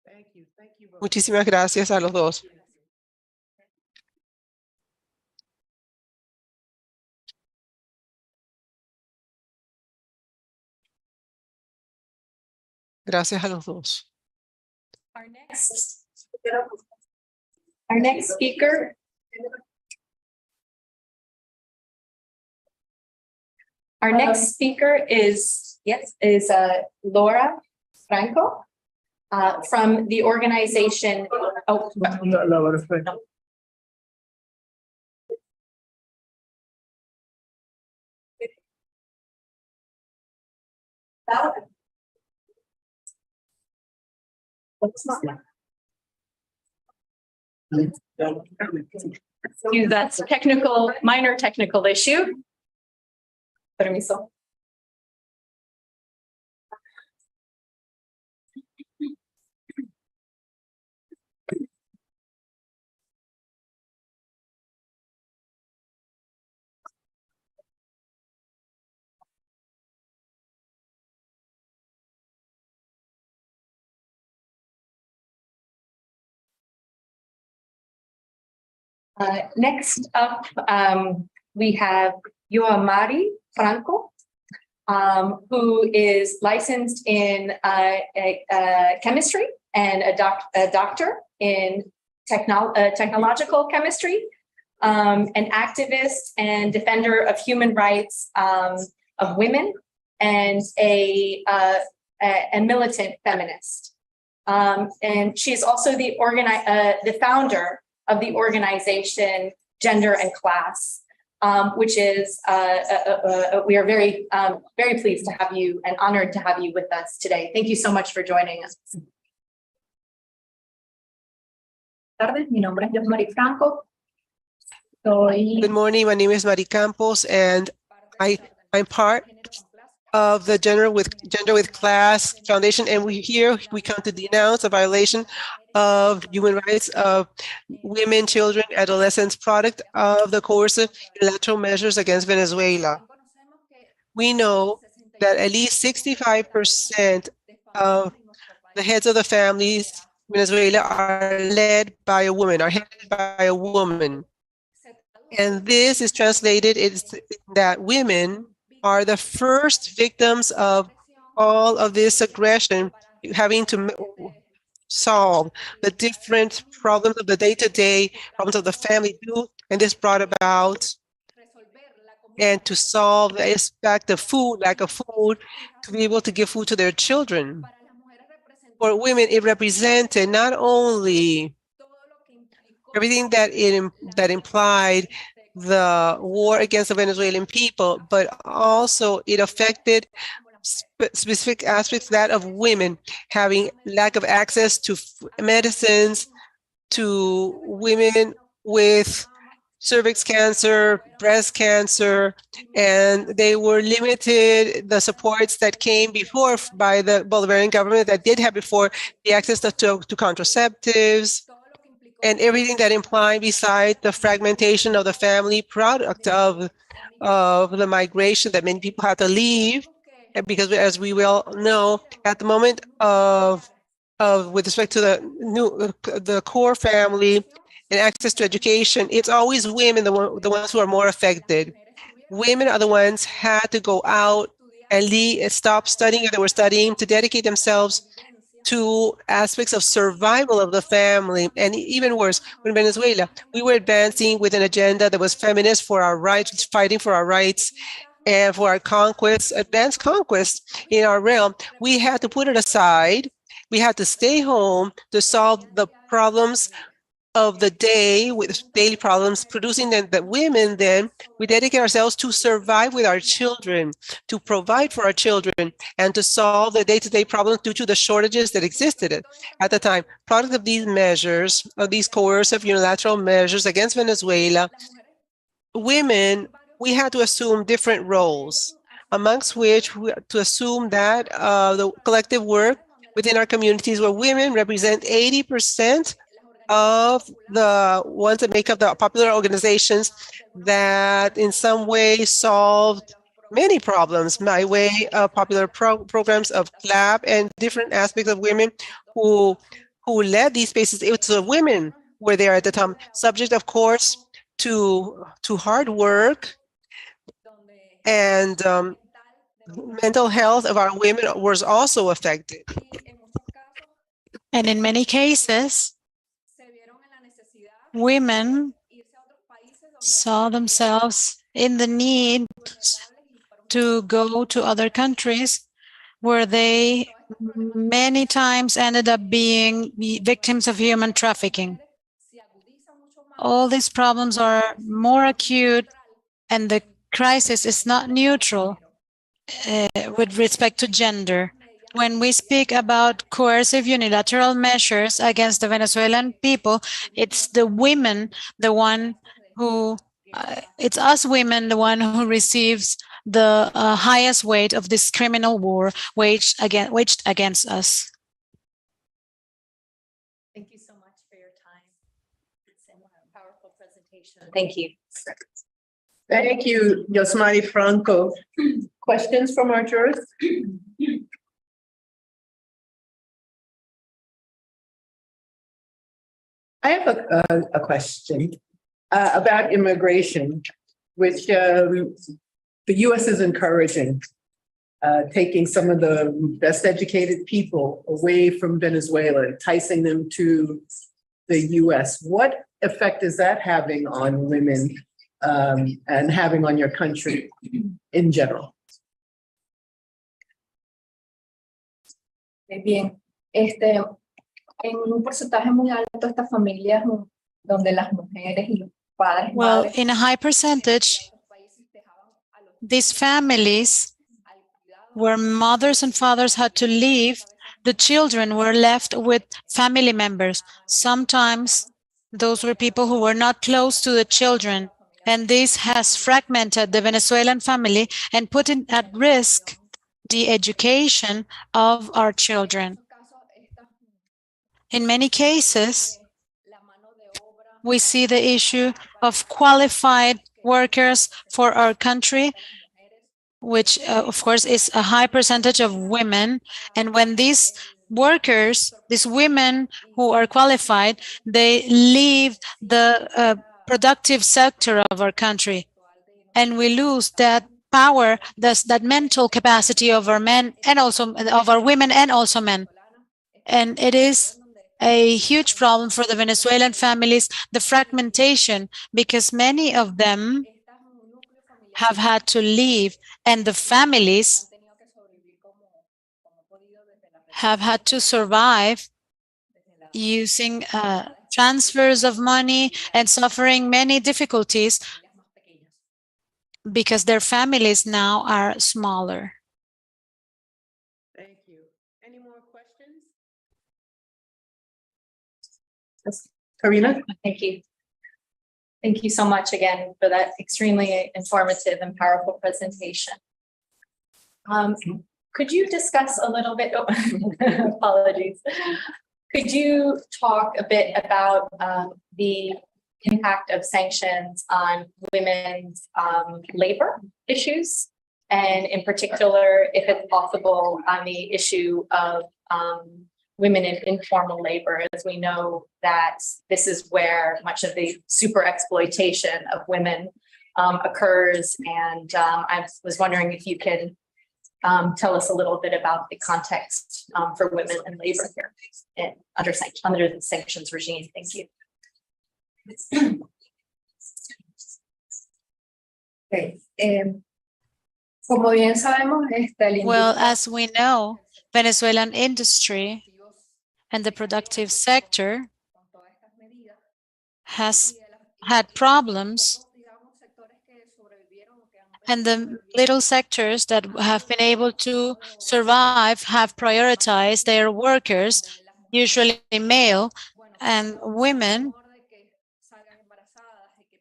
Thank you. Muchísimas gracias a los dos. Gracias a los dos. Our next speaker is Laura Franco from the organization. Oh, no. That's minor technical issue. Permiso. Next up, we have Yoamari Franco, who is licensed in chemistry and a doctor in technological chemistry, an activist and defender of human rights of women, and a militant feminist. And she's also the founder of the organization Gender and Class, which is, we are very pleased to have you and honored to have you with us today. Thank you so much for joining us. Good morning, my name is Mari Campos, and I'm part of the Gender with Class Foundation, and we come to denounce a violation of human rights of women, children, adolescents, product of the coercive unilateral measures against Venezuela. We know that at least 65% of the heads of the families in Venezuela are led by a woman, are headed by a woman. And this is translated is that women are the first victims of all of this aggression, having to solve the different problems of the day-to-day problems of the family do, and this brought about and to solve the aspect of food, lack of food, to be able to give food to their children. For women, it represented not only everything that that implied the war against the Venezuelan people, but also it affected specific aspects that of women having lack of access to medicines, to women with cervix cancer, breast cancer, and they were limited the supports that came before by the Bolivarian government that did have before the access to contraceptives and everything that implied beside the fragmentation of the family product of the migration that many people had to leave. And because as we well know, at the moment of with respect to the core family and access to education, it's always women, the ones who are more affected. Women are the ones had to go out and stop studying if they were studying to dedicate themselves to aspects of survival of the family. And even worse, in Venezuela, we were advancing with an agenda that was feminist for our rights, fighting for our rights and for our conquests, advanced conquests in our realm. We had to put it aside. We had to stay home to solve the problems of the day with daily problems, producing that women then, we dedicate ourselves to survive with our children, to provide for our children, and to solve the day-to-day problems due to the shortages that existed at the time. Product of these measures, of these coercive unilateral measures against Venezuela, women, we had to assume different roles, amongst which to assume that the collective work within our communities where women represent 80% of the ones that make up the popular organizations that in some way solved many problems by way of popular programs of CLAP and different aspects of women who led these spaces. It was the women were there at the time, subject, of course, to hard work, and mental health of our women was also affected. And in many cases, women saw themselves in the need to go to other countries where they many times ended up being victims of human trafficking. All these problems are more acute, and the crisis is not neutral with respect to gender. When we speak about coercive unilateral measures against the Venezuelan people, it's the women, the one who, it's us women, the one who receives the highest weight of this criminal war waged against us. Thank you so much for your time. It's a powerful presentation. Thank you. Thank you, Yosmari Franco. Questions from our jurors? I have a question about immigration, which the U.S. is encouraging, taking some of the best educated people away from Venezuela, enticing them to the U.S. What effect is that having on women and having on your country in general? Bien, en un porcentaje muy alto estas familias donde las mujeres y los padres. Well, in a high percentage, these families where mothers and fathers had to leave, the children were left with family members. Sometimes those were people who were not close to the children, and this has fragmented the Venezuelan family and put at risk the education of our children. In many cases, we see the issue of qualified workers for our country, which of course is a high percentage of women. And when these workers, these women who are qualified, they leave the productive sector of our country, and we lose that power, that mental capacity of our men and also of our women and also men. And it is a huge problem for the Venezuelan families, the fragmentation, because many of them have had to leave, and the families have had to survive using transfers of money and suffering many difficulties because their families now are smaller. Thank you. Any more questions? Karina? Thank you. Thank you so much again for that extremely informative and powerful presentation. Could you discuss a little bit, apologies. Could you talk a bit about the impact of sanctions on women's labor issues? And in particular, if it's possible, on the issue of women in informal labor, as we know that this is where much of the super exploitation of women occurs. And I was wondering if you can tell us a little bit about the context for women in labor here under the sanctions regime. Thank you. Okay. Como bien sabemos, Well, as we know, Venezuelan industry and the productive sector has had problems, and the little sectors that have been able to survive have prioritized their workers, usually male, and women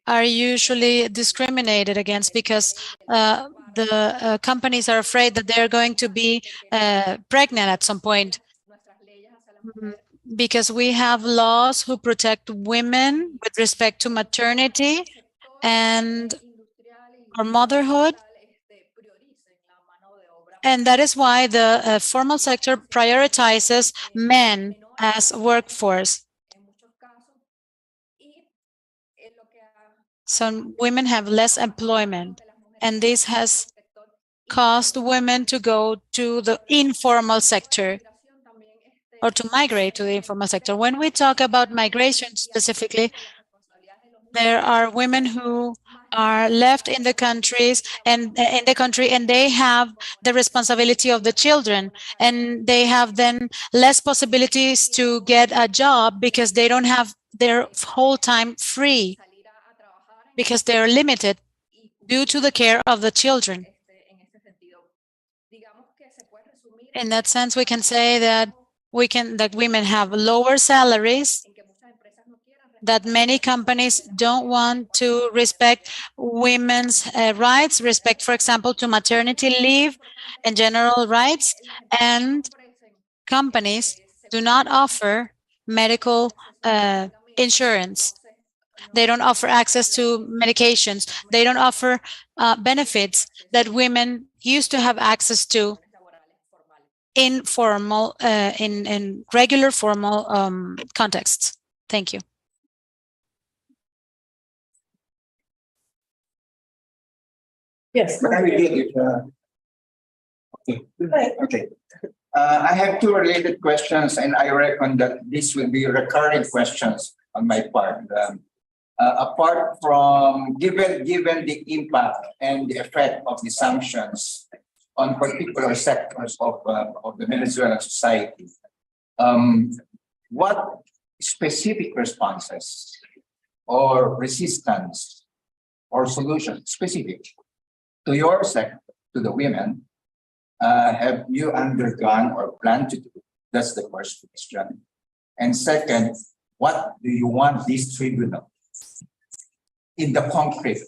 are usually discriminated against because the companies are afraid that they're going to be pregnant at some point. Because we have laws who protect women with respect to maternity and or motherhood. And that is why the formal sector prioritizes men as workforce. So women have less employment, and this has caused women to go to the informal sector or to migrate to the informal sector. When we talk about migration specifically, there are women who are left in the countries and and they have the responsibility of the children, and they have then less possibilities to get a job because they don't have their whole time free, because they're limited due to the care of the children. In that sense, we can say that women have lower salaries, that many companies don't want to respect women's rights, respect, for example, to maternity leave and general rights, and companies do not offer medical insurance. They don't offer access to medications. They don't offer benefits that women used to have access to in regular formal contexts. Thank you. Yes. Okay. I have two related questions, and I reckon that this will be recurring questions on my part. Apart from given the impact and the effect of the sanctions on particular sectors of the Venezuelan society, what specific responses or resistance or solutions specific to your sector, to the women, have you undergone or plan to do? That's the first question. And second, what do you want this tribunal in the concrete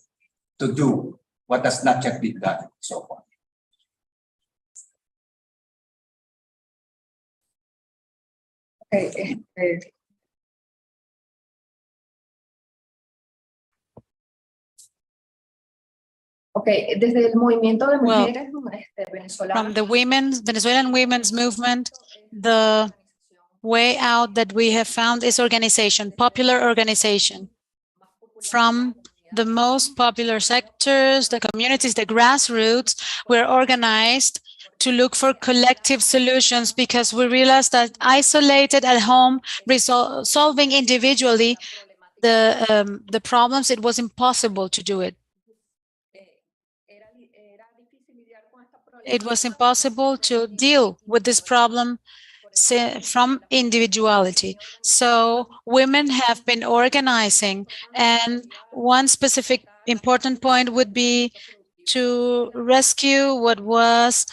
to do? What has not yet been done so far? Okay. Okay, desde el movimiento de mujeres venezolanas. From the Venezuelan women's movement, the way out that we have found is organization, popular organization. From the most popular sectors, the communities, the grassroots, we're organized to look for collective solutions, because we realized that isolated at home, solving individually the problems, it was impossible to do it. it was impossible to deal with this problem from individuality. So women have been organizing, and one specific important point would be to rescue what was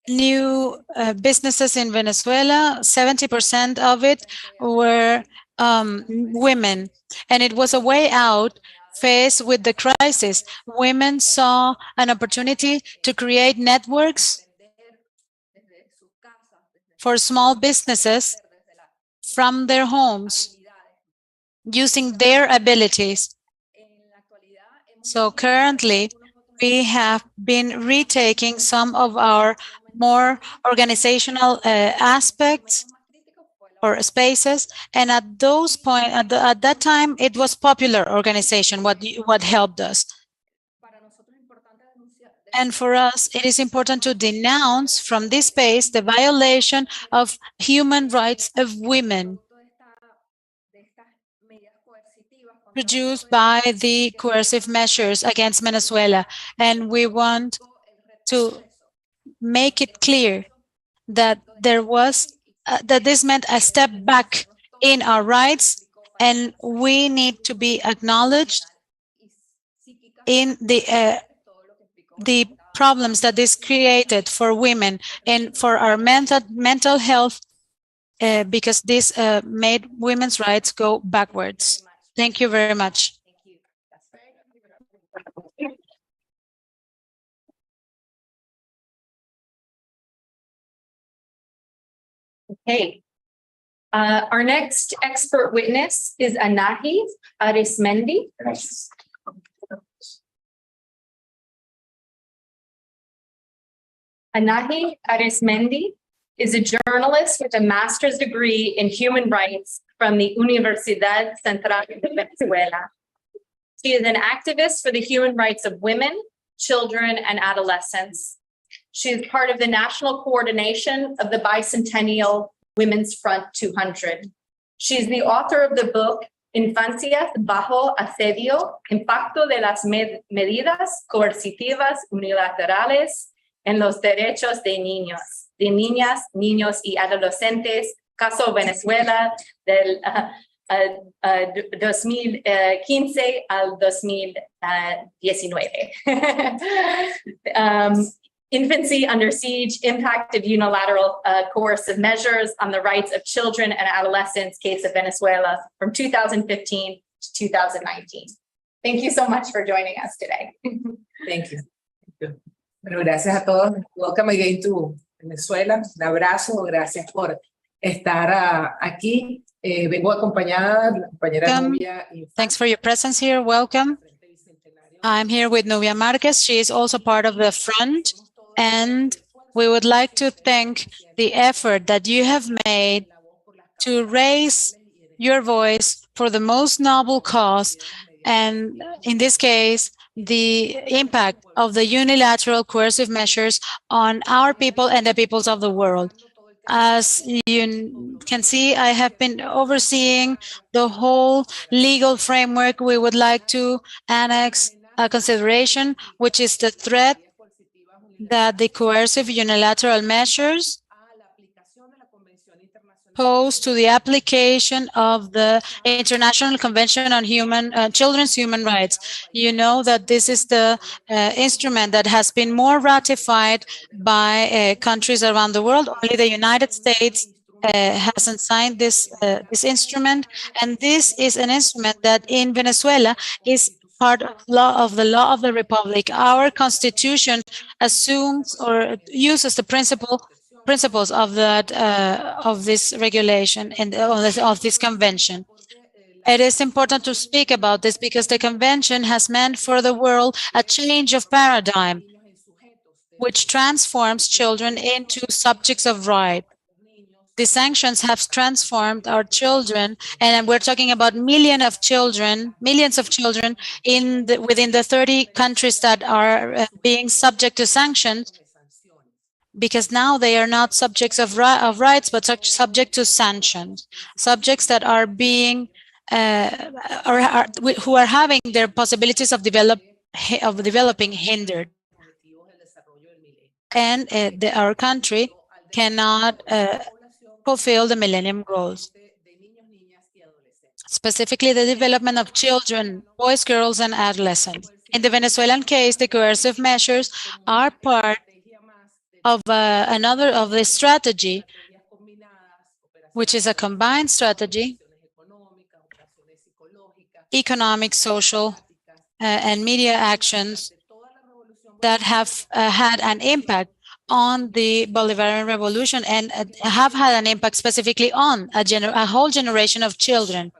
new businesses in Venezuela. 70% of it were women, and it was a way out faced with the crisis. Women saw an opportunity to create networks for small businesses from their homes using their abilities. So currently, we have been retaking some of our more organizational aspects or spaces, and at those point, at that time, it was popular organization what helped us. And for us, it is important to denounce from this space the violation of human rights of women produced by the coercive measures against Venezuela. And we want to make it clear that there was that this meant a step back in our rights, and we need to be acknowledged in the problems that this created for women and for our mental health, because this made women's rights go backwards. Thank you very much. Okay. Our next expert witness is Anahi Arismendi. Anahi Arismendi is a journalist with a master's degree in human rights from the Universidad Central de Venezuela. She is an activist for the human rights of women, children, and adolescents. She is part of the national coordination of the Bicentennial Women's Front 200. She is the author of the book Infancias bajo asedio, impacto de las medidas coercitivas unilaterales en los derechos de niños, de niñas, niños y adolescentes, caso Venezuela del 2015 al 2019. Infancy under siege, impact of unilateral coercive measures on the rights of children and adolescents, case of Venezuela from 2015 to 2019. Thank you so much for joining us today. Thank you. Bueno, gracias a todos. Welcome again to Venezuela. Un abrazo, gracias por estar aquí. Vengo acompañada de la compañera Nubia. Thanks for your presence here. Welcome. I'm here with Nubia Marquez. She is also part of the front. And we would like to thank the effort that you have made to raise your voice for the most noble cause, and in this case, the impact of the unilateral coercive measures on our people and the peoples of the world. As you can see, I have been overseeing the whole legal framework. We would like to annex a consideration, which is the threat that the coercive unilateral measures pose to the application of the International Convention on Children's Human Rights. You know that this is the instrument that has been more ratified by countries around the world. Only the United States hasn't signed this instrument, and this is an instrument that in Venezuela is part of the law of the Republic. Our Constitution assumes or uses the principles of that of this regulation and of this convention. It is important to speak about this because the convention has meant for the world a change of paradigm, which transforms children into subjects of right. The sanctions have transformed our children, and we're talking about millions of children within the 30 countries that are being subject to sanctions, because now they are not subjects of rights, but subject to sanctions, subjects that are being who are having their possibilities of developing hindered. and our country cannot fulfill the Millennium Goals, specifically the development of children, boys, girls, and adolescents. In the Venezuelan case, the coercive measures are part of another of the strategy, which is a combined strategy, economic, social, and media actions that have had an impact on the Bolivarian Revolution and have had an impact specifically on a whole generation of children.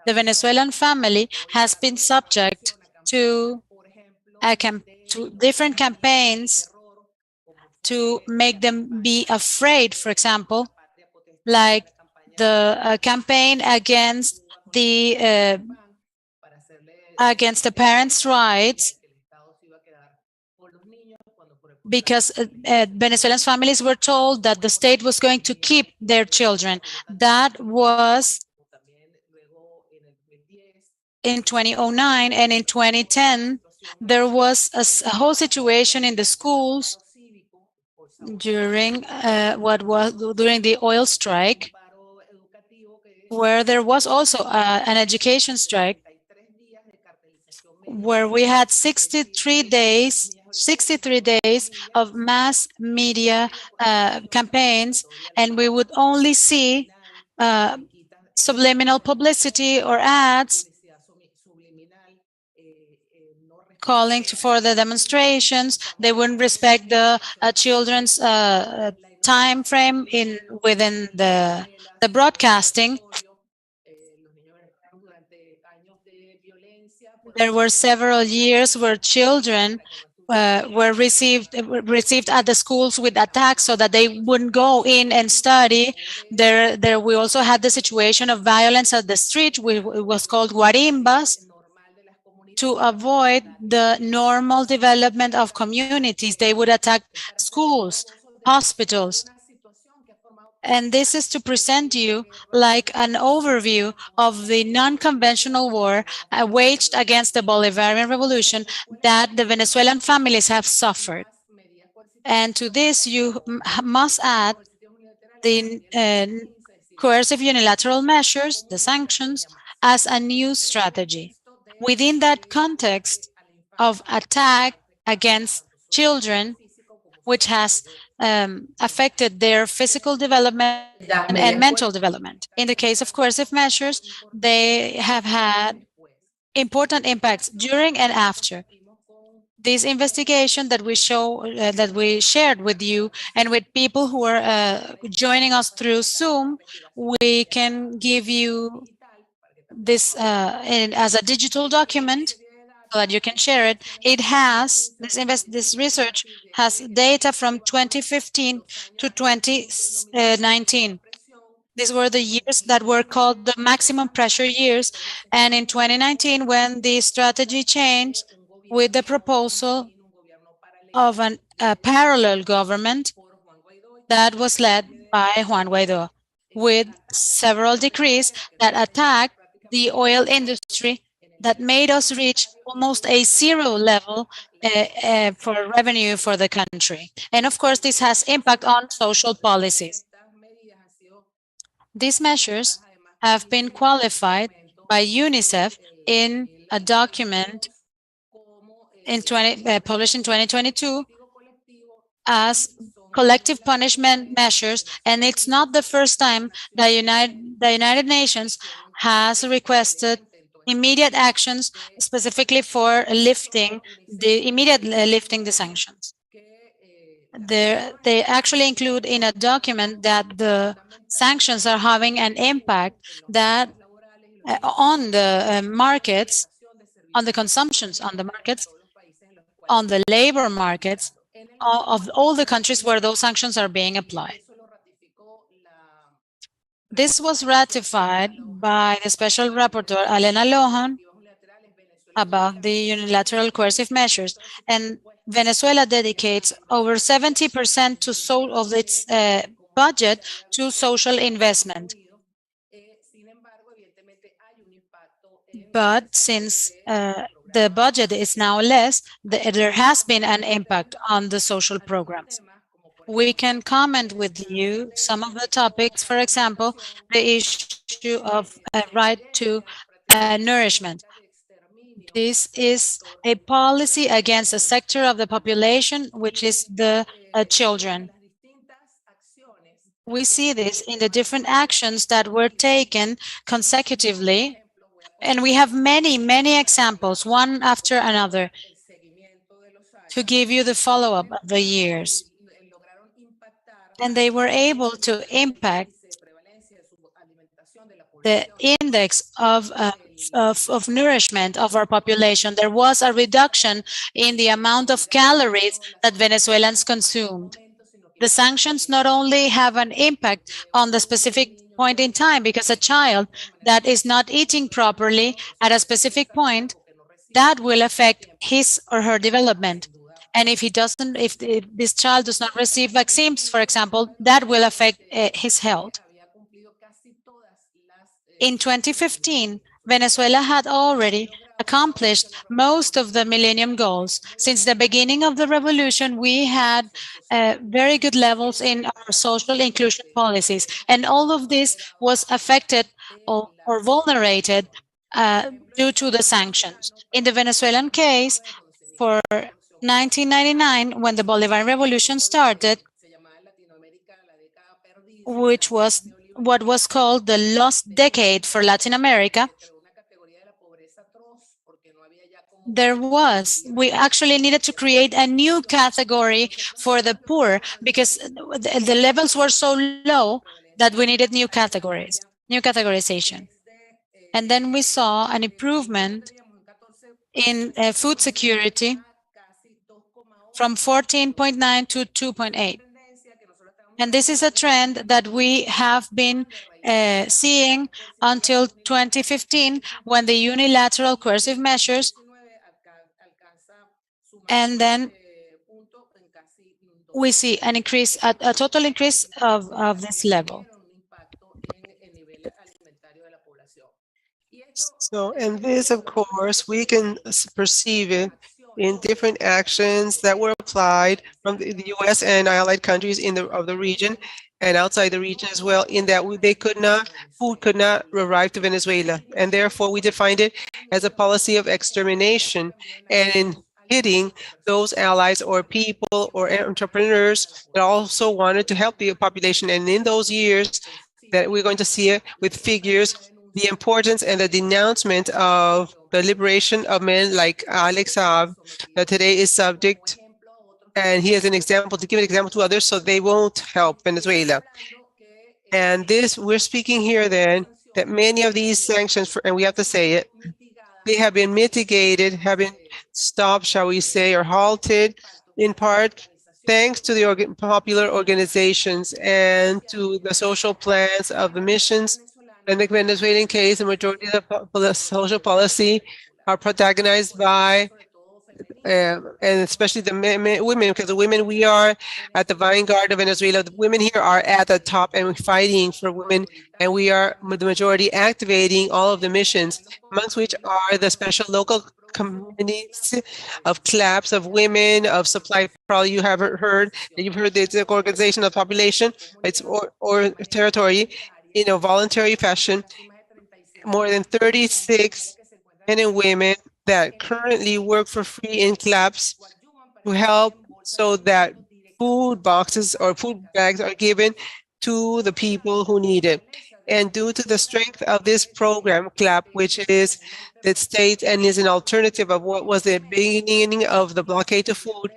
The Venezuelan family has been subject to different campaigns to make them be afraid, for example, like the campaign against the parents' rights, because Venezuelan families were told that the state was going to keep their children. That was in 2009, and in 2010, there was a whole situation in the schools during during the oil strike, where there was also an education strike, where we had 63 days of mass media campaigns, and we would only see subliminal publicity or ads calling for the demonstrations. They wouldn't respect the children's time frame within the broadcasting. There were several years where children were received at the schools with attacks so that they wouldn't go in and study. We also had the situation of violence at the street. It was called guarimbas, to avoid the normal development of communities. They would attack schools, hospitals. And this is to present you like an overview of the non-conventional war waged against the Bolivarian Revolution that the Venezuelan families have suffered. And to this, you must add the coercive unilateral measures, the sanctions, as a new strategy. Within that context of attack against children, which has affected their physical development and mental development. In the case of coercive measures, they have had important impacts during and after. This investigation that we shared with you and with people who are joining us through Zoom, we can give you this as a digital document so that you can share it. It has, this research has data from 2015 to 2019. These were the years that were called the maximum pressure years. And in 2019, when the strategy changed with the proposal of a parallel government that was led by Juan Guaidó, with several decrees that attacked the oil industry, that made us reach almost a zero level for revenue for the country. And of course, this has impact on social policies. These measures have been qualified by UNICEF in a document published in 2022 as collective punishment measures, and it's not the first time the United Nations has requested immediate actions specifically for lifting the sanctions. They actually include in a document that the sanctions are having an impact that on the markets, on the consumptions on the markets, on the labor markets of all the countries where those sanctions are being applied. This was ratified by the Special Rapporteur, Alena Lohan, about the unilateral coercive measures, and Venezuela dedicates over 70% of its budget to social investment. But since the budget is now less, there has been an impact on the social programs. We can comment with you some of the topics, for example, the issue of right to nourishment. This is a policy against a sector of the population, which is the children. We see this in the different actions that were taken consecutively, and we have many examples, one after another, to give you the follow-up of the years. And they were able to impact the index of nourishment of our population. There was a reduction in the amount of calories that Venezuelans consumed. The sanctions not only have an impact on the specific point in time, because a child that is not eating properly at a specific point, that will affect his or her development. And if this child does not receive vaccines, for example, that will affect his health. In 2015, Venezuela had already accomplished most of the Millennium Goals. Since the beginning of the revolution, we had very good levels in our social inclusion policies, and all of this was affected or vulnerated due to the sanctions. In the Venezuelan case, for 1999, when the Bolivarian Revolution started, which was what was called the lost decade for Latin America, we actually needed to create a new category for the poor, because the levels were so low that we needed new categories, new categorization. And then we saw an improvement in food security from 14.9 to 2.8. And this is a trend that we have been seeing until 2015, when the unilateral coercive measures, and then we see an increase, a total increase of this level. So, and this, of course, we can perceive it in different actions that were applied from the U.S. and allied countries of the region and outside the region as well, in that food could not arrive to Venezuela. And therefore, we defined it as a policy of extermination, and in hitting those allies or people or entrepreneurs that also wanted to help the population. And in those years that we're going to see it with figures, the importance and the denouncement of the liberation of men like Alex Saab, that today is subject, and he is an example, to give an example to others, so they won't help Venezuela. And this, we're speaking here then, that many of these sanctions, and we have to say it, they have been mitigated, have been stopped, shall we say, or halted, in part thanks to the popular organizations and to the social plans of the missions. In the Venezuelan case, the majority of the social policy are protagonized by, and especially the women, because the women, we are at the vanguard of Venezuela. The women here are at the top and fighting for women, and we are the majority activating all of the missions, amongst which are the special local communities of CLAPs, of women, of supply. Probably you haven't heard, you've heard the organization of population, it's or territory, in a voluntary fashion, more than 36 men and women that currently work for free in CLAPs to help so that food boxes or food bags are given to the people who need it. And due to the strength of this program, CLAP, which is that states and is an alternative of what was the beginning of the blockade to food,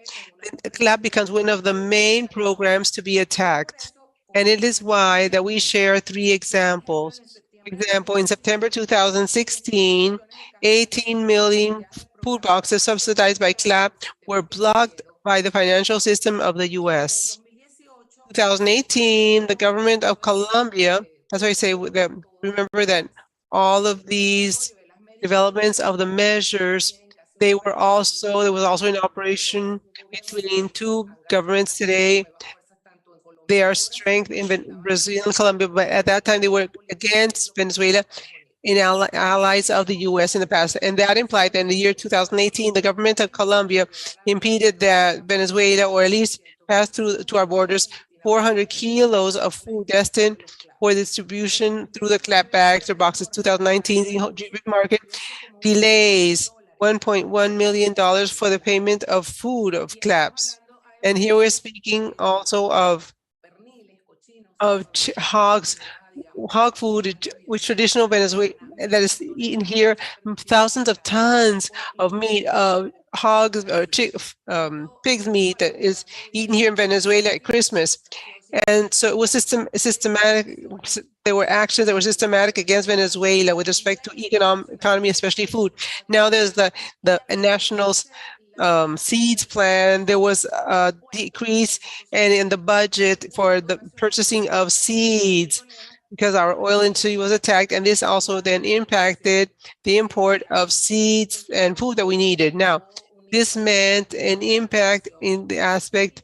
CLAP becomes one of the main programs to be attacked. And it is why that we share 3 examples. For example, in September 2016, 18 million food boxes subsidized by CLAP were blocked by the financial system of the U.S. 2018, the government of Colombia, that's why I say that, remember that all of these developments of the measures, there was also an operation between 2 governments today. They are strength in Brazil and Colombia, but at that time they were against Venezuela. allies of the U.S. in the past. And that implied that in the year 2018, the government of Colombia impeded that Venezuela, or at least passed through to our borders, 400 kilos of food destined for distribution through the clap bags or boxes. 2019, the market delays $1.1 million for the payment of food of claps. And here we're speaking also of hog food, which traditional Venezuela that is eaten here, thousands of tons of meat of hogs or pig's meat that is eaten here in Venezuela at Christmas. And so it was systematic. There were actions that were systematic against Venezuela with respect to economy, especially food. Now there's the national seeds plan. There was a decrease in the budget for the purchasing of seeds because our oil industry was attacked, and this also then impacted the import of seeds and food that we needed. Now, this meant an impact in the aspect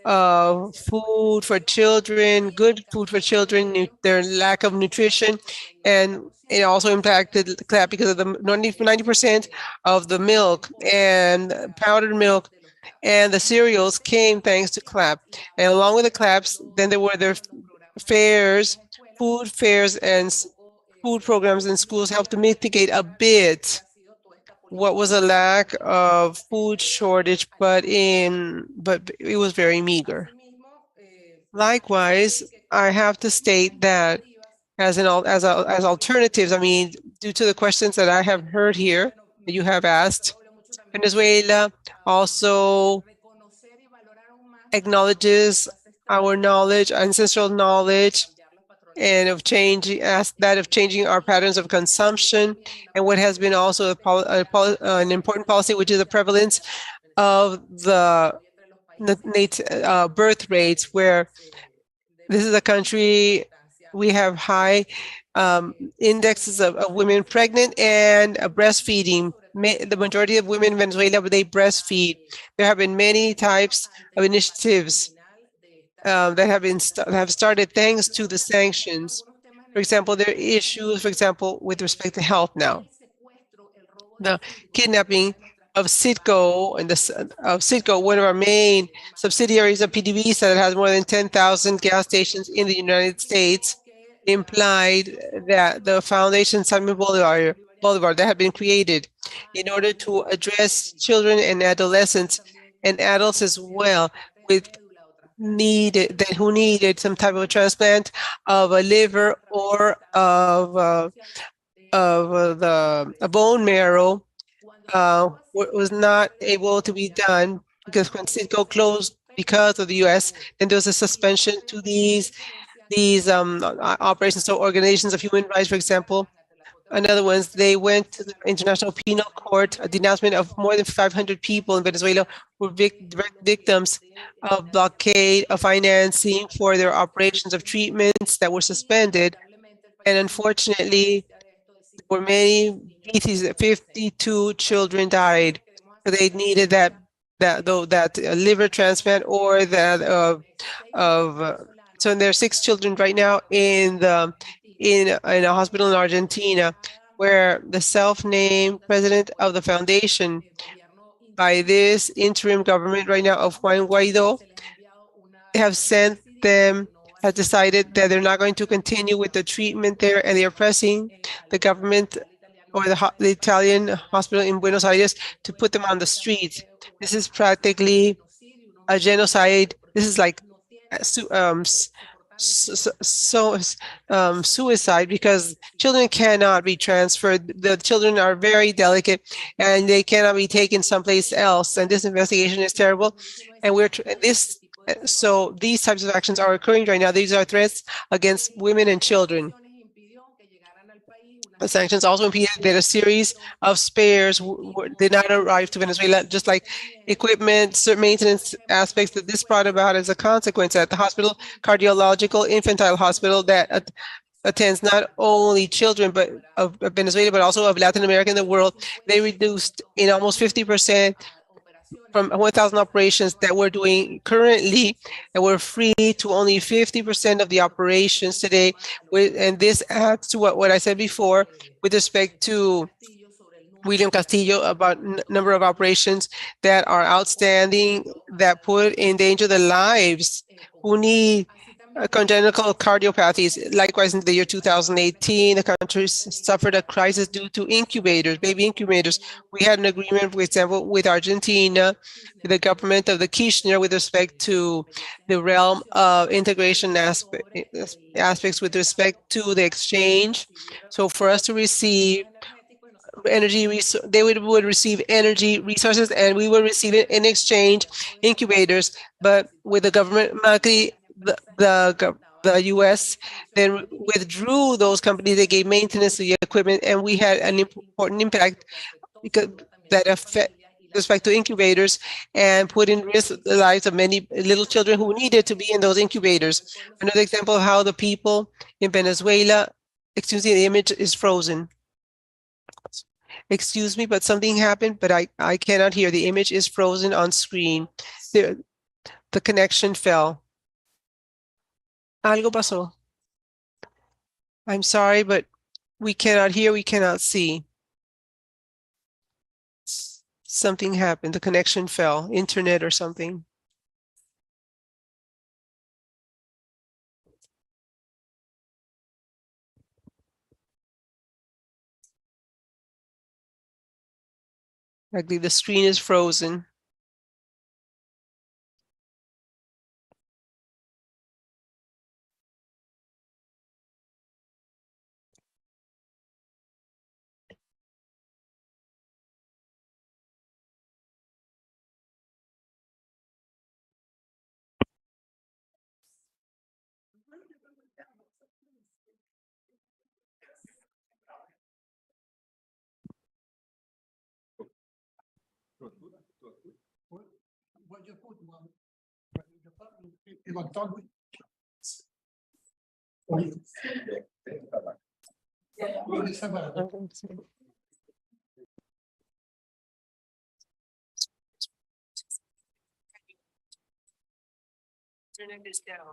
of food for children, good food for children, their lack of nutrition, and it also impacted the CLAP because of the 90% of the milk and powdered milk and the cereals came thanks to CLAP. And along with the CLAPs, then there were their fairs, food fairs, and food programs in schools helped to mitigate a bit what was a lack of food shortage, but it was very meager. Likewise, I have to state that as alternatives, I mean, due to the questions that I have heard here that you have asked, Venezuela also acknowledges our knowledge, ancestral knowledge, and of changing our patterns of consumption, and what has been also an important policy, which is the prevalence of the birth rates, where this is a country we have high indexes of women pregnant and breastfeeding. The majority of women in Venezuela, they breastfeed. There have been many types of initiatives that have started thanks to the sanctions. For example, there are issues, for example, with respect to health now. The kidnapping of Citgo, one of our main subsidiaries of PDVSA that has more than 10,000 gas stations in the United States, implied that the Foundation Simon Bolivar that had been created in order to address children and adolescents and adults as well who needed some type of a transplant of a liver or of a bone marrow, was not able to be done because when Citgo closed because of the U.S., then there was a suspension to these operations. So organizations of human rights, for example, and other ones, they went to the International Penal Court. A denouncement of more than 500 people in Venezuela were victims of blockade of financing for their operations of treatments that were suspended. And unfortunately, there were many cases. 52 children died. So they needed that liver transplant or that so there are 6 children right now in a hospital in Argentina, where the self-named president of the foundation by this interim government right now of Juan Guaido has decided that they're not going to continue with the treatment there, and they are pressing the government or the Italian hospital in Buenos Aires to put them on the streets. This is practically a genocide. This is like suicide, because children cannot be transferred. The children are very delicate and they cannot be taken someplace else. And this investigation is terrible. And so these types of actions are occurring right now. These are threats against women and children. The sanctions also impeded that a series of spares did not arrive to Venezuela, just like equipment, certain maintenance aspects that this brought about as a consequence at the hospital, cardiological infantile hospital that attends not only children of Venezuela, but also of Latin America and the world. They reduced in almost 50% from 1,000 operations that we're doing currently, and we're free to only 50% of the operations today. And this adds to what I said before with respect to William Castillo about number of operations that are outstanding, that put in danger the lives who need congenital cardiopathies. Likewise, in the year 2018, the country suffered a crisis due to incubators, baby incubators. We had an agreement, for example, with Argentina, the government of the Kirchner, with respect to the realm of integration aspects with respect to the exchange. So for us to receive energy, they would receive energy resources, and we would receive it in exchange incubators. But with the government, Macri, the U.S. then withdrew those companies. They gave maintenance to the equipment, and we had an important impact because that affect respect to incubators and put in risk the lives of many little children who needed to be in those incubators. Another example of how the people in Venezuela, excuse me, the image is frozen. Excuse me, but something happened, but I cannot hear. The image is frozen on screen. The connection fell. Algo pasó. I'm sorry, but we cannot hear, we cannot see. Something happened, the connection fell, internet or something. Like the screen is frozen. Internet is down.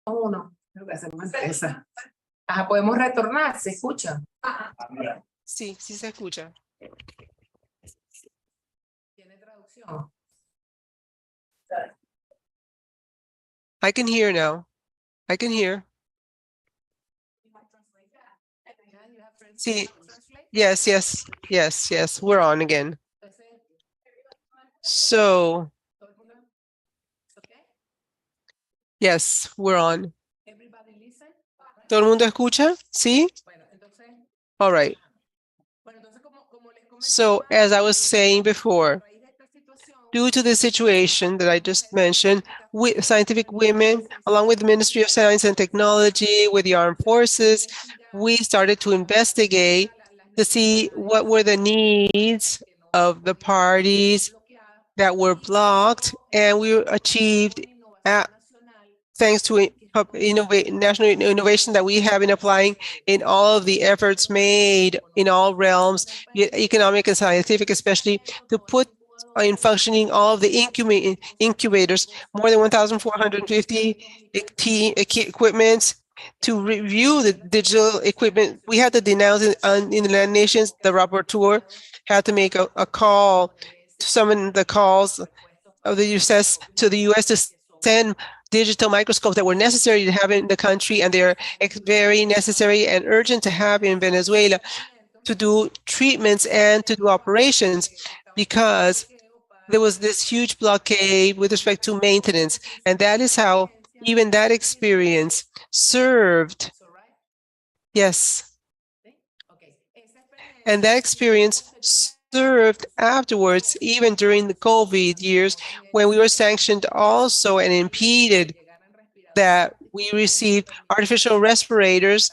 Uno, creo que hacemos esa. Ajá, podemos retornar, ¿se escucha? Sí, sí se escucha. ¿Tiene traducción? I can hear now. I can hear. Sí. Yes. We're on again. So, yes, we're on. ¿Todo el mundo escucha? ¿Sí? All right. So, as I was saying before, due to the situation that I just mentioned, scientific women, along with the Ministry of Science and Technology, with the armed forces, we started to investigate to see what were the needs of the parties that were blocked, and we achieved, thanks to national innovation that we have been applying in all of the efforts made in all realms, economic and scientific especially, to put in functioning all of the incubators, more than 1,450 equipments to review the digital equipment. We had to denounce in the United Nations. The rapporteur had to make a call to summon the calls of the U.S. to 10 digital microscopes that were necessary to have in the country, and they're very necessary and urgent to have in Venezuela to do treatments and to do operations, because there was this huge blockade with respect to maintenance. And that is how even that experience served. Yes. And that experience served afterwards, even during the COVID years, when we were sanctioned also and impeded that we received artificial respirators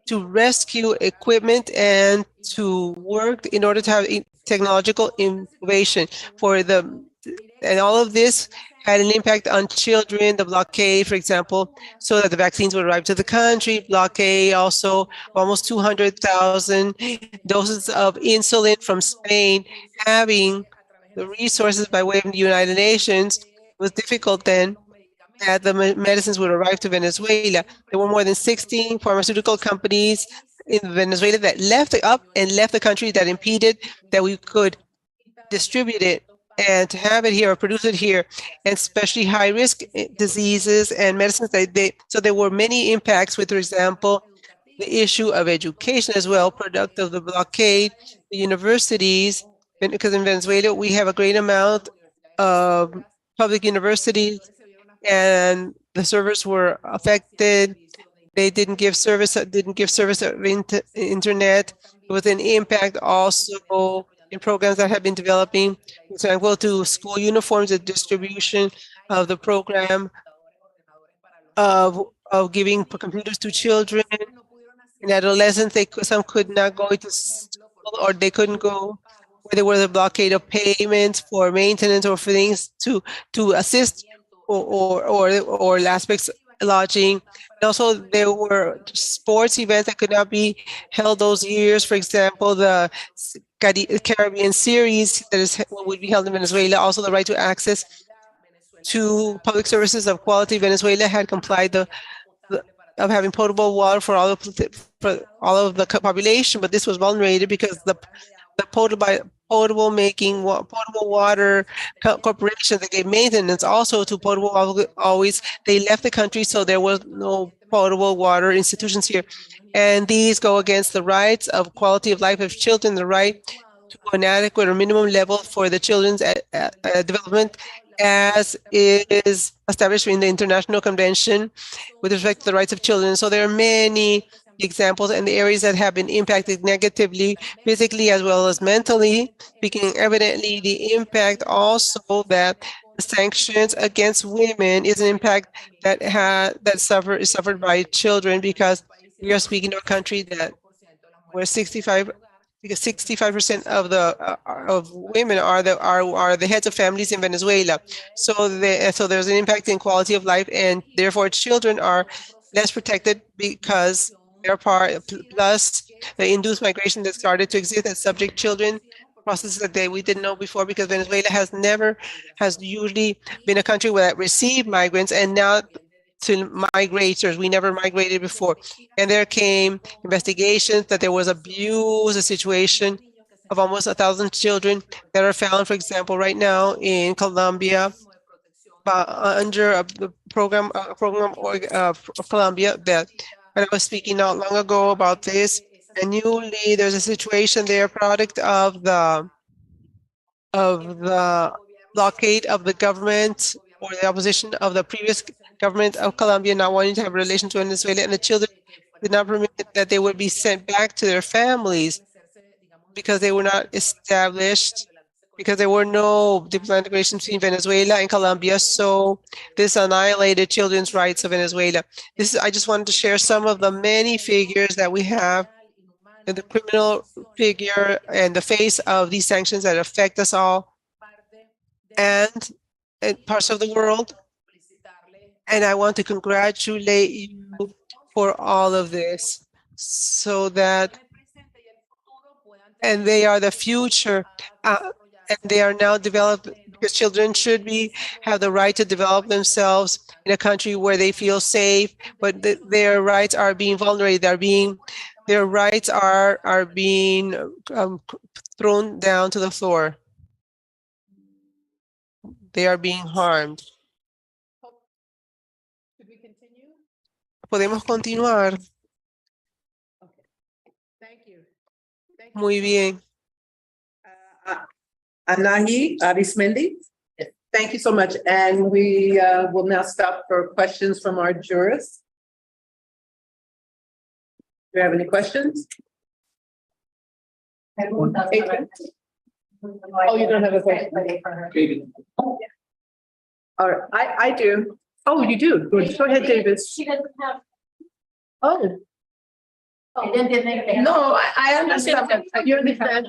to rescue equipment and to work in order to have technological innovation for the, and all of this had an impact on children, the blockade, for example, so that the vaccines would arrive to the country. Blockade also almost 200,000 doses of insulin from Spain. Having the resources by way of the United Nations was difficult then, that the medicines would arrive to Venezuela. There were more than 16 pharmaceutical companies in Venezuela that left the country, that impeded that we could distribute it and to have it here or produce it here, and especially high-risk diseases and medicines. So there were many impacts with, for example, the issue of education as well, product of the blockade, the universities, because in Venezuela we have a great amount of public universities, and the servers were affected. They didn't give service of internet. There was an impact also in programs that have been developing, for example, to school uniforms, the distribution of the program of giving computers to children. In adolescents, some could not go to school, or they couldn't go, where there was a blockade of payments for maintenance or for things to assist or aspects lodging. And also there were sports events that could not be held those years. For example, the Caribbean series that would be held in Venezuela. Also the right to access to public services of quality. Venezuela had complied of having potable water for all of the population, but this was vulnerated because the potable water corporation that gave maintenance also to potable always, they left the country, so there was no potable water institutions here. And these go against the rights of quality of life of children, the right to an adequate or minimum level for the children's development, as is established in the International Convention with respect to the rights of children. So there are many examples and the areas that have been impacted negatively, physically as well as mentally, speaking evidently the impact also that the sanctions against women is an impact that is suffered by children, because we are speaking to a country that where 65% of women are the heads of families in Venezuela. So there's an impact in quality of life, and therefore children are less protected because they're plus the induced migration that started to exist that subject children processes that we didn't know before, because Venezuela has usually been a country that received migrants and now to migrators. We never migrated before. And there came investigations that there was abuse, a situation of almost 1,000 children that are found, for example, right now in Colombia, under the program of Colombia, that I was speaking not long ago about this. And newly there's a situation there, product of the blockade of the government or the opposition of the previous government of Colombia not wanting to have a relation to Venezuela, and the children did not permit that they would be sent back to their families because they were not established, because there were no diplomatic relations between Venezuela and Colombia. So this annihilated children's rights of Venezuela. I just wanted to share some of the many figures that we have in the criminal figure and the face of these sanctions that affect us all and in parts of the world. And I want to congratulate you for all of this, so that, and they are the future, and they are now developed, because children should have the right to develop themselves in a country where they feel safe, but their rights are being vulnerated. Their rights are being thrown down to the floor. They are being harmed. Podemos continuar. Muy bien. Anahi Arismendi, thank you so much. And we will now stop for questions from our jurors. Do you have any questions? Adrian? Oh, you don't have a question? All right, I do. Oh, you do? Go ahead, David. She doesn't have. Oh. No, I understand. You understand?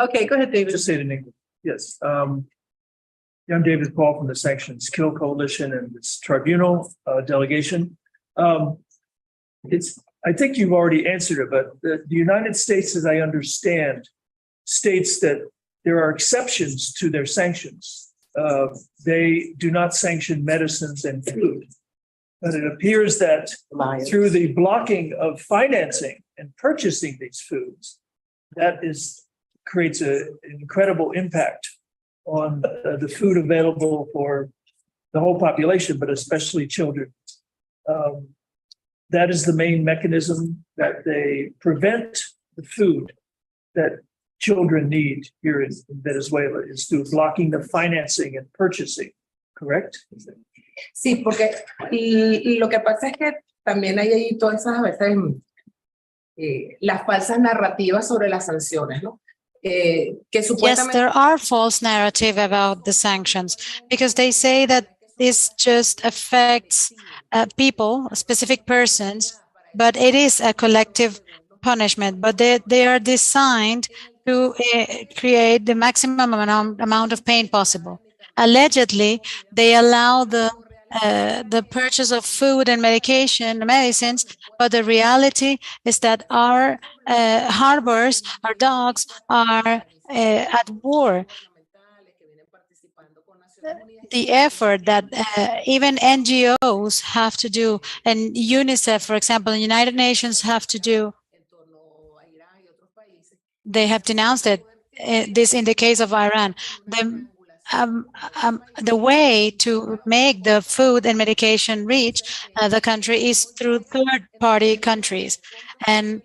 Okay, go ahead, David. Just say it in English. Yes. I'm David Paul from the Sanctions Kill Coalition and this tribunal delegation. I think you've already answered it, but the United States, as I understand, states that there are exceptions to their sanctions. They do not sanction medicines and food. But it appears that through the blocking of financing and purchasing these foods, that creates an incredible impact on the food available for the whole population, but especially children. That is the main mechanism that they prevent the food that children need here in Venezuela, is through blocking the financing and purchasing, correct? Sí, porque lo que pasa es que también hay ahí todas esas a veces las falsas narrativas sobre las sanciones, ¿no? Que Yes, there are false narrative about the sanctions because they say that this just affects people, specific persons, but it is a collective punishment. But they are designed to create the maximum amount of pain possible. Allegedly, they allow the purchase of food and medicines, but the reality is that our harbors, our dogs are at war. The effort that even NGOs have to do, and UNICEF, for example, the United Nations have to do, they have denounced it. This in the case of Iran. The way to make the food and medication reach the country is through third-party countries, and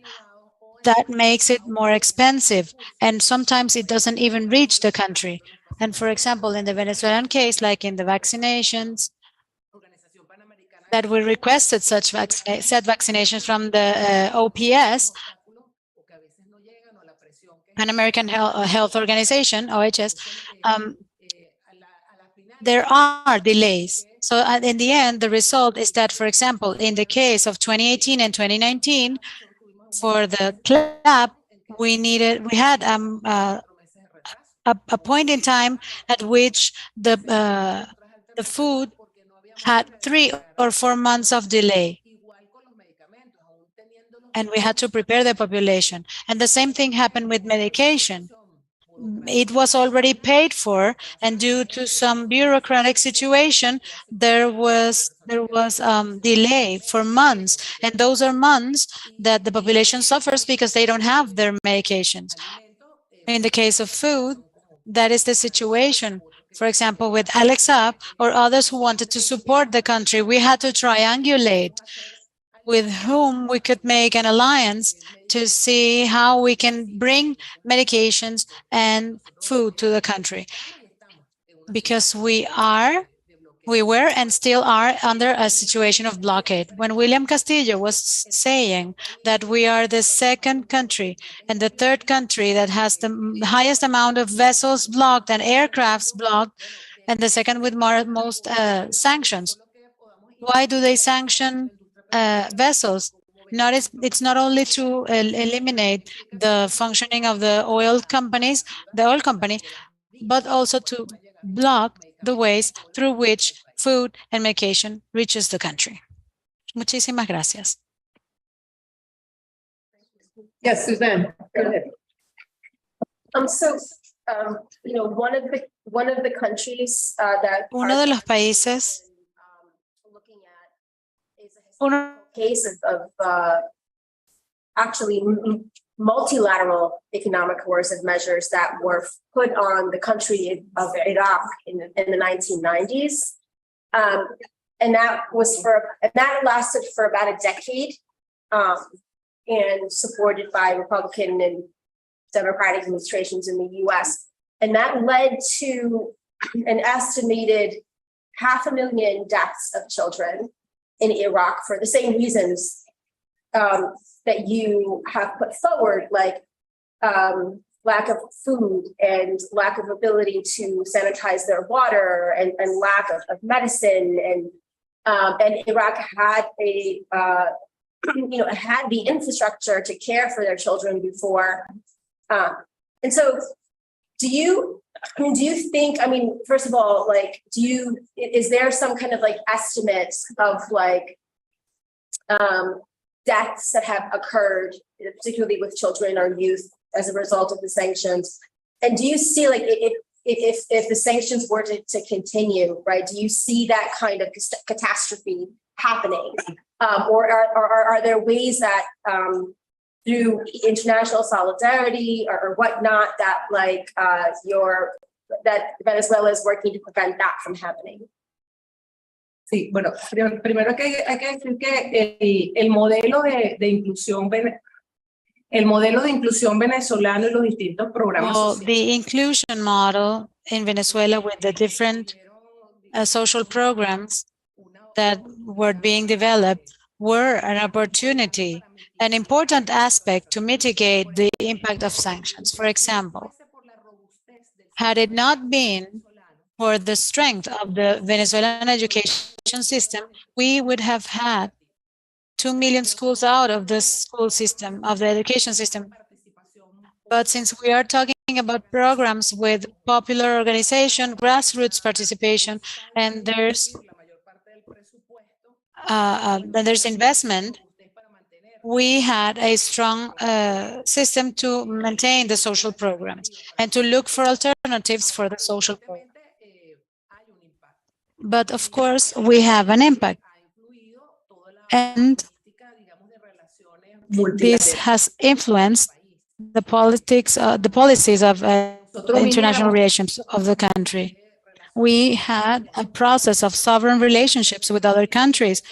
that makes it more expensive, and sometimes it doesn't even reach the country. And for example, in the Venezuelan case, like in the vaccinations, that we requested said vaccinations from the OPS, Pan American Health Organization, OHS, there are delays. So in the end, the result is that, for example, in the case of 2018 and 2019, for the CLAP, we had a point in time at which the food had 3 or 4 months of delay. And we had to prepare the population. And the same thing happened with medication. It was already paid for, and due to some bureaucratic situation, there was delay for months, and those are months that the population suffers because they don't have their medications. In the case of food, that is the situation. For example, with Alex Saab or others who wanted to support the country, we had to triangulate with whom we could make an alliance to see how we can bring medications and food to the country. Because we were and still are under a situation of blockade. When William Castillo was saying that we are the second country and the third country that has the highest amount of vessels blocked and aircrafts blocked, and the second with most sanctions, why do they sanction vessels? It's not only to eliminate the functioning of the oil company, but also to block the ways through which food and medication reaches the country. Muchísimas gracias. Yes, Suzanne, go ahead. One of the countries that uno de los países case of actually multilateral economic coercive measures that were put on the country of Iraq in the 1990s. and that lasted for about a decade, and supported by Republican and Democratic administrations in the US. And that led to an estimated 500,000 deaths of children in Iraq for the same reasons that you have put forward, like lack of food and lack of ability to sanitize their water and lack of medicine. And Iraq had had the infrastructure to care for their children before. And so do you think, first of all, like, is there some kind of like estimates of like deaths that have occurred, particularly with children or youth as a result of the sanctions? And do you see like if the sanctions were to continue, right, do you see that kind of catastrophe happening? Or are there ways that through international solidarity or whatnot that that Venezuela is working to prevent that from happening? Sí, bueno, primero que hay que decir que el modelo de inclusión venezolano y los distintos programas sociales. The inclusion model in Venezuela with the different social programs that were being developed were an opportunity, an important aspect to mitigate the impact of sanctions. For example, had it not been for the strength of the Venezuelan education system, we would have had 2 million schools out of the school system, of the education system. But since we are talking about programs with popular organization, grassroots participation, and there's investment, we had a strong system to maintain the social programs and to look for alternatives for the social programs. But of course, we have an impact. And this has influenced the politics, the policies of international relations of the country. We had a process of sovereign relationships with other countries,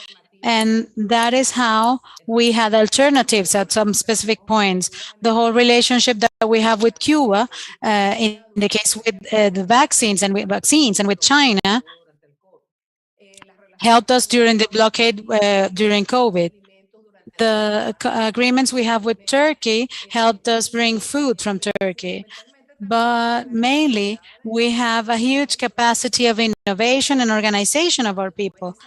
and that is how we had alternatives at some specific points. The whole relationship that we have with Cuba, in the case with the vaccines and with China, helped us during the blockade during COVID. The agreements we have with Turkey helped us bring food from Turkey. But mainly, we have a huge capacity of innovation and organization of our people.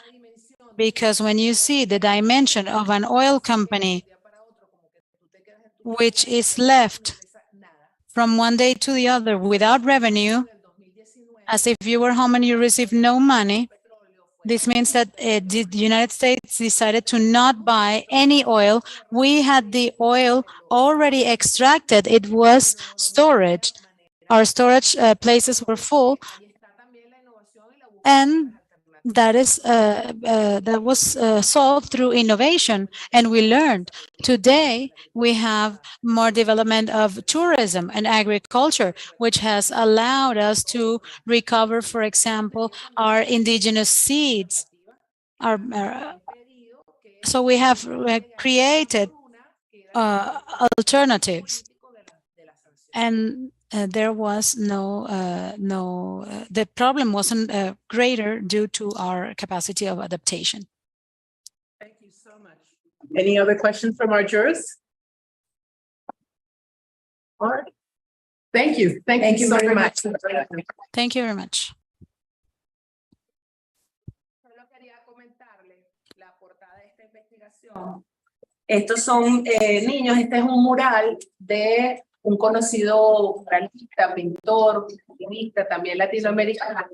Because when you see the dimension of an oil company, which is left from one day to the other without revenue, as if you were home and you received no money, this means that the United States decided to not buy any oil. We had the oil already extracted. It was storage. Our storage places were full. And that was solved through innovation, and we learned. Today, we have more development of tourism and agriculture, which has allowed us to recover, for example, our indigenous seeds. So we have created alternatives, and there was the problem wasn't greater due to our capacity of adaptation. Thank you so much. Any other questions from our jurors? All right. Thank you. Thank you very much. Thank you very much. Estos son niños, este es un mural de un conocido muralista, pintor, activista, también latinoamericano,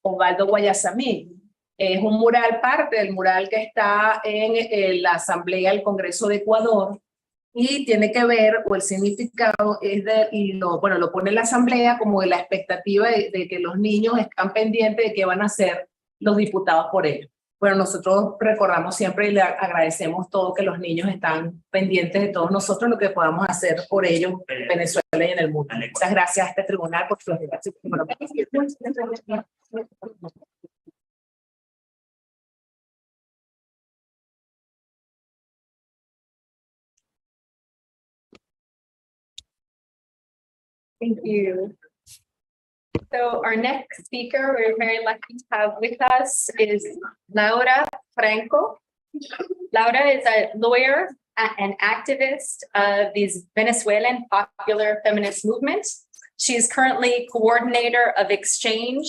Osvaldo Guayasamín. Es un mural, parte del mural que está en la Asamblea del Congreso de Ecuador, y tiene que ver, o el significado es lo pone en la Asamblea como de la expectativa de que los niños están pendientes de qué van a hacer los diputados por ellos. Bueno, nosotros recordamos siempre y le agradecemos todo que los niños están pendientes de todos nosotros, lo que podamos hacer por ellos en Venezuela y en el mundo. Muchas gracias a este tribunal por su Thank you. So our next speaker, we're very lucky to have with us is Laura Franco. Laura is a lawyer and activist of the Venezuelan popular feminist movement. She is currently coordinator of exchange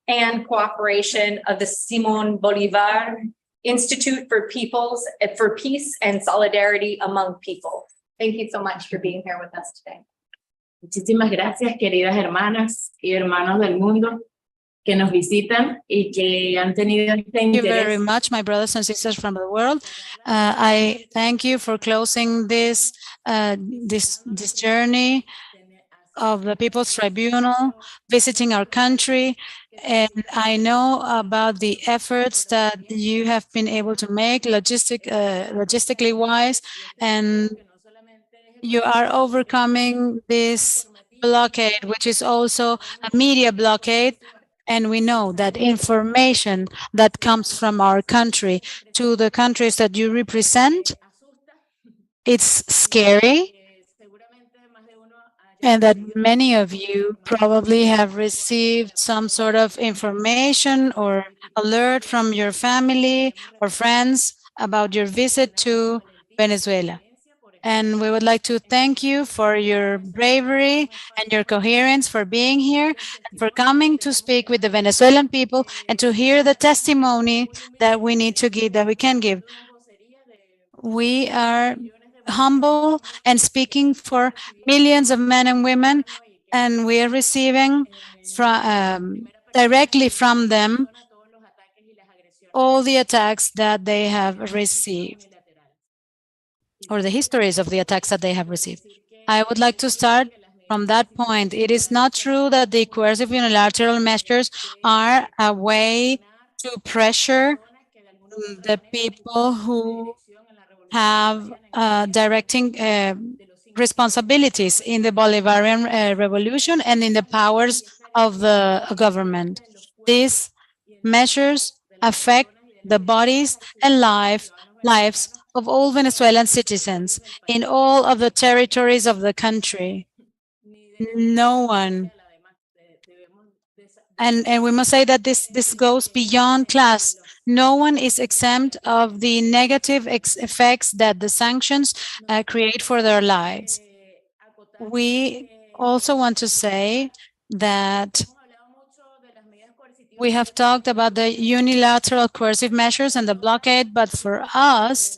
and cooperation of the Simon Bolivar Institute for Peace and Solidarity Among People. Thank you so much for being here with us today. Muchísimas gracias, queridas hermanas y hermanos del mundo que nos visitan y que han tenido este Thank you very interés. much, my brothers and sisters from the world. I thank you for closing this this journey of the People's Tribunal, visiting our country. And I know about the efforts that you have been able to make logistically wise, and you are overcoming this blockade, which is also a media blockade. And we know that information that comes from our country to the countries that you represent, it's scary. And that many of you probably have received some sort of information or alert from your family or friends about your visit to Venezuela. And we would like to thank you for your bravery and your coherence, for being here and for coming to speak with the Venezuelan people and to hear the testimony that we need to give, that we can give. We are humble and speaking for millions of men and women, and we are receiving directly from them all the attacks that they have received, or the histories of the attacks that they have received. I would like to start from that point. It is not true that the coercive unilateral measures are a way to pressure the people who have directing responsibilities in the Bolivarian revolution and in the powers of the government. These measures affect the bodies and lives of all Venezuelan citizens in all of the territories of the country. No one, and we must say that this goes beyond class. No one is exempt of the negative effects that the sanctions create for their lives. We also want to say that we have talked about the unilateral coercive measures and the blockade, but for us,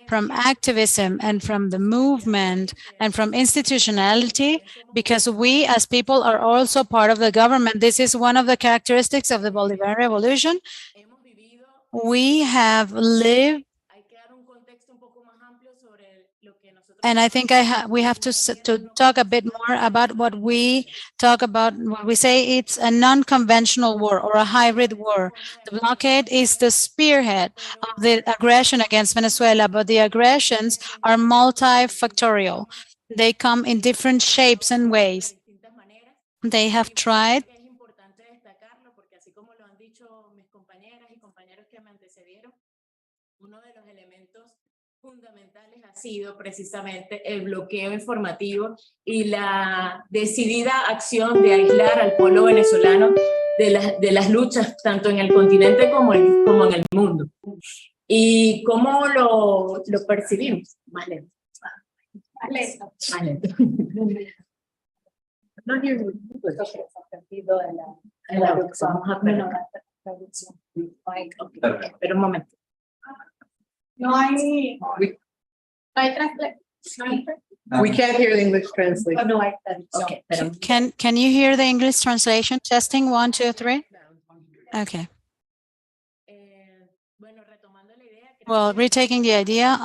from activism and from the movement and from institutionality, because we as people are also part of the government. This is one of the characteristics of the Bolivarian Revolution. We have lived, and I think we have to talk a bit more about what we talk about. What we say it's a non-conventional war or a hybrid war. The blockade is the spearhead of the aggression against Venezuela, but the aggressions are multifactorial. They come in different shapes and ways. They have tried ha sido precisamente el bloqueo informativo y la decidida acción de aislar al pueblo venezolano de las luchas tanto en el continente como en el mundo. ¿Y cómo lo percibimos? Vale. No, pero un momento. No hay We can't hear the English translation. Oh, no, Okay. Can you hear the English translation? Testing 1, 2, 3. Okay. Well, retaking the idea,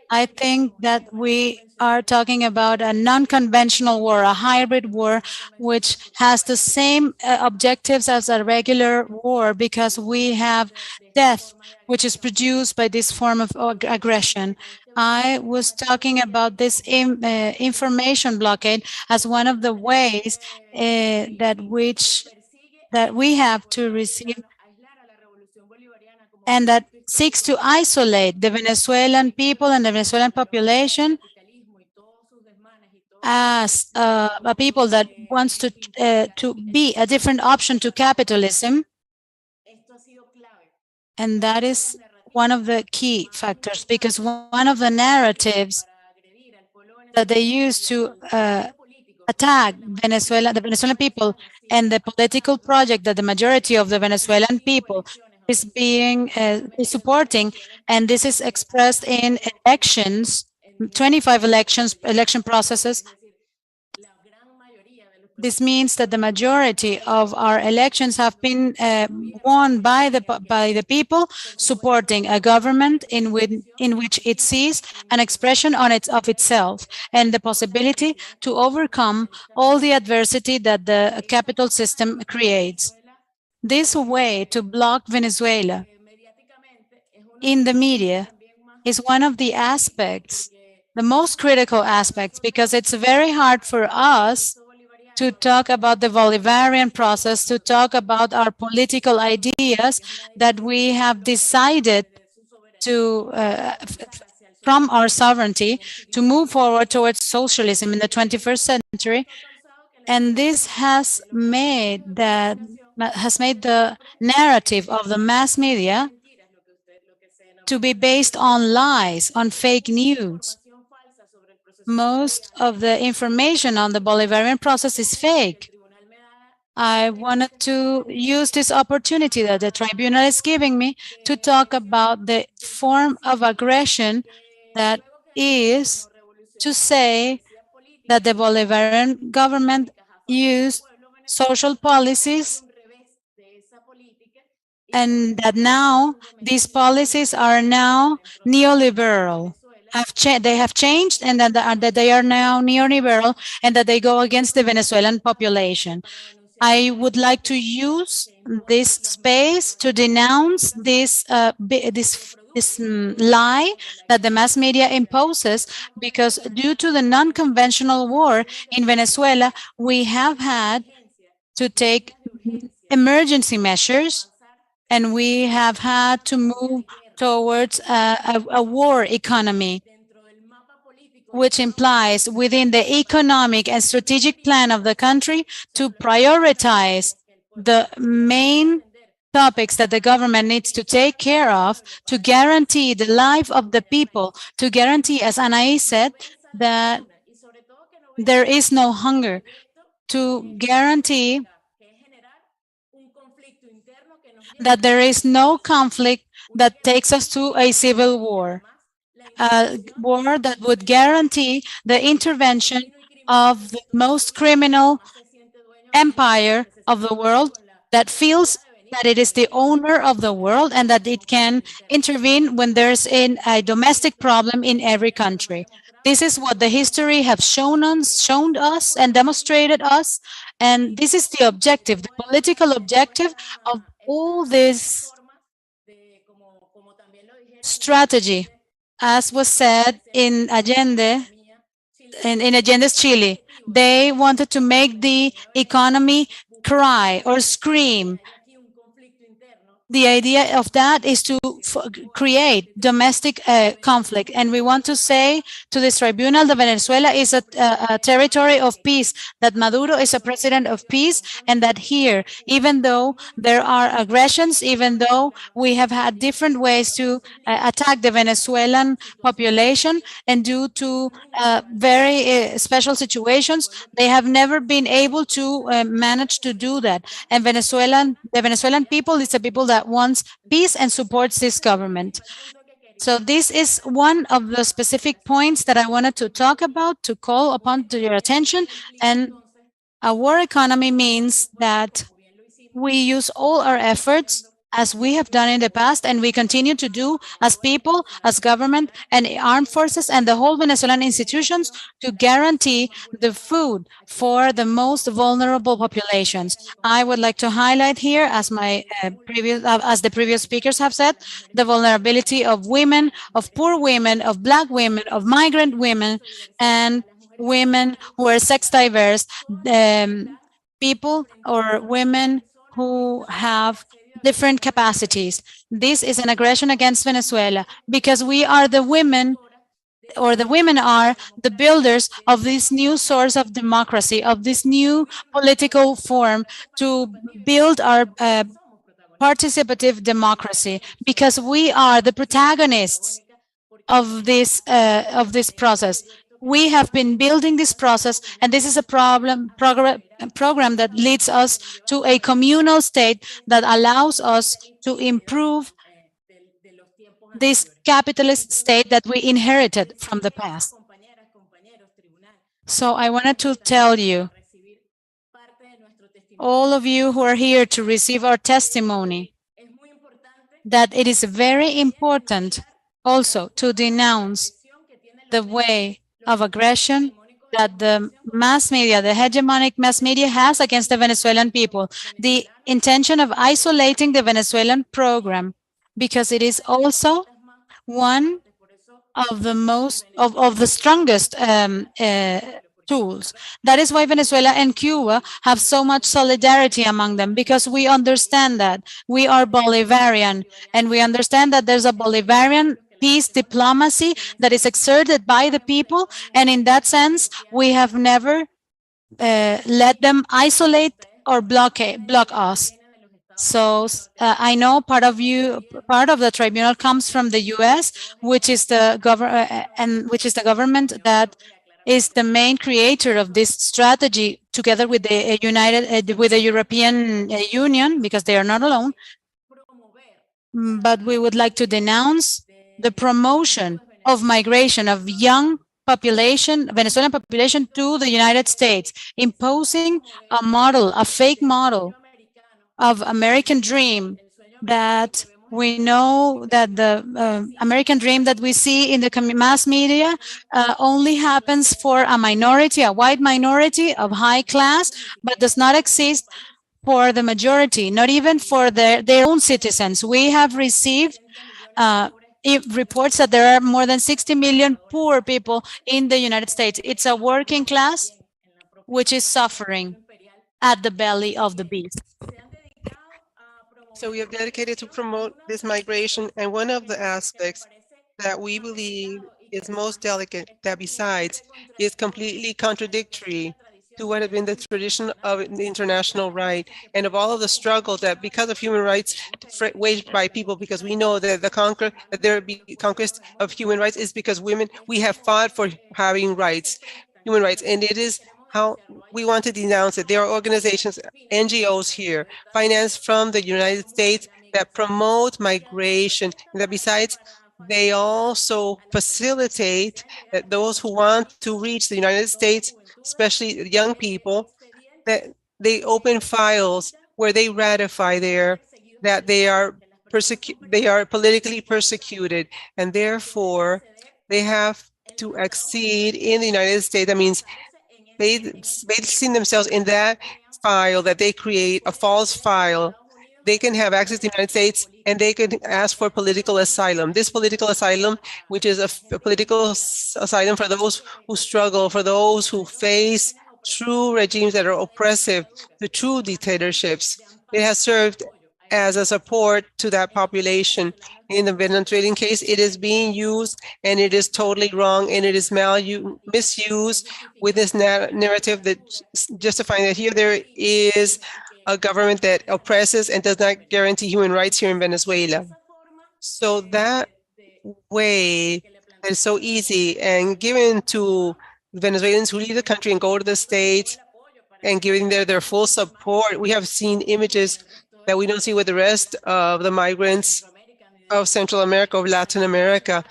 I think that we are talking about a non-conventional war, a hybrid war, which has the same objectives as a regular war, because we have death, which is produced by this form of aggression. I was talking about this information blockade as one of the ways that we have to receive, and that seeks to isolate the Venezuelan people and the Venezuelan population as a people that wants to be a different option to capitalism, and that is one of the key factors, because one of the narratives that they use to attack Venezuela, the Venezuelan people, and the political project that the majority of the Venezuelan people is supporting, and this is expressed in elections, 25 election processes. This means that the majority of our elections have been won by the people, supporting a government in which it sees an expression of itself and the possibility to overcome all the adversity that the capital system creates. This way to block Venezuela in the media is one of the aspects, the most critical aspects, because it's very hard for us to talk about the Bolivarian process, to talk about our political ideas that we have decided to, from our sovereignty, to move forward towards socialism in the 21st century. And this has made the narrative of the mass media to be based on lies, on fake news. Most of the information on the Bolivarian process is fake. I wanted to use this opportunity that the tribunal is giving me to talk about the form of aggression that is to say that the Bolivarian government used social policies and that now these policies are now neoliberal. They have changed, and that they are now neoliberal, and that they go against the Venezuelan population. I would like to use this space to denounce this lie that the mass media imposes, because due to the non-conventional war in Venezuela, we have had to take emergency measures, and we have had to move towards a war economy, which implies within the economic and strategic plan of the country to prioritize the main topics that the government needs to take care of to guarantee the life of the people, to guarantee, as Anaí said, that there is no hunger, to guarantee that there is no conflict that takes us to a civil war, a war that would guarantee the intervention of the most criminal empire of the world that feels that it is the owner of the world and that it can intervene when there's a domestic problem in every country. This is what the history has shown us and demonstrated us, and this is the objective, the political objective of all this strategy, as was said in Allende, in Allende's Chile. They wanted to make the economy cry or scream. The idea of that is to create domestic conflict. And we want to say to this tribunal that Venezuela is a territory of peace, that Maduro is a president of peace, and that here, even though there are aggressions, even though we have had different ways to attack the Venezuelan population, and due to very special situations, they have never been able to manage to do that. And the Venezuelan people is a people that wants peace and supports this government. So this is one of the specific points that I wanted to talk about, to call upon to your attention. And a war economy means that we use all our efforts, as we have done in the past, and we continue to do as people, as government, and armed forces, and the whole Venezuelan institutions, to guarantee the food for the most vulnerable populations. I would like to highlight here, as the previous speakers have said, the vulnerability of women, of poor women, of Black women, of migrant women, and women who are sex diverse, people or women who have different capacities. This is an aggression against Venezuela, because we are the women or the women are the builders of this new source of democracy, of this new political form to build our participative democracy, because we are the protagonists of this process. We have been building this process, and this is a program that leads us to a communal state that allows us to improve this capitalist state that we inherited from the past. So I wanted to tell you, all of you who are here to receive our testimony, that it is very important also to denounce the way of aggression that the mass media, the hegemonic mass media has against the Venezuelan people, the intention of isolating the Venezuelan program, because it is also one of the strongest tools. That is why Venezuela and Cuba have so much solidarity among them, because we understand that we are Bolivarian, and we understand that there's a Bolivarian peace diplomacy that is exerted by the people, and in that sense, we have never let them isolate or block us. So I know part of the tribunal comes from the U.S., which is the government that is the main creator of this strategy, together with the European Union, because they are not alone. But we would like to denounce the promotion of migration of young population, Venezuelan population, to the United States, imposing a model, a fake model of American dream, that we know that the American dream that we see in the mass media only happens for a minority, a white minority of high class, but does not exist for the majority, not even for their own citizens. We have received reports that there are more than 60 million poor people in the United States. It's a working class which is suffering at the belly of the beast. So we have dedicated to promote this migration, and one of the aspects that we believe is most delicate, that besides is completely contradictory to what had been the tradition of the international right and of all of the struggle that, because of human rights waged by people, because we know that that there be conquest of human rights is because we have fought for having rights, human rights, and it is how we want to denounce it. There are organizations, NGOs here, financed from the United States, that promote migration, and that besides, they also facilitate that those who want to reach the United States, especially young people, that they open files where they ratify that they are politically persecuted, and therefore they have to accede in the United States. That means they see themselves in that file that they create, a false file. They can have access to the United States, and they can ask for political asylum. This political asylum, which is a political asylum for those who struggle, for those who face true regimes that are oppressive, the true dictatorships. It has served as a support to that population. In the Venezuelan case, it is being used, and it is totally wrong, and it is misused with this narrative that justifying that here there is a government that oppresses and does not guarantee human rights here in Venezuela. So that way that is so easy and given to Venezuelans who leave the country and go to the States and giving their full support. We have seen images that we don't see with the rest of the migrants of Central America, of Latin America.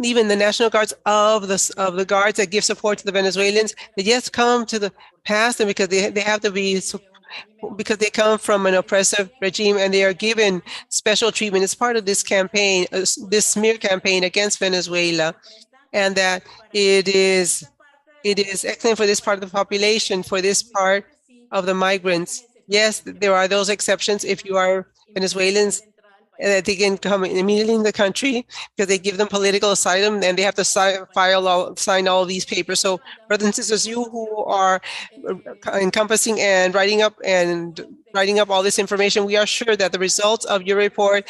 Even the National Guards of the guards that give support to the Venezuelans, they just come to the past them because they have to be, because they come from an oppressive regime, and they are given special treatment. It's part of this campaign, this smear campaign against Venezuela, and that it is excellent for this part of the population, for this part of the migrants. Yes, there are those exceptions. If you are Venezuelans, that they can come immediately in the country because they give them political asylum, and they have to sign all these papers. So, brothers and sisters, you who are encompassing and writing up all this information, we are sure that the results of your report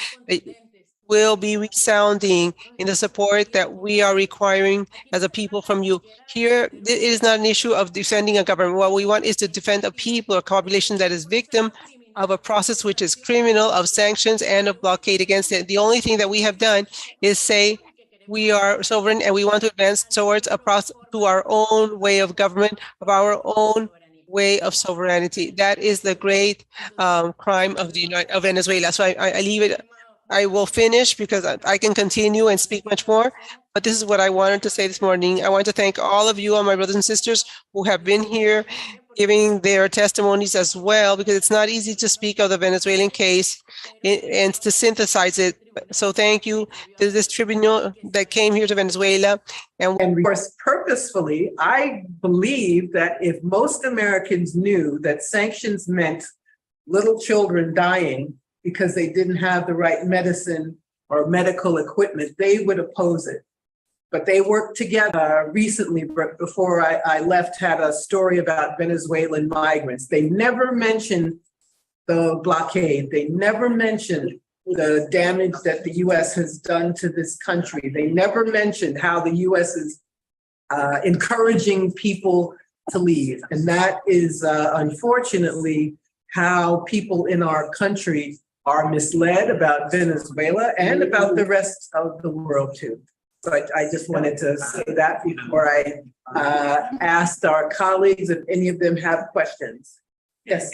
will be resounding in the support that we are requiring as a people from you. Here, it is not an issue of defending a government. What we want is to defend a people or population that is victim of a process which is criminal, of sanctions and of blockade against it. The only thing that we have done is say we are sovereign and we want to advance towards a process to our own way of government, of our own way of sovereignty. That is the great crime of Venezuela. So I leave it. I will finish because I can continue and speak much more, but this is what I wanted to say this morning. I want to thank all of you, all my brothers and sisters who have been here giving their testimonies as well, because it's not easy to speak of the Venezuelan case and to synthesize it. So thank you to this tribunal that came here to Venezuela. And of course, purposefully, I believe that if most Americans knew that sanctions meant little children dying because they didn't have the right medicine or medical equipment, they would oppose it. But they worked together recently, before I left, had a story about Venezuelan migrants. They never mentioned the blockade. They never mentioned the damage that the US has done to this country. They never mentioned how the US is encouraging people to leave. And that is unfortunately how people in our country are misled about Venezuela and about the rest of the world too. So I just wanted to say that before I asked our colleagues if any of them have questions. Yes.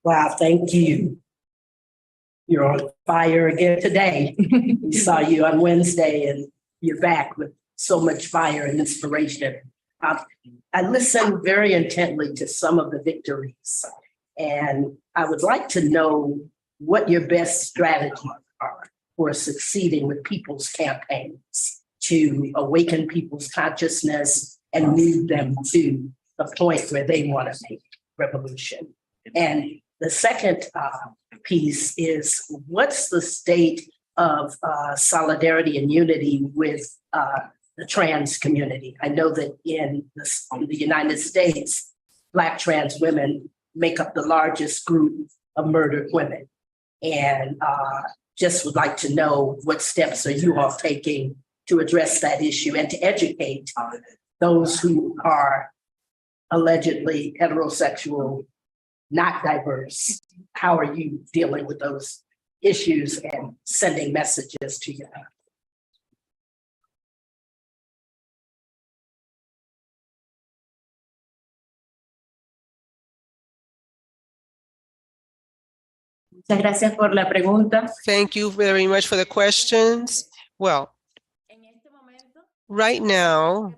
Wow, thank you. You're on fire again today. We saw you on Wednesday and you're back with so much fire and inspiration. I listened very intently to some of the victories, and I would like to know what your best strategies are for succeeding with people's campaigns to awaken people's consciousness and move them to the point where they want to make revolution. And the second piece is, what's the state of solidarity and unity with the trans community? I know that in the United States, Black trans women make up the largest group of murdered women. And just would like to know what steps are you all taking to address that issue and to educate those who are allegedly heterosexual, not diverse. How are you dealing with those issues and sending messages to you? Muchas gracias por la pregunta. Thank you very much for the questions. Well, right now,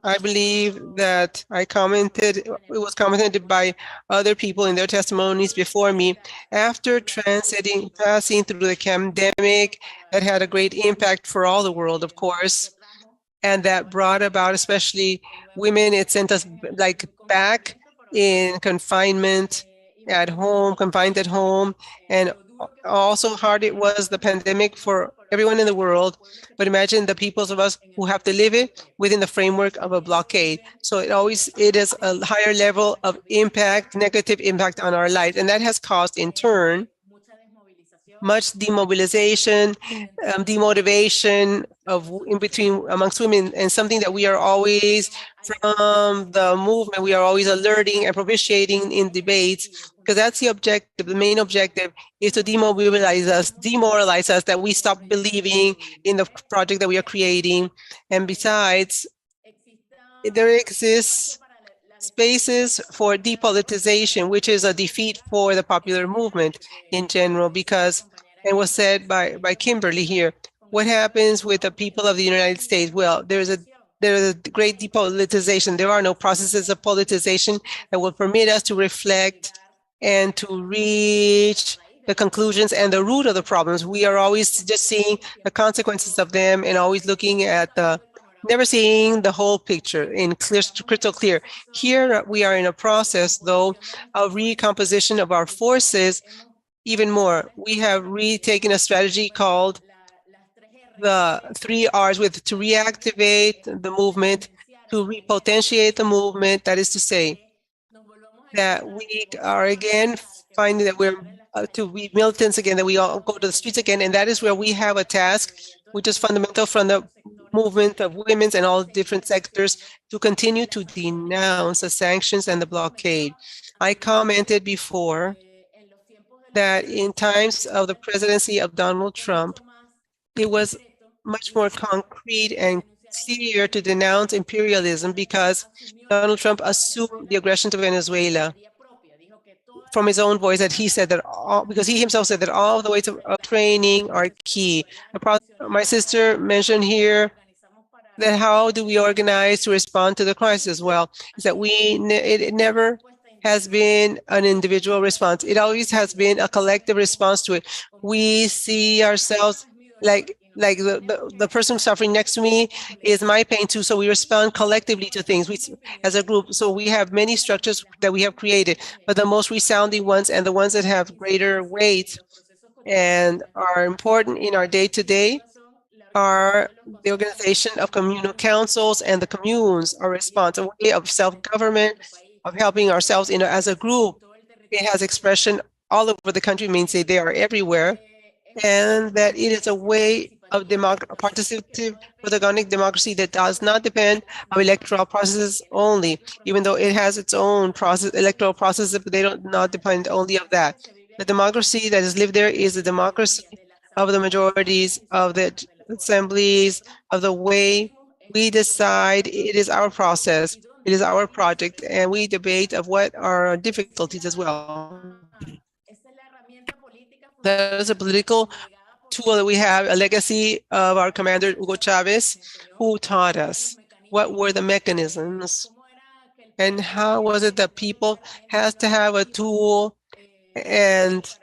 I believe that it was commented by other people in their testimonies before me. After passing through the pandemic, that had a great impact for all the world, of course, and that brought about, especially women, it sent us like back in confinement at home, confined at home, and also hard it was, the pandemic, for everyone in the world. But imagine the peoples of us who have to live it within the framework of a blockade. So it is a higher level of impact, negative impact on our life. And that has caused, in turn, much demobilization, demotivation amongst women, and something that we are always, from the movement, we are always alerting and propitiating in debates, because that's the objective. The main objective is to demoralize us, that we stop believing in the project that we are creating. And besides, there exists spaces for depolitization, which is a defeat for the popular movement in general, because it was said by Kimberly here, what happens with the people of the United States? Well, there is a great depolitization. There are no processes of politicization that will permit us to reflect and to reach the conclusions and the root of the problems. We are always just seeing the consequences of them and always looking at never seeing the whole picture in crystal clear. Here we are in a process, though, of recomposition of our forces. Even more, we have retaken a strategy called the 3 R's, to reactivate the movement, to repotentiate the movement. That is to say, that we are again finding that we're to be militants again, that we all go to the streets again. And that is where we have a task, which is fundamental from the movement of women's and all different sectors, to continue to denounce the sanctions and the blockade. I commented before that in times of the presidency of Donald Trump, it was much more concrete and clear to denounce imperialism because Donald Trump assumed the aggression to Venezuela from his own voice, that he said that because he himself said that all of the ways of training are key. My sister mentioned here that how do we organize to respond to the crisis? Well, is that it never has been an individual response. It always has been a collective response to it. We see ourselves like the person suffering next to me is my pain too. So we respond collectively to things as a group. So we have many structures that we have created, but the most resounding ones and the ones that have greater weight and are important in our day-to-day are the organization of communal councils and the communes, our response, a way of self-government, of helping ourselves as a group. It has expression all over the country, means they are everywhere, and that it is a way of participative protagonic democracy that does not depend on electoral processes only, even though it has its own electoral processes, but they don't not depend only on that. The democracy that is lived there is the democracy of the majorities, of the assemblies, of the way we decide. It is our process, it is our project, and we debate of what are our difficulties as well. That is a political tool that we have, a legacy of our commander, Hugo Chavez, who taught us what were the mechanisms and how was it that people has to have a tool and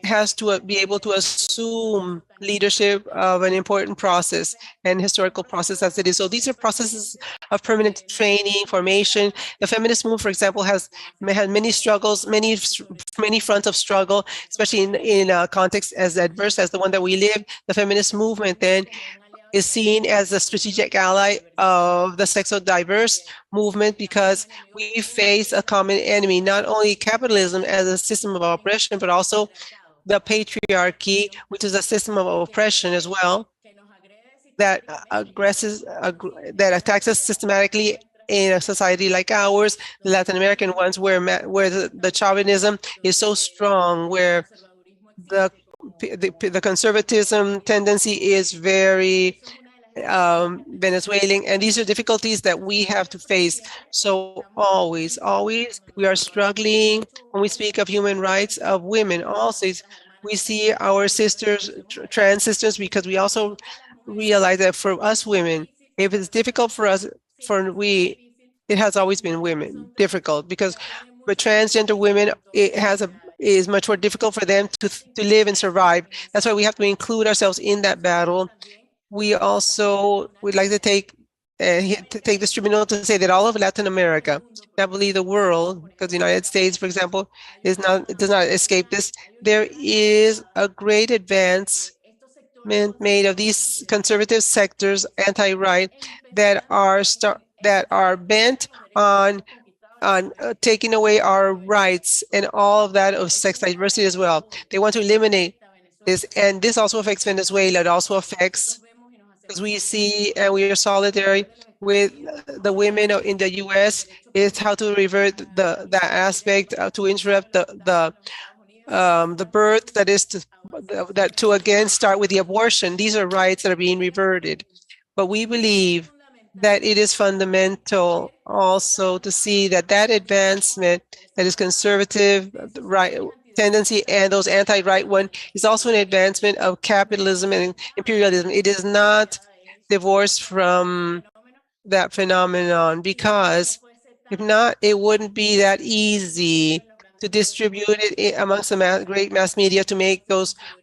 has to be able to assume leadership of an important process and historical process as it is. So these are processes of permanent training, formation. The feminist movement, for example, has had many struggles, many fronts of struggle, especially in a context as adverse as the one that we live. The feminist movement then is seen as a strategic ally of the sexo-diverse movement because we face a common enemy, not only capitalism as a system of oppression, but also the patriarchy, which is a system of oppression as well, that attacks us systematically in a society like ours, the Latin American ones, where the chauvinism is so strong, where the conservatism tendency is very Venezuelan, and these are difficulties that we have to face. So always, we are struggling when we speak of human rights of women. Also, we see our sisters, trans sisters, because we also realize that for us women, if it's difficult for us, it has always been women difficult, because for transgender women, is much more difficult for them to live and survive. That's why we have to include ourselves in that battle. We also would like to take this tribunal to say that all of Latin America, I believe the world, because the United States, for example, does not escape this. There is a great advancement made of these conservative sectors, anti-right, that are bent on taking away our rights and all of that of sex diversity as well. They want to eliminate this, and this also affects Venezuela. It also affects, because we see and we are solidary with the women in the U.S., is how to revert that aspect, to interrupt the birth, that is to again start with the abortion. These are rights that are being reverted. But we believe that it is fundamental also to see that advancement that is conservative right tendency and those anti-right one is also an advancement of capitalism and imperialism. It is not divorced from that phenomenon, because if not, it wouldn't be that easy to distribute it amongst the great mass media to make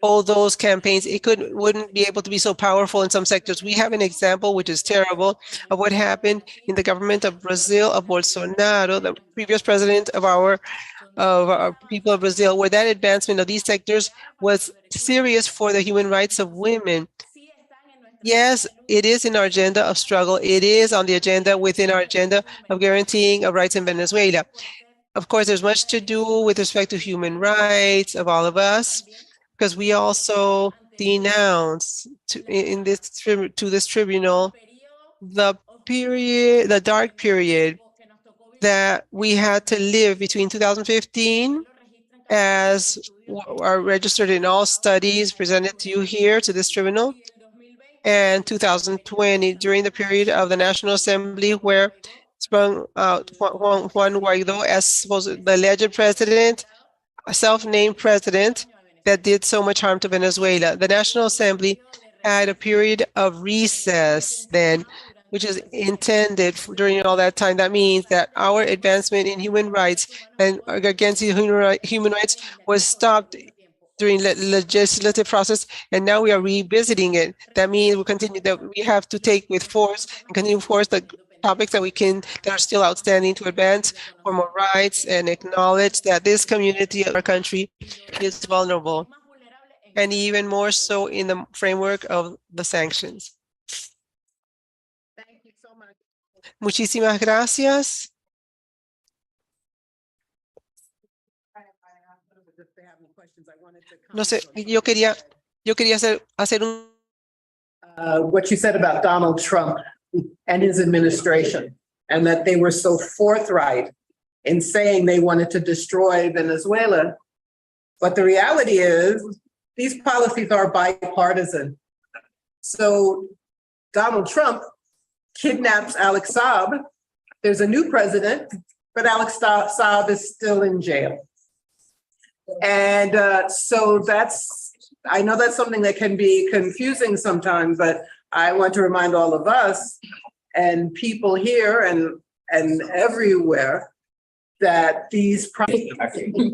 all those campaigns. It wouldn't be able to be so powerful in some sectors. We have an example which is terrible of what happened in the government of Brazil, of Bolsonaro, the previous president of our people of Brazil, where that advancement of these sectors was serious for the human rights of women. Yes, it is in our agenda of struggle. It is on the agenda within our agenda of guaranteeing of rights in Venezuela. Of course, there's much to do with respect to human rights of all of us, because we also denounce to this tribunal the dark period that we had to live between 2015, as are registered in all studies presented to you here to this tribunal, and 2020, during the period of the National Assembly, where sprung out Juan Guaido as the alleged president, a self-named president that did so much harm to Venezuela. The National Assembly had a period of recess then, which is intended during all that time. That means that our advancement in human rights and against human rights was stopped during the legislative process, and now we are revisiting it. That means we have to take with force and continue force the topics that are still outstanding to advance for more rights and acknowledge that this community of our country is vulnerable, and even more so in the framework of the sanctions. Thank you so much. Muchísimas gracias. No sé, yo quería hacer un what you said about Donald Trump and his administration, and that they were so forthright in saying they wanted to destroy Venezuela. But the reality is, these policies are bipartisan. So Donald Trump kidnaps Alex Saab. There's a new president, but Alex Saab is still in jail. And so I know that's something that can be confusing sometimes, but I want to remind all of us and people here and everywhere that these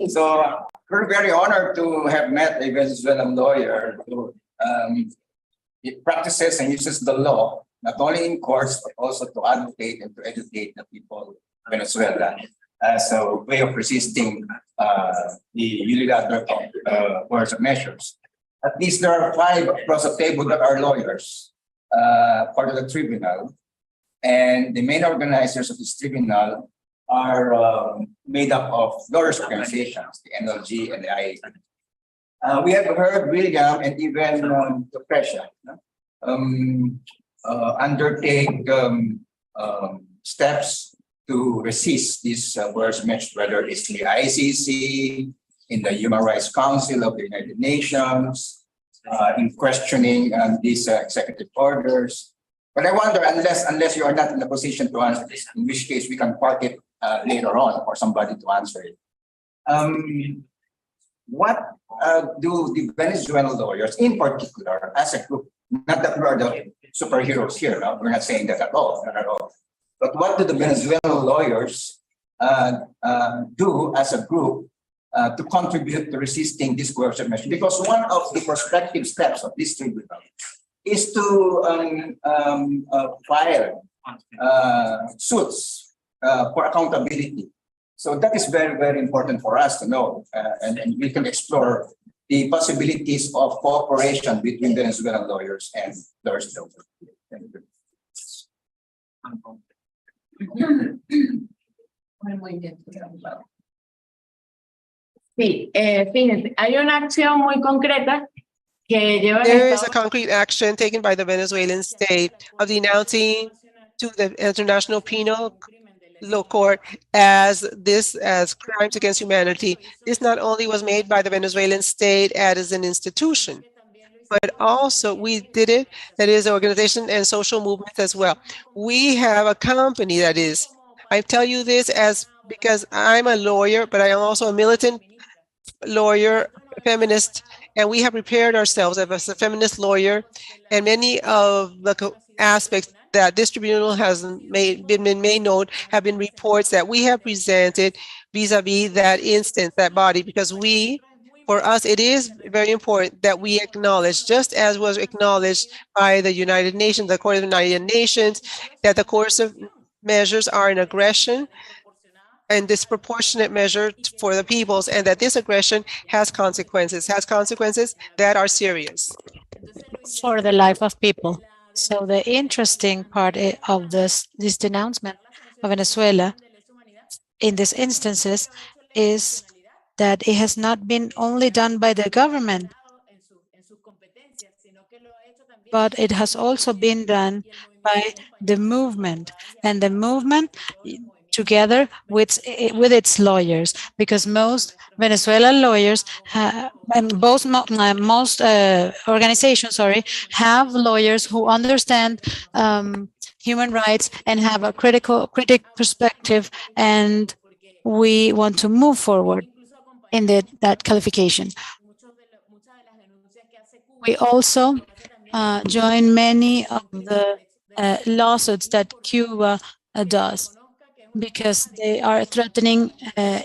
So we're very honored to have met a Venezuelan lawyer who practices and uses the law, not only in courts, but also to advocate and to educate the people of Venezuela as a way of resisting the unilateral coercive measures. At least there are 5 across the table that are lawyers, part of the tribunal. And the main organizers of this tribunal are made up of lawyers organizations, the NLG and the IAC. We have heard William and even Lucrecia undertake steps to resist these coercive measures, whether it's the ICC, in the Human Rights Council of the United Nations, in questioning these executive orders. But I wonder, unless you are not in a position to answer this, in which case we can park it later on for somebody to answer it. What do the Venezuelan lawyers, in particular, as a group, not that we are the superheroes here, no? We're not saying that at all, not at all. But what do the Venezuelan lawyers do as a group to contribute to resisting this coercive measure? Because one of the prospective steps of this tribunal is to file suits for accountability. So that is very, very important for us to know, and we can explore the possibilities of cooperation between Venezuelan lawyers and lawyers. Thank you. Sí, fíjense, hay una acción muy concreta que lleva There is a concrete action taken by the Venezuelan state of denouncing to the International Penal Court as crimes against humanity. This not only was made by the Venezuelan state as an institution, but also we did it, that is organization and social movement as well. We have a company that is, I tell you this because I'm a lawyer, but I am also a militant lawyer, feminist, and we have prepared ourselves as a feminist lawyer, and many of the aspects that this tribunal has been made known have been reports that we have presented vis-a-vis that instance, that body, because for us, it is very important that we acknowledge, just as was acknowledged by the United Nations, the Court of the United Nations, that the coercive measures are an aggression and disproportionate measure for the peoples, and that this aggression has consequences that are serious for the life of people. So the interesting part of this denouncement of Venezuela in these instances is that it has not been only done by the government, but it has also been done by the movement, and the movement together with its lawyers, because most Venezuelan lawyers and most organizations, have lawyers who understand human rights and have a critical perspective, and we want to move forward in that qualification. We also join many of the lawsuits that Cuba does, because they are threatening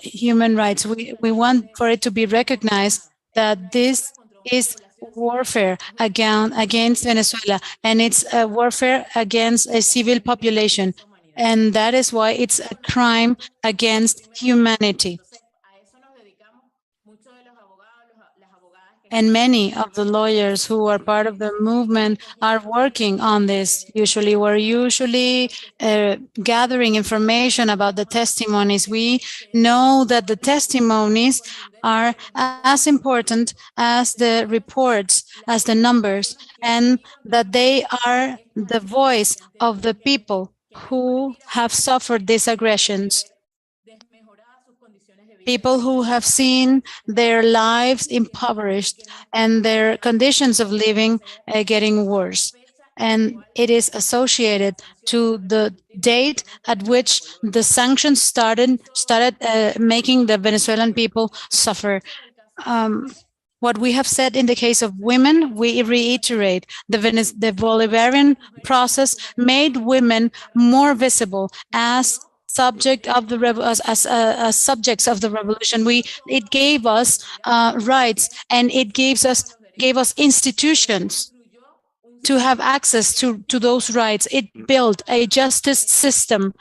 human rights. We want for it to be recognized that this is warfare against Venezuela, and it's a warfare against a civil population, and that is why it's a crime against humanity. And many of the lawyers who are part of the movement are working on this. We're usually gathering information about the testimonies. We know that the testimonies are as important as the reports, as the numbers, and that they are the voice of the people who have suffered these aggressions. People who have seen their lives impoverished and their conditions of living getting worse. And it is associated to the date at which the sanctions started making the Venezuelan people suffer. What we have said in the case of women, we reiterate. The Bolivarian process made women more visible as subject of the subjects of the revolution. It gave us rights, and it gave us institutions to have access to those rights. It built a justice system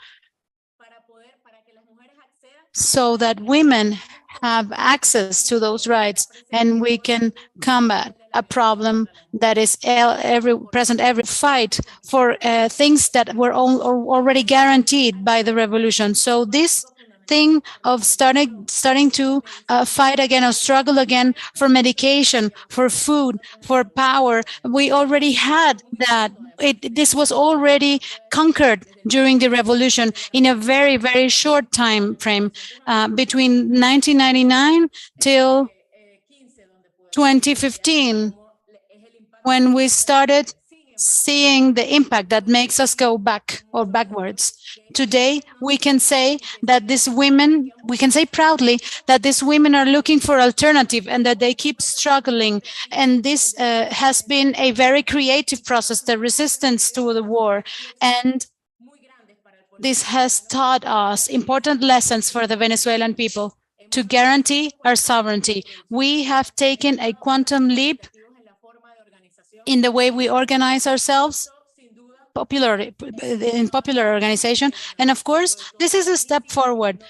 so that women have access to those rights, and we can combat a problem that is present every fight for things that were already guaranteed by the revolution. So this thing of starting to fight again or struggle again for medication, for food, for power, we already had that. This was already conquered during the revolution in a very, very short time frame, between 1999 till 2015, when we started seeing the impact that makes us go back or backwards. Today, we can say that we can say proudly that these women are looking for alternative and that they keep struggling. And this has been a very creative process, the resistance to the war. And this has taught us important lessons for the Venezuelan people to guarantee our sovereignty. We have taken a quantum leap in the way we organize ourselves, in popular organization. And of course, this is a step forward,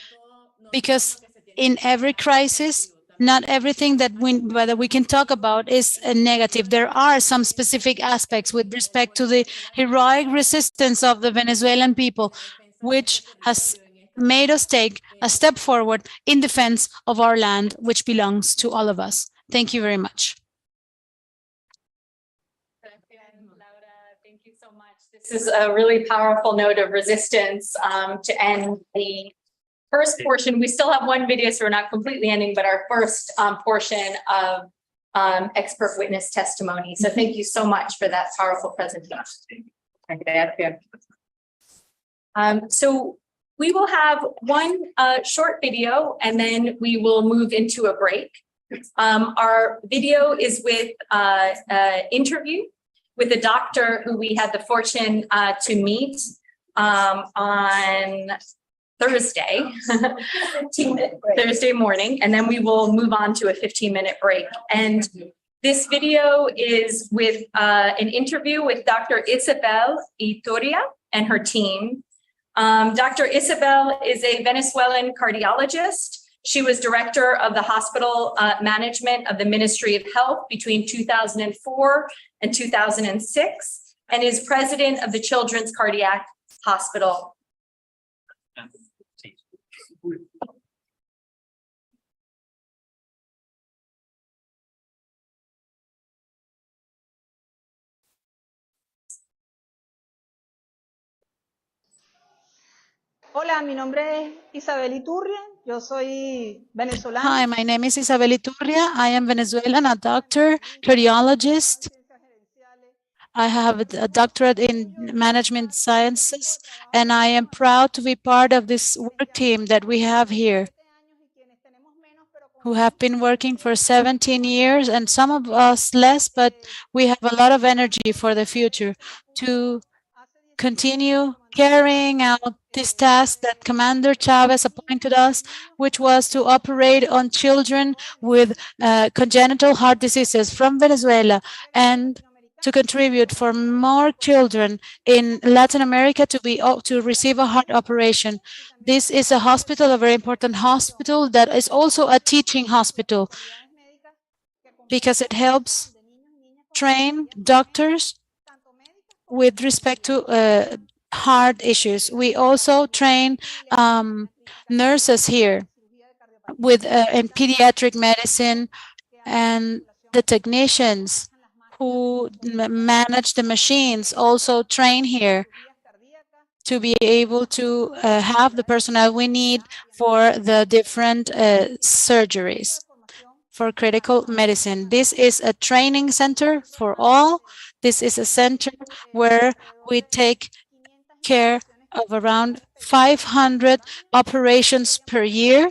because in every crisis, not everything that we can talk about is a negative. There are some specific aspects with respect to the heroic resistance of the Venezuelan people, which has made us take a step forward in defense of our land, which belongs to all of us. Thank you very much. This is a really powerful note of resistance to end the first portion. We still have one video, so we're not completely ending, but our first portion of expert witness testimony. So thank you so much for that powerful presentation. So we will have one short video, and then we will move into a break. Our video is with an interview with a doctor who we had the fortune to meet on Thursday, Thursday morning, and then we will move on to a 15-minute break. And this video is with an interview with Dr. Isabel Ituria and her team. Dr. Isabel is a Venezuelan cardiologist. She was director of the hospital management of the Ministry of Health between 2004 and 2006, and is president of the Children's Cardiac Hospital. Hola, mi nombre es Isabel Iturria. Yo soy venezolana. Hi, my name is Isabel Iturria. I am Venezuelan, a doctor, cardiologist. I have a doctorate in management sciences, and I am proud to be part of this work team that we have here, who have been working for 17 years, and some of us less, but we have a lot of energy for the future to continue carrying out this task that Commander Chavez appointed us, which was to operate on children with congenital heart diseases from Venezuela, and to contribute for more children in Latin America to receive a heart operation. This is a hospital, a very important hospital that is also a teaching hospital, because it helps train doctors with respect to heart issues. We also train nurses here with in pediatric medicine, and the technicians who manage the machines also train here to be able to have the personnel we need for the different surgeries for critical medicine. This is a training center for all. This is a center where we take care of around 500 operations per year.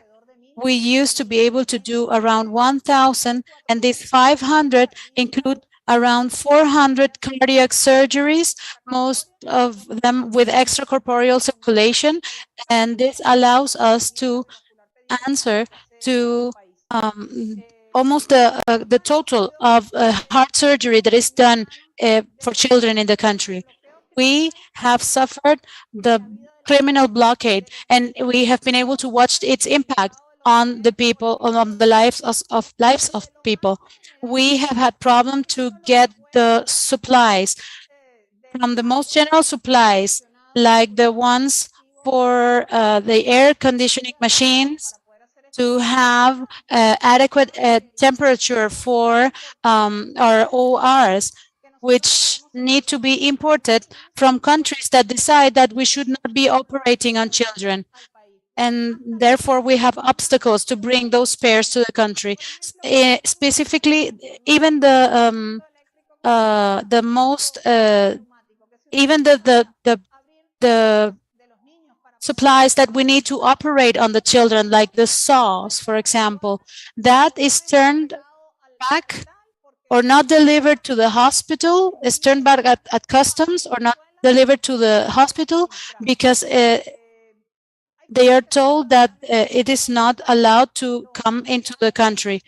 We used to be able to do around 1,000, and these 500 include around 400 cardiac surgeries, most of them with extracorporeal circulation, and this allows us to answer to almost the total of heart surgery that is done for children in the country. We have suffered the criminal blockade, and we have been able to watch its impact on the people, on the lives of people. We have had problem to get the supplies, from the most general supplies, like the ones for the air conditioning machines, to have adequate temperature for our ORs, which need to be imported from countries that decide that we should not be operating on children. And therefore, we have obstacles to bring those spares to the country. Specifically, even the most, even the supplies that we need to operate on the children, like the saws, for example, that is turned back or not delivered to the hospital, is turned back at customs or not delivered to the hospital, because they are told that it is not allowed to come into the country.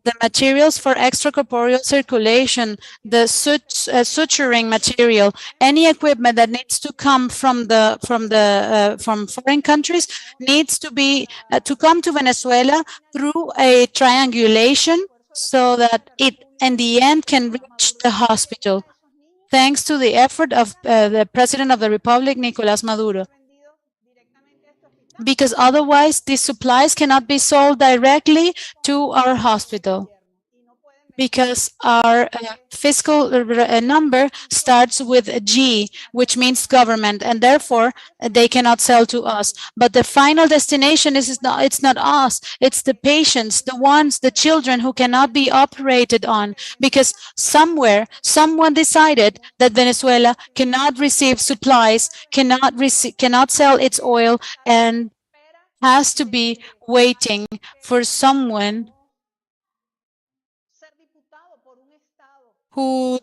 The materials for extracorporeal circulation, the suturing material, any equipment that needs to come from foreign countries needs to be to come to Venezuela through a triangulation, so that it in the end can reach the hospital, thanks to the effort of the President of the Republic, Nicolás Maduro. Because otherwise, these supplies cannot be sold directly to our hospital, because our fiscal number starts with a G, which means government, and therefore they cannot sell to us. But the final destination it's not us, it's the patients, the children who cannot be operated on, because somewhere someone decided that Venezuela cannot receive supplies, cannot sell its oil, and has to be waiting for someone who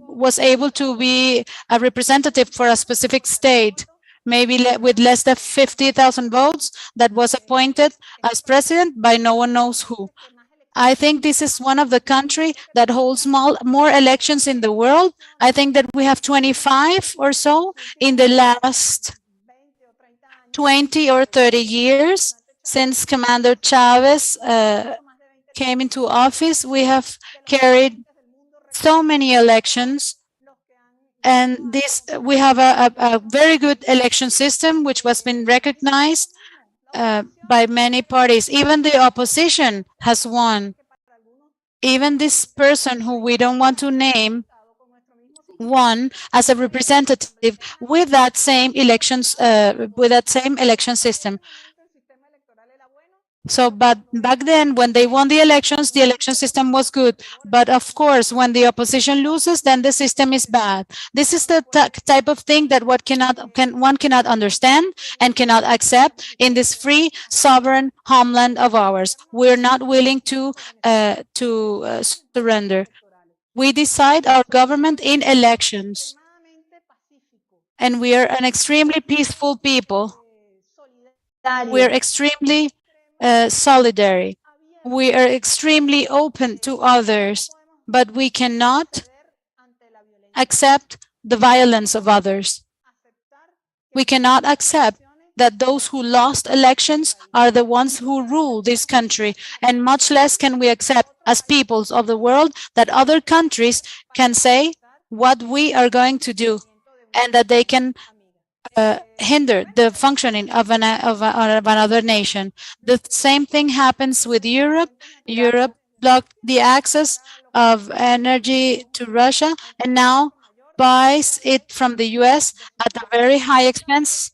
was able to be a representative for a specific state, maybe with less than 50,000 votes, that was appointed as president by no one knows who. I think this is one of the countries that holds more elections in the world. I think that we have 25 or so in the last 20 or 30 years since Commander Chavez came into office. We have carried so many elections, and we have a very good election system, which has been recognized by many parties. Even the opposition has won. Even this person who we don't want to name won as a representative with that same election system. So, but back then, when they won the election system was good. But of course, when the opposition loses, then the system is bad. This is the type of thing that one cannot understand and cannot accept in this free, sovereign homeland of ours. We're not willing to surrender. We decide our government in elections, and we are an extremely peaceful people. We are extremely solidary. We are extremely open to others, but we cannot accept the violence of others. We cannot accept that those who lost elections are the ones who rule this country, and much less can we accept as peoples of the world that other countries can say what we are going to do and that they can hinder the functioning of another nation. The same thing happens with Europe. Europe blocked the access of energy to Russia and now buys it from the US at a very high expense,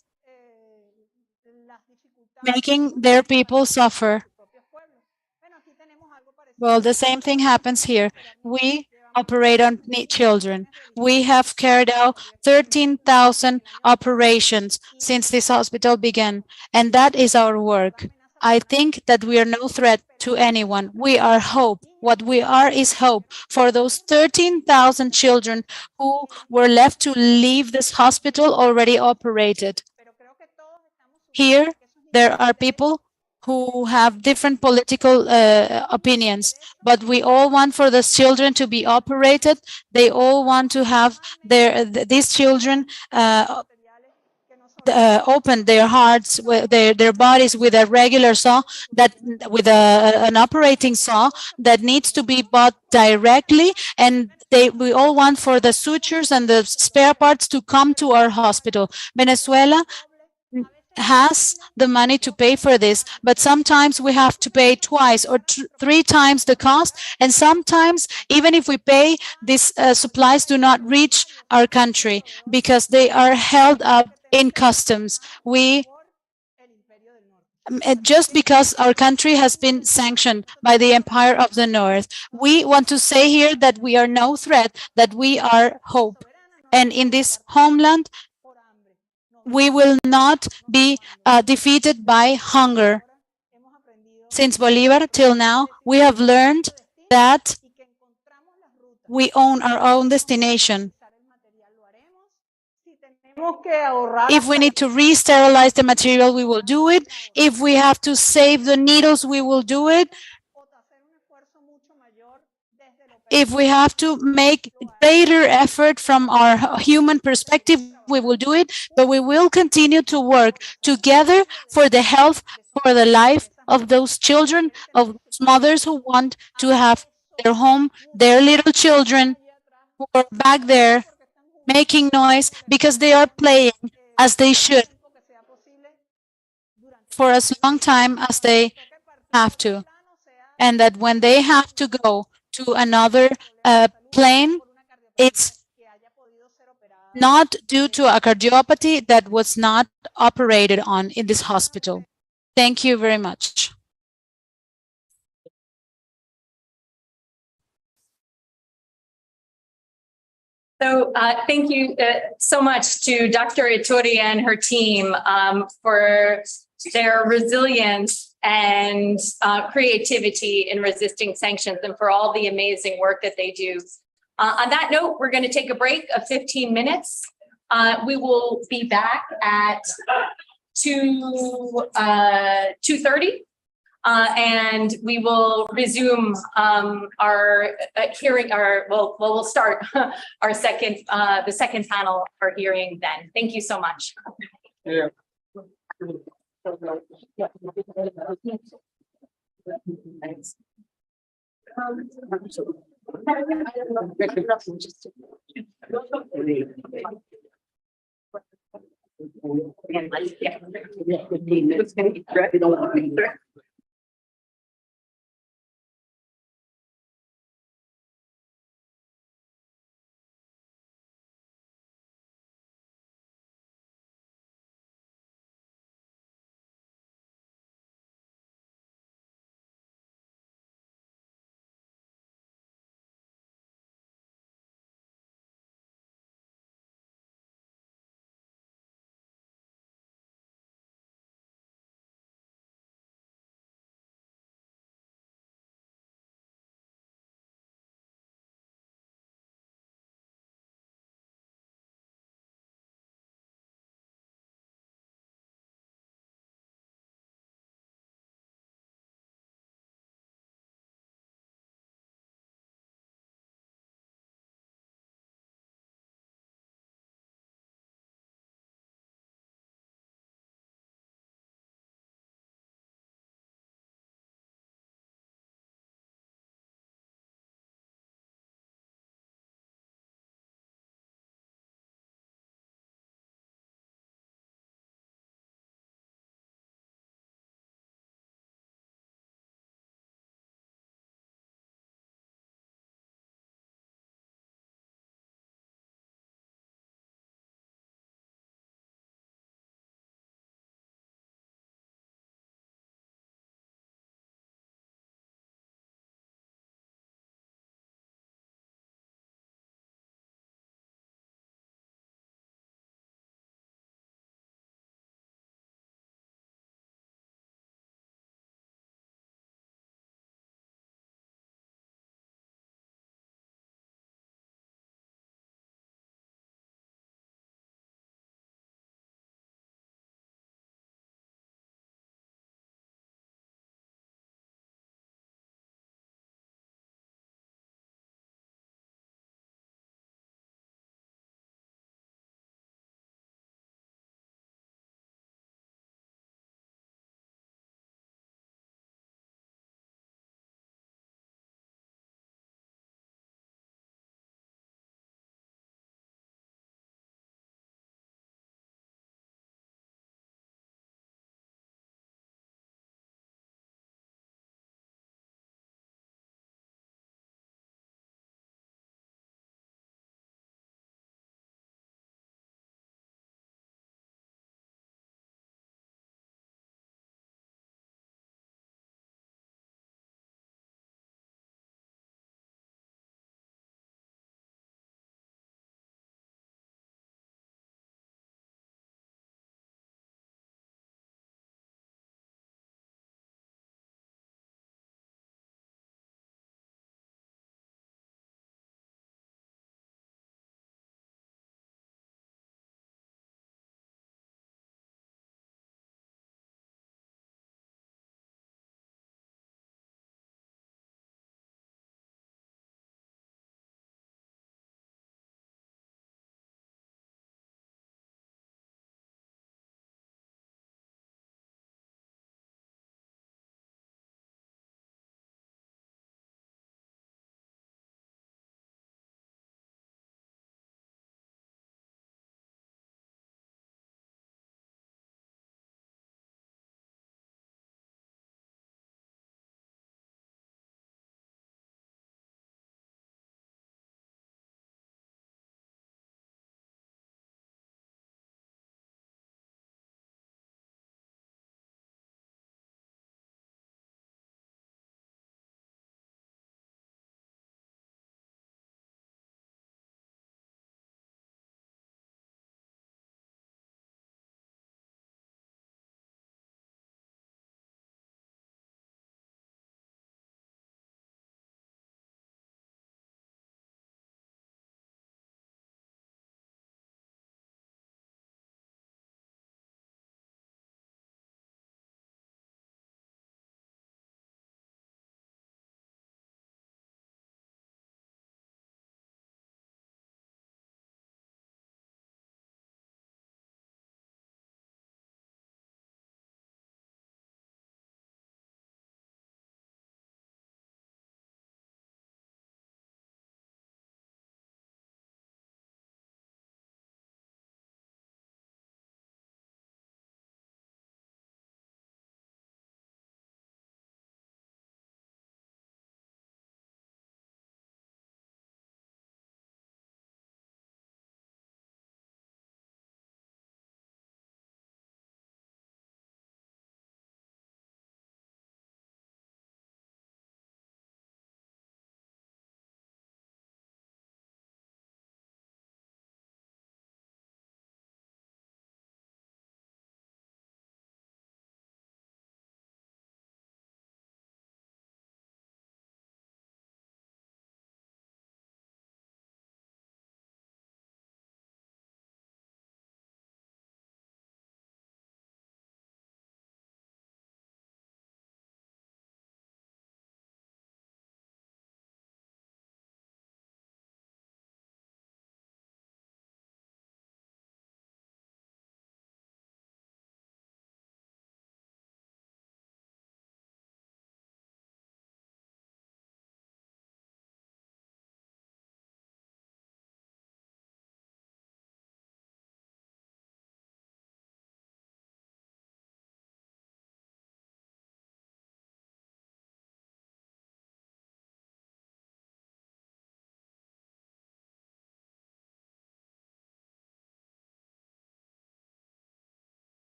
making their people suffer. Well, the same thing happens here. We operate on children. We have carried out 13,000 operations since this hospital began, and that is our work. I think that we are no threat to anyone. We are hope. What we are is hope for those 13,000 children who were left to leave this hospital already operated. Here, there are people who have different political opinions, but we all want for the children to be operated. They all want to have these children open their hearts, their bodies with a regular saw, with an operating saw that needs to be bought directly, and we all want for the sutures and the spare parts to come to our hospital. Venezuela has the money to pay for this, but sometimes we have to pay twice or three times the cost, and sometimes even if we pay, these supplies do not reach our country because they are held up in customs. Just because our country has been sanctioned by the Empire of the North, we want to say here that we are no threat, that we are hope. And in this homeland, we will not be defeated by hunger. Since Bolivar till now, we have learned that we own our own destination. If we need to re-sterilize the material, we will do it. If we have to save the needles, we will do it. If we have to make greater effort from our human perspective, we will do it, but we will continue to work together for the health, for the life of those children, of mothers who want to have their home, their little children who are back there making noise because they are playing as they should for as long time as they have to. And that when they have to go to another plane, it's not due to a cardiopathy that was not operated on in this hospital. Thank you very much. So thank you so much to Dr. Ituri and her team for their resilience and creativity in resisting sanctions and for all the amazing work that they do. On that note, we're going to take a break of 15 minutes. We will be back at 2:30. And we will resume our hearing. We'll start our the second panel, our hearing then. Thank you so much. Yeah. Thanks.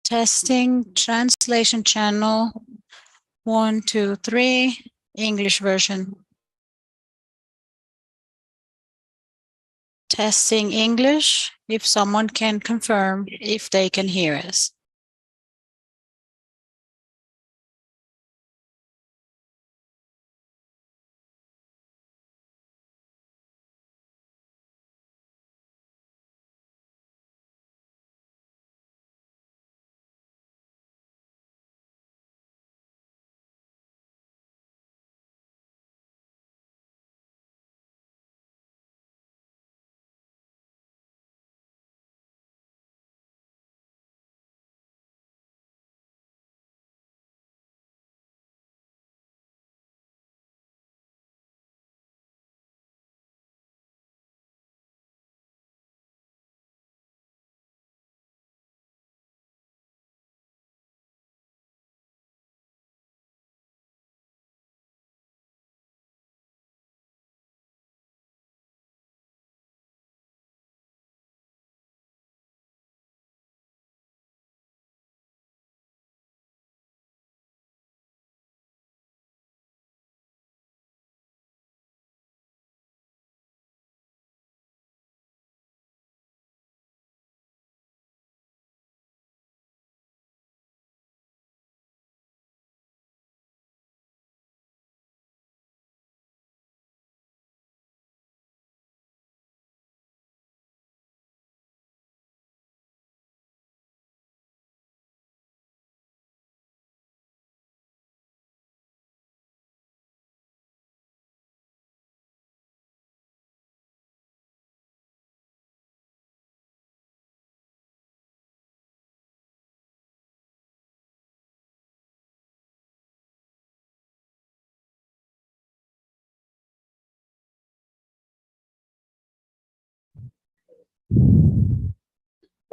Testing translation channel 1, 2, 3, English version. Testing English, if someone can confirm if they can hear us.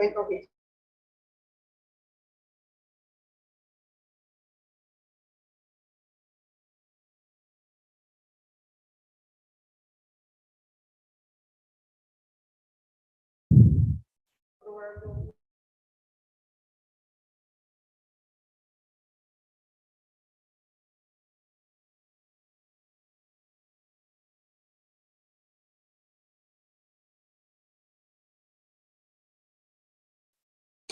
Okay.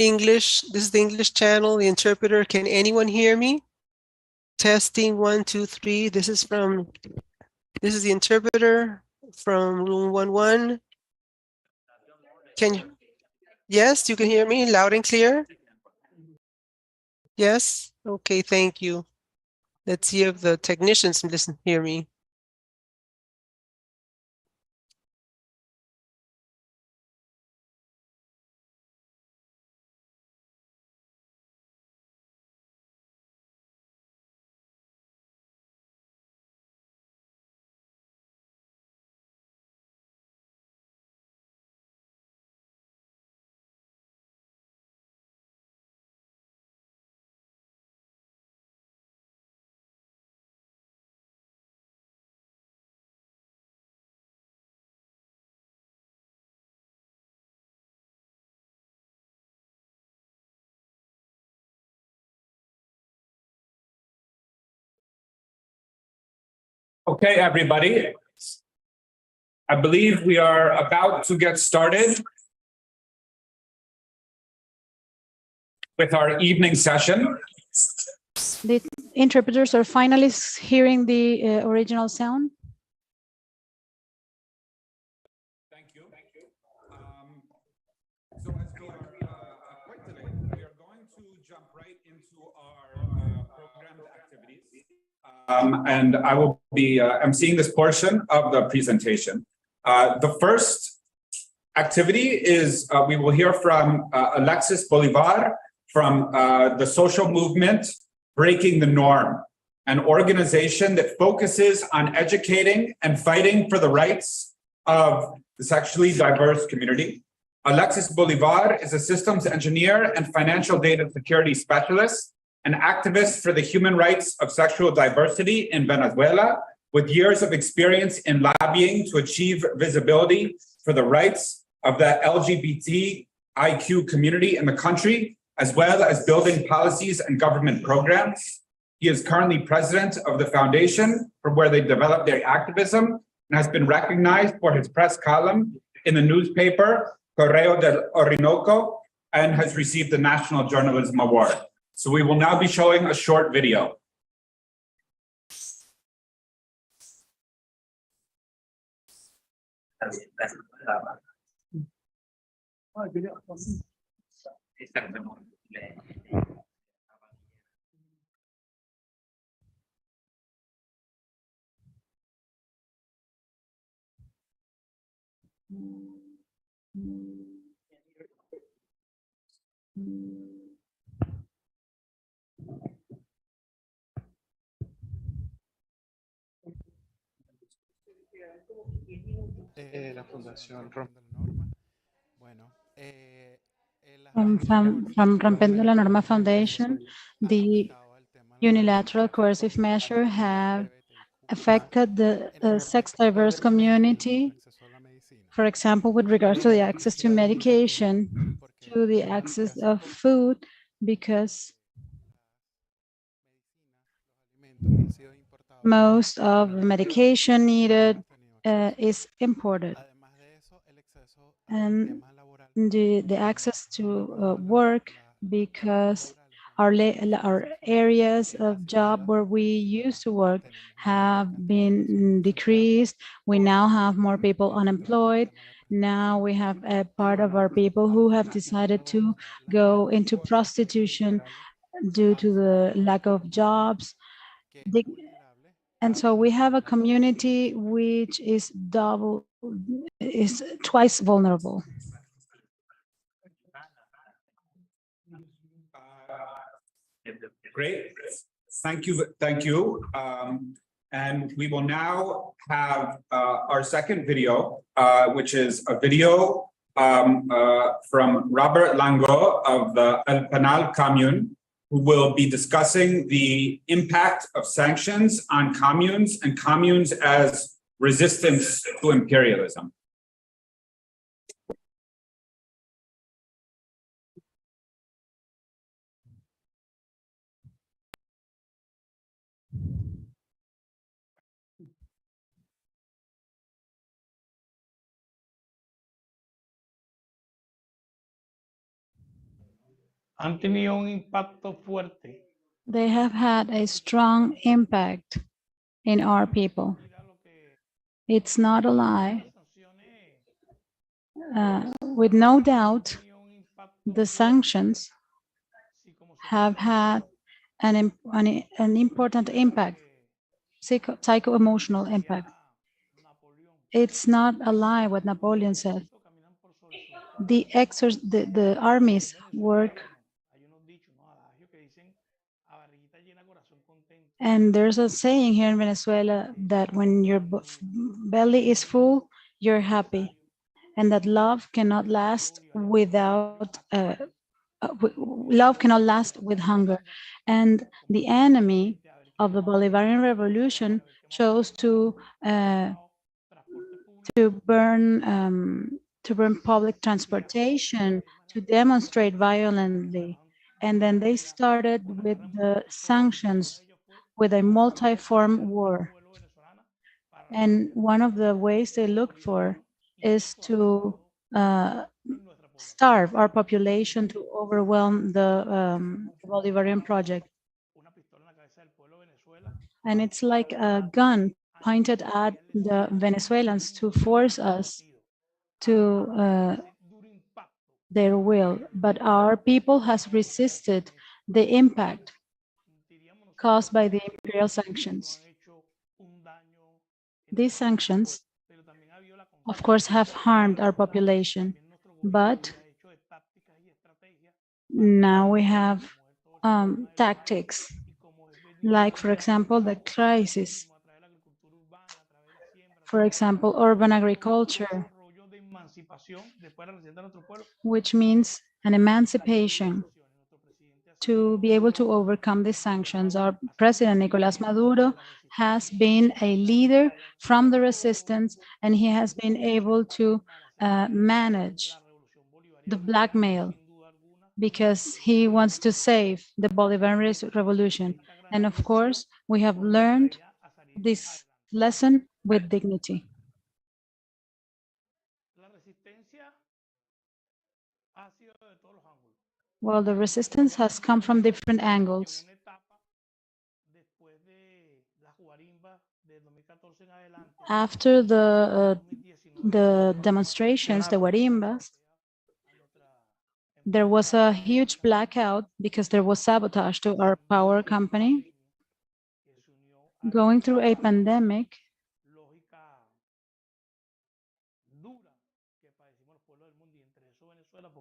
English, this is the English channel, the interpreter. Can anyone hear me? Testing 1, 2, 3. This is the interpreter from room 11. Can you? Yes, you can hear me loud and clear? Yes? Okay, thank you. Let's see if the technicians hear me. Okay, everybody. I believe we are about to get started with our evening session. The interpreters are finally hearing the original sound. Thank you. So as we are quite delayed, we are going to jump right into our programmed activities. And I will be emceeing this portion of the presentation. The first activity is we will hear from Alexis Bolivar from the social movement Breaking the Norm, an organization that focuses on educating and fighting for the rights of the sexually diverse community. Alexis Bolivar is a systems engineer and financial data security specialist an activist for the human rights of sexual diversity in Venezuela, with years of experience in lobbying to achieve visibility for the rights of the LGBTIQ community in the country, as well as building policies and government programs. He is currently president of the foundation from where they develop their activism and has been recognized for his press column in the newspaper Correo del Orinoco and has received the National Journalism Award. So we will now be showing a short video. La Fundación From Rompiendo la Norma Foundation, the unilateral coercive measure have affected the sex-diverse community, for example, with regards to the access to medication, to the access of food, because most of the medication needed is imported. And the access to work, because our areas of job where we used to work have been decreased. We now have more people unemployed. Now we have a part of our people who have decided to go into prostitution due to the lack of jobs. And so we have a community which is twice vulnerable. Great, thank you. And we will now have our second video, which is a video from Robert Lango of the El Penal Commune, who will be discussing the impact of sanctions on communes and communes as resistance to imperialism. Han tenido un impacto fuerte. They have had a strong impact in our people. It's not a lie. With no doubt, the sanctions have had an important impact, psycho-emotional impact. It's not a lie what Napoleon said. The armies work, and there's a saying here in Venezuela that when your belly is full, you're happy, and that love cannot last without love cannot last with hunger. And the enemy of the Bolivarian Revolution chose to burn public transportation, to demonstrate violently. And then they started with the sanctions, with a multi-form war. And one of the ways they looked for is to starve our population, to overwhelm the Bolivarian project. And it's like a gun pointed at the Venezuelans to force us to their will. But our people has resisted the impact caused by the imperial sanctions. These sanctions, of course, have harmed our population, but now we have tactics, like, for example, the crisis. For example, urban agriculture, which means an emancipation to be able to overcome these sanctions. Our President Nicolás Maduro has been a leader from the resistance, and he has been able to manage the blackmail because he wants to save the Bolivarian revolution. And of course, we have learned this lesson with dignity. Well, the resistance has come from different angles. After the demonstrations, the guarimbas, there was a huge blackout because there was sabotage to our power company. Going through a pandemic,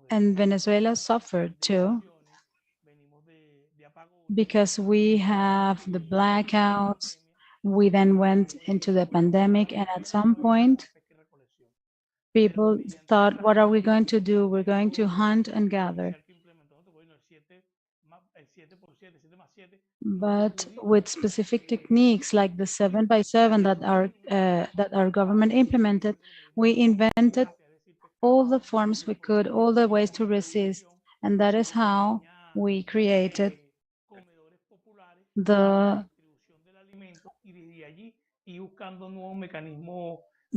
and Venezuela suffered too, because we have the blackouts. We then went into the pandemic, and at some point, people thought, what are we going to do? We're going to hunt and gather. But with specific techniques like the 7x7 that our government implemented, we invented all the forms we could, all the ways to resist, and that is how we created the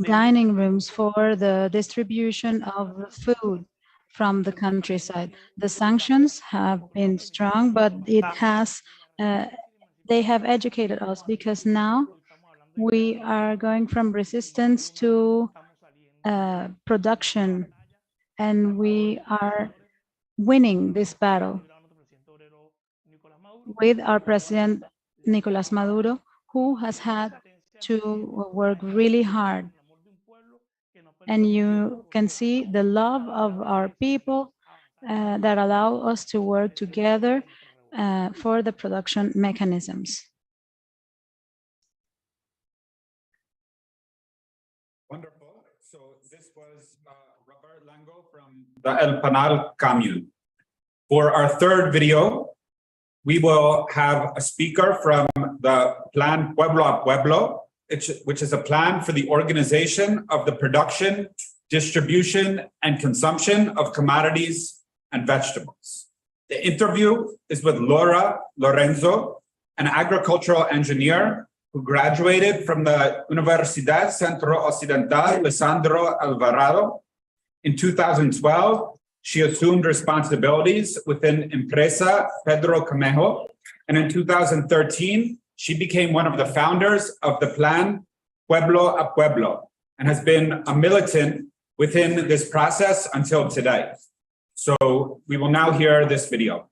dining rooms for the distribution of food from the countryside. The sanctions have been strong, but it has they have educated us, because now we are going from resistance to production, and we are winning this battle with our President Nicolás Maduro, who has had to work really hard. And you can see the love of our people that allow us to work together for the production mechanisms. Wonderful. So this was Robert Lango from the El Panal commune. For our third video, we will have a speaker from the Plan Pueblo a Pueblo, which is a plan for the organization of the production, distribution, and consumption of commodities and vegetables. The interview is with Laura Lorenzo, an agricultural engineer who graduated from the Universidad Centro Occidental Lisandro Alvarado. In 2012, she assumed responsibilities within Empresa Pedro Camejo, and in 2013, she became one of the founders of the Plan Pueblo a Pueblo and has been a militant within this process until today. So we will now hear this video.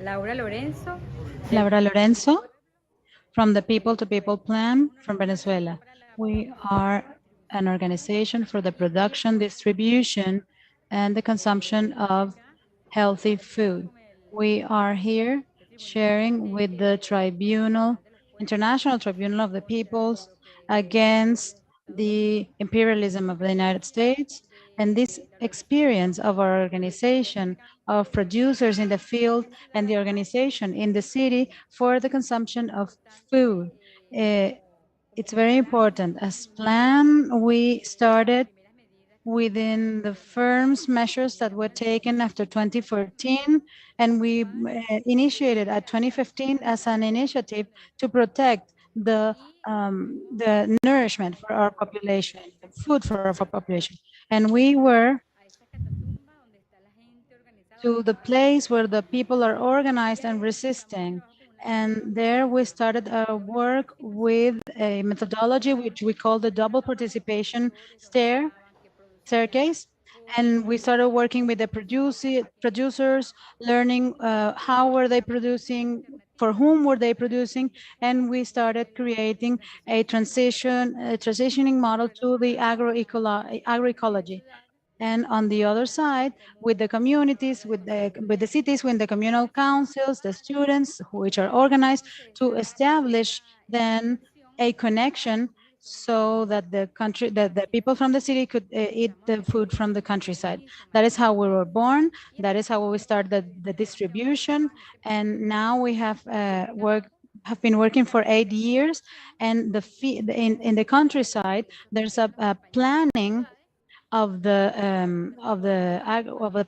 Laura Lorenzo. Laura Lorenzo from the People to People Plan from Venezuela. We are an organization for the production, distribution, and the consumption of healthy food. We are here sharing with the tribunal, International Tribunal of the Peoples, against the imperialism of the United States. And this experience of our organization of producers in the field and the organization in the city for the consumption of food. It's very important. As planned, we started within the firm's measures that were taken after 2014, and we initiated at 2015 as an initiative to protect the nourishment for our population, food for our population. And we were to the place where the people are organized and resisting. And there we started our work with a methodology which we call the double participation staircase. And we started working with the producers, learning how were they producing, for whom were they producing, and we started creating a transitioning model to the agroecology. And on the other side, with the communities, with the cities, with the communal councils, the students, which are organized to establish then a connection so that the people from the city could eat the food from the countryside. That is how we were born. That is how we started the distribution. And now we have been working for 8 years. And in the countryside, there's a planning of the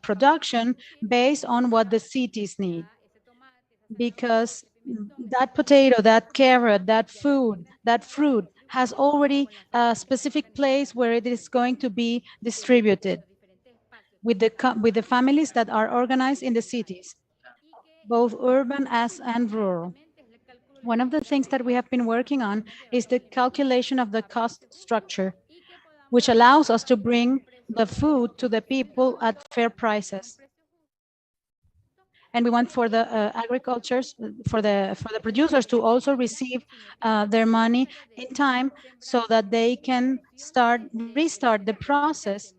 production based on what the cities need, because that potato, that carrot, that fruit has already a specific place where it is going to be distributed with the families that are organized in the cities, both urban and rural. One of the things that we have been working on is the calculation of the cost structure, which allows us to bring the food to the people at fair prices. And we want for the for the producers to also receive their money in time so that they can restart the process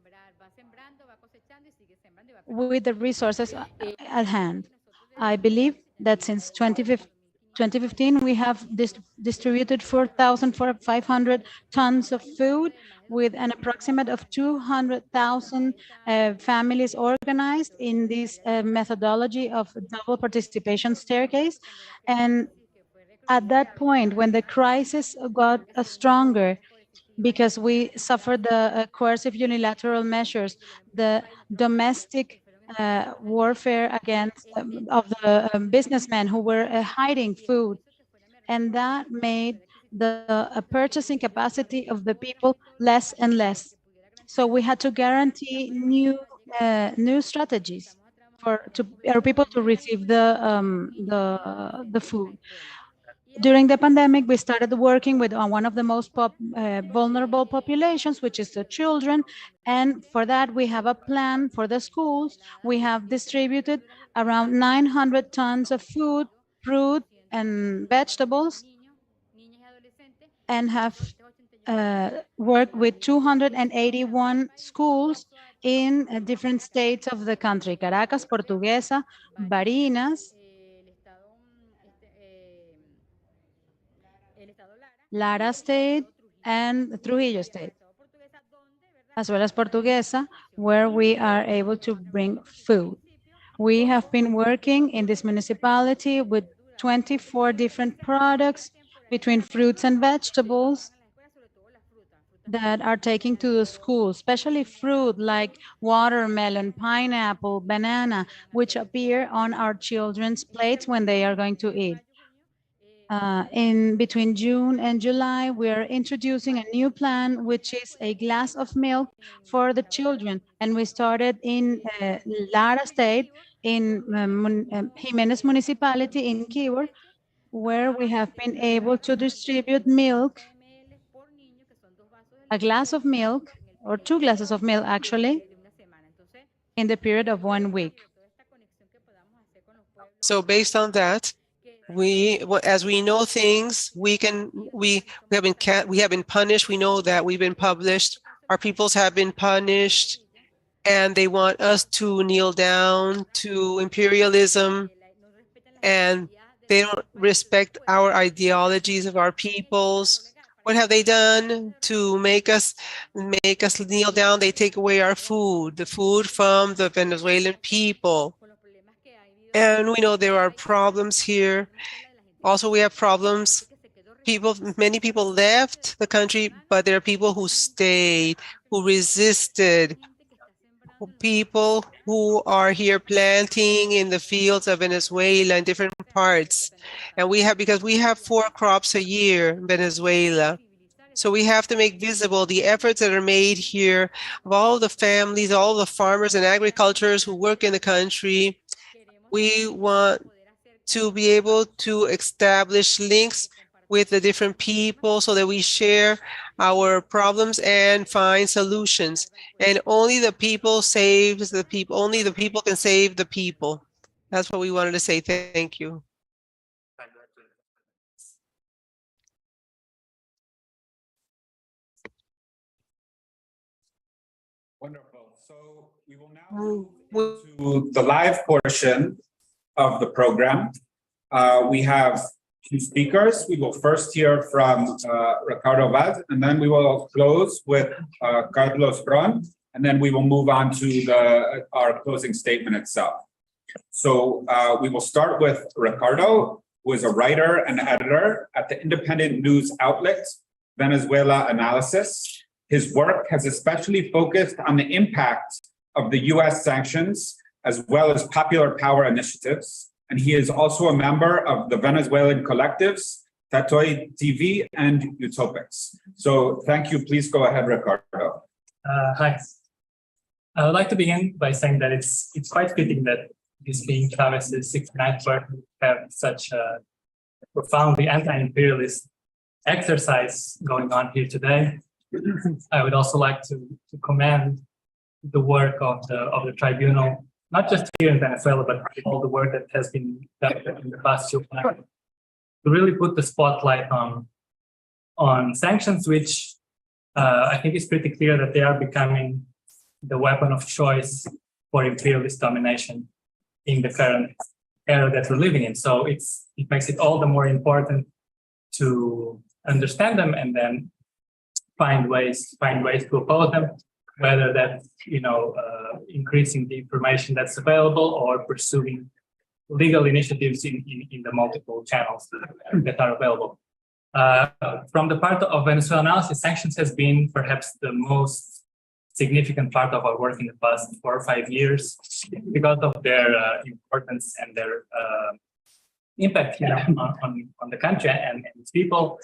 with the resources at hand. I believe that since 2015, we have distributed 4,500 tons of food with an approximate of 200,000 families organized in this methodology of double participation staircase. And at that point, when the crisis got stronger, because we suffered the coercive unilateral measures, the domestic warfare against of the businessmen who were hiding food, and that made the purchasing capacity of the people less and less. So we had to guarantee new strategies for our people to receive the food. During the pandemic, we started working with one of the most vulnerable populations, which is the children. And for that, we have a plan for the schools. We have distributed around 900 tons of food, fruit, and vegetables, and have worked with 281 schools in different states of the country: Caracas, Portuguesa, Barinas, Lara State, and Trujillo State, as well as Portuguesa, where we are able to bring food. We have been working in this municipality with 24 different products between fruits and vegetables that are taken to the school, especially fruit like watermelon, pineapple, banana, which appear on our children's plates when they are going to eat. In between June and July, we are introducing a new plan, which is a glass of milk for the children. And we started in Lara State, in Jimenez Municipality in Quibor, where we have been able to distribute milk, a glass of milk, or 2 glasses of milk, actually, in the period of 1 week. So based on that, as we know things, we have been punished. We know that we've been published. Our peoples have been punished, and they want us to kneel down to imperialism, and they don't respect our ideologies of our peoples. What have they done to make us kneel down? They take away our food, the food from the Venezuelan people. And we know there are problems here. Also, we have problems. Many people left the country, but there are people who stayed, who resisted, people who are here planting in the fields of Venezuela in different parts. And because we have 4 crops a year in Venezuela. So we have to make visible the efforts that are made here of all the families, all the farmers and agriculturists who work in the country. We want to be able to establish links with the different people so that we share our problems and find solutions. And only the people saves the people. Only the people can save the people. That's what we wanted to say. Thank you. Wonderful. So we will now move into the live portion of the program. We have two speakers. We will first hear from Ricardo Vaz, and then we will close with Carlos Ron, and then we will move on to our closing statement itself. So we will start with Ricardo, who is a writer and editor at the independent news outlet, Venezuela Analysis. His work has especially focused on the impact of the US sanctions, as well as popular power initiatives. And he is also a member of the Venezuelan collectives, Tatoy TV and Utopics. So thank you. Please go ahead, Ricardo. Hi. I would like to begin by saying that it's quite fitting that this being Chavez's 69th birthday have such a profoundly anti-imperialist exercise going on here today. I would also like to commend the work of the tribunal, not just here in Venezuela, but all the work that has been done in the past few months, to really put the spotlight on sanctions, which I think is pretty clear that they are becoming the weapon of choice for imperialist domination in the current era that we're living in. So it makes it all the more important to understand them and then find ways to oppose them, whether that's increasing the information that's available or pursuing legal initiatives in the multiple channels that are available. From the part of Venezuela Analysis, sanctions has been perhaps the most significant part of our work in the past 4 or 5 years because of their importance and their impact on the country and its people.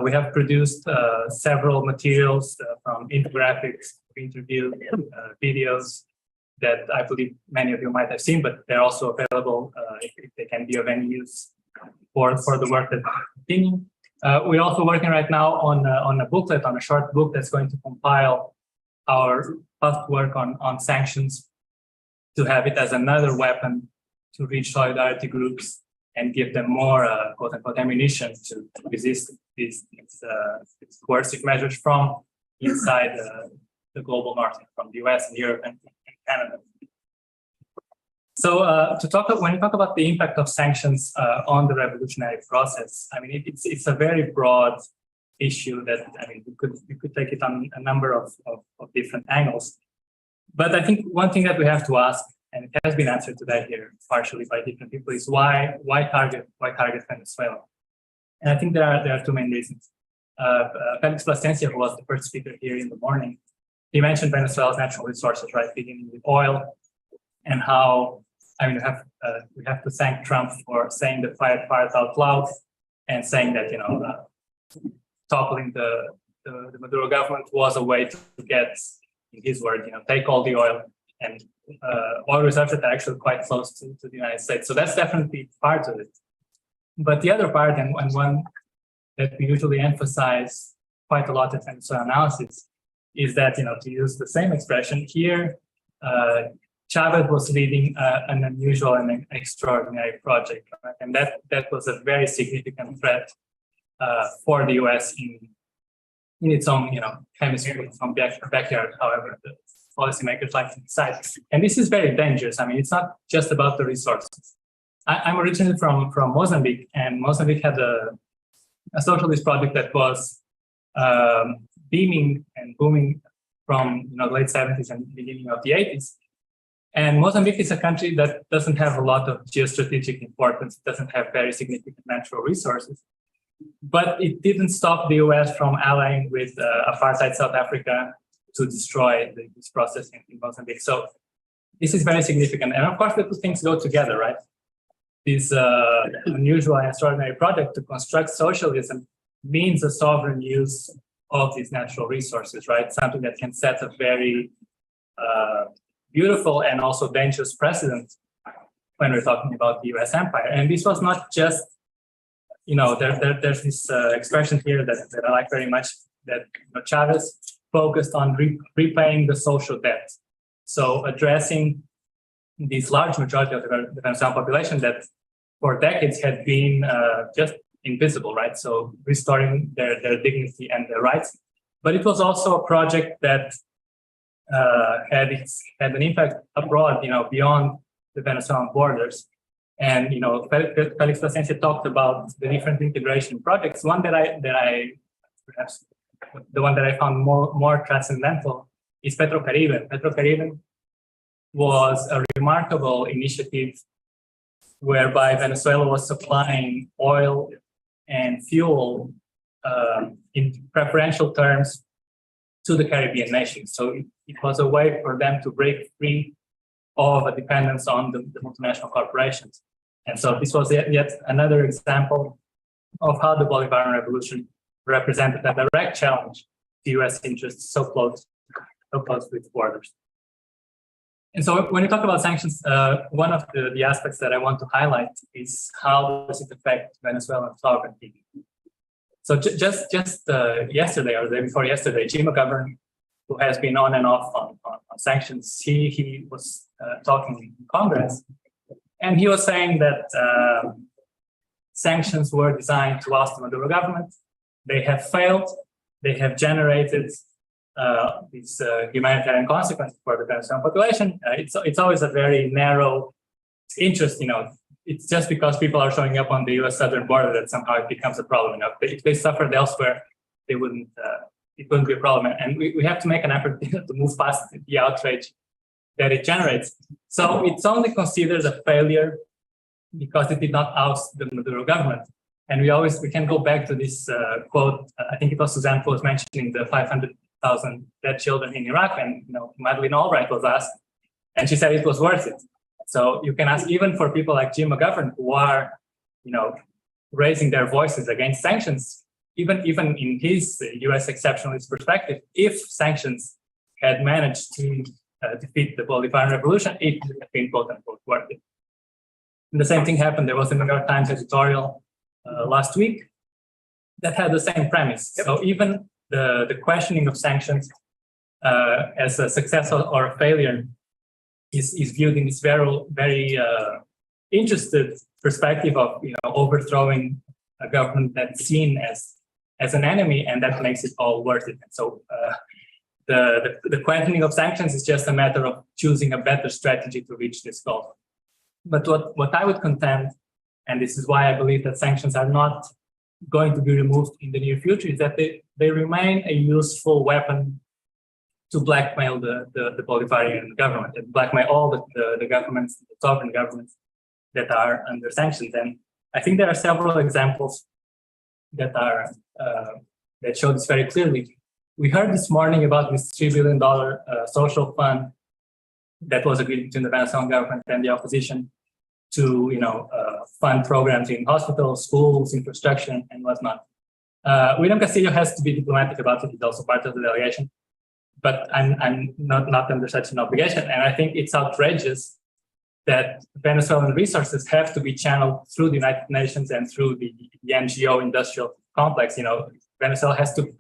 We have produced several materials from infographics, interview videos that I believe many of you might have seen, but they're also available if they can be of any use for the work that we're continuing. We're also working right now on a booklet, on a short book that's going to compile our past work on sanctions to have it as another weapon to reach solidarity groups and give them more quote-unquote ammunition to resist these coercive measures from inside the global north, from the US and Europe and Canada. So when you talk about the impact of sanctions on the revolutionary process, I mean, it's a very broad issue that, I mean, we could take it on a number of different angles. But I think one thing that we have to ask, and it has been answered today here partially by different people, is why target Venezuela? And I think there are two main reasons. Felix Plasencia, who was the first speaker here in the morning, he mentioned Venezuela's natural resources, right, beginning with oil, and how, I mean, we have to thank Trump for saying the fired fires out loud and saying that, toppling the Maduro government was a way to get, in his word, take all the oil and oil reserves that are actually quite close to the United States. So that's definitely part of it. But the other part, and one that we usually emphasize quite a lot at Venezuela Analysis, is that, to use the same expression here, Chavez was leading an unusual and an extraordinary project, right? And that was a very significant threat for the US in its own, hemisphere, its own backyard, however the policymakers like to decide. And this is very dangerous. I mean, it's not just about the resources. I'm originally from Mozambique, and Mozambique had a socialist project that was beaming and booming from the late 70s and beginning of the 80s. And Mozambique is a country that doesn't have a lot of geostrategic importance. It doesn't have very significant natural resources. But it didn't stop the US from allying with apartheid South Africa to destroy this process in Mozambique. So this is very significant. And of course, the two things go together, right? This unusual and extraordinary project to construct socialism means a sovereign use of these natural resources, right? Something that can set a very beautiful and also dangerous precedent when we're talking about the US empire. And this was not just, there's this expression here that I like very much, that Chavez focused on repaying the social debt. So addressing this large majority of the Venezuelan population that for decades had been just invisible, right? So restoring their dignity and their rights. But it was also a project that had an impact abroad, beyond the Venezuelan borders. And Felix Plasencia talked about the different integration projects. One that I perhaps the one that I found more transcendental is PetroCaribe. PetroCaribe was a remarkable initiative whereby Venezuela was supplying oil and fuel in preferential terms to the Caribbean nations. So it was a way for them to break free of a dependence on the multinational corporations. And so this was yet another example of how the Bolivarian Revolution represented a direct challenge to US interests so close to its borders. And so when you talk about sanctions, one of the aspects that I want to highlight is how does it affect Venezuelan sovereignty. So just yesterday or the day before yesterday, Jim McGovern, who has been on and off on sanctions, he was talking in Congress, and he was saying that sanctions were designed to oust the Maduro government. They have failed. They have generated these humanitarian consequences for the Venezuelan population. It's always a very narrow interest, It's just because people are showing up on the U.S. southern border that somehow it becomes a problem. If they suffered elsewhere, it wouldn't be a problem. And we have to make an effort to move past the outrage that it generates. So it's only considered a failure because it did not oust the Maduro government. And we can go back to this quote. I think it was Suzanne who was mentioning the 500,000 dead children in Iraq, and Madeleine Albright was asked, and she said it was worth it. So you can ask even for people like Jim McGovern who are, raising their voices against sanctions, even in his U.S. exceptionalist perspective, if sanctions had managed to defeat the Bolivarian Revolution, it would have been quote unquote worth it. And the same thing happened. There was a New York Times editorial last week that had the same premise. Yep. So even the questioning of sanctions as a success or a failure is viewed in this very interested perspective of overthrowing a government that's seen as an enemy, and that makes it all worth it. And so the questioning of sanctions is just a matter of choosing a better strategy to reach this goal. But what I would contend, and this is why I believe that sanctions are not going to be removed in the near future, is that they remain a useful weapon to blackmail the Bolivarian government, and blackmail all the governments, the sovereign governments that are under sanctions. And I think there are several examples that show this very clearly. We heard this morning about this $3 billion social fund that was agreed between the Venezuelan government and the opposition to fund programs in hospitals, schools, infrastructure, and whatnot. William Castillo has to be diplomatic about it. He's also part of the delegation, but I'm not under such an obligation. And I think it's outrageous that Venezuelan resources have to be channeled through the United Nations and through the NGO industrial complex. Venezuela has to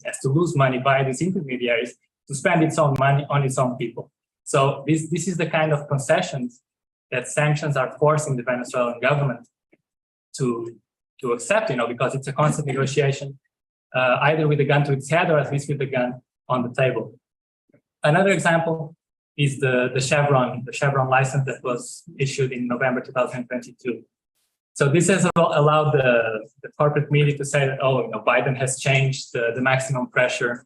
has to lose money by these intermediaries to spend its own money on its own people. So this is the kind of concessions that sanctions are forcing the Venezuelan government to accept, because it's a constant negotiation, either with a gun to its head or at least with a gun on the table. Another example is the Chevron license that was issued in November 2022. So this has allowed the corporate media to say that, Biden has changed the maximum pressure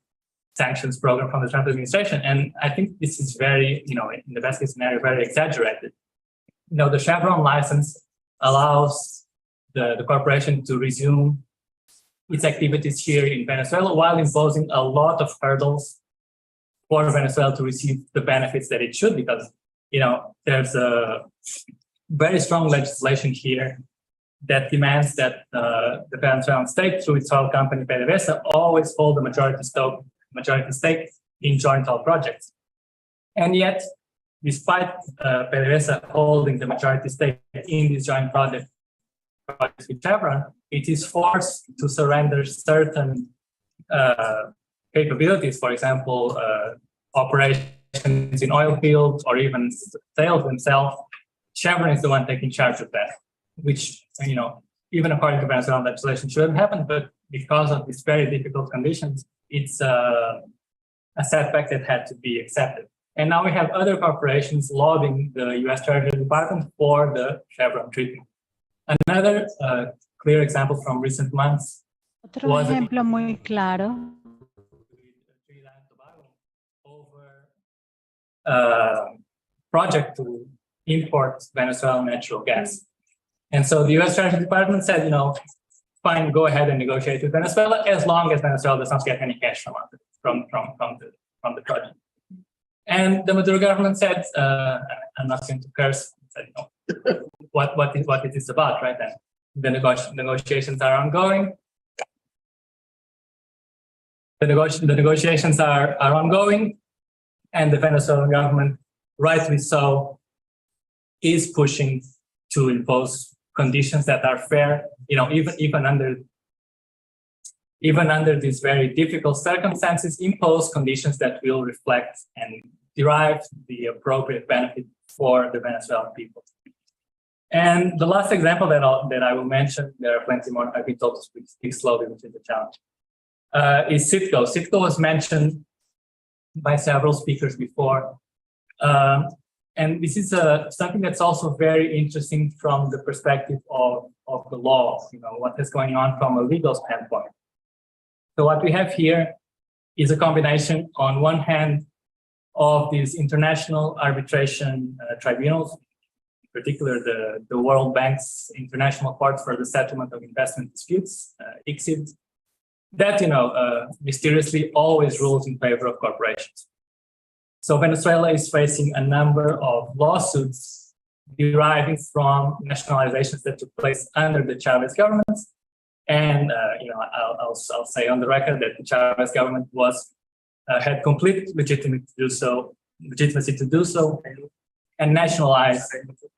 sanctions program from the Trump administration. And I think this is very, in the best case scenario, very exaggerated. The Chevron license allows the corporation to resume its activities here in Venezuela while imposing a lot of hurdles for Venezuela to receive the benefits that it should, because, there's a very strong legislation here that demands that the Venezuelan state, through its oil company PDVSA, always hold a majority stake in joint oil projects. And yet, despite PDVSA holding the majority stake in these joint projects with Chevron, it is forced to surrender certain capabilities, for example, operations in oil fields or even sales themselves. Chevron is the one taking charge of that, which, you know, even according to Venezuelan legislation shouldn't happen, but because of these very difficult conditions, it's a setback that had to be accepted. And now we have other corporations lobbying the US Treasury Department for the Chevron treatment. Another clear example from recent months Otro ejemplo muy claro. Project to import Venezuelan natural gas. And so the US Treasury Department said, you know, fine, go ahead and negotiate with Venezuela as long as Venezuela does not get any cash from the project. And the Maduro government said, I'm not going to curse, said, you know, what it is about, right? And the negotiations are ongoing. The negotiations are ongoing, and the Venezuelan government, rightly so, is pushing to impose conditions that are fair, you know, even under these very difficult circumstances, impose conditions that will reflect and derive the appropriate benefit for the Venezuelan people. And the last example that I will mention, there are plenty more, I've been told to speak slowly, which is a challenge, is Citgo. Citgo was mentioned by several speakers before. And this is something that's also very interesting from the perspective of the law, you know, what is going on from a legal standpoint. So what we have here is a combination, on one hand, of these international arbitration tribunals, in particular the World Bank's International Court for the Settlement of Investment Disputes, ICSID, that, you know, mysteriously always rules in favor of corporations. So Venezuela is facing a number of lawsuits deriving from nationalizations that took place under the Chavez government. And you know, I'll say on the record that the Chavez government had complete legitimacy to do so, and nationalize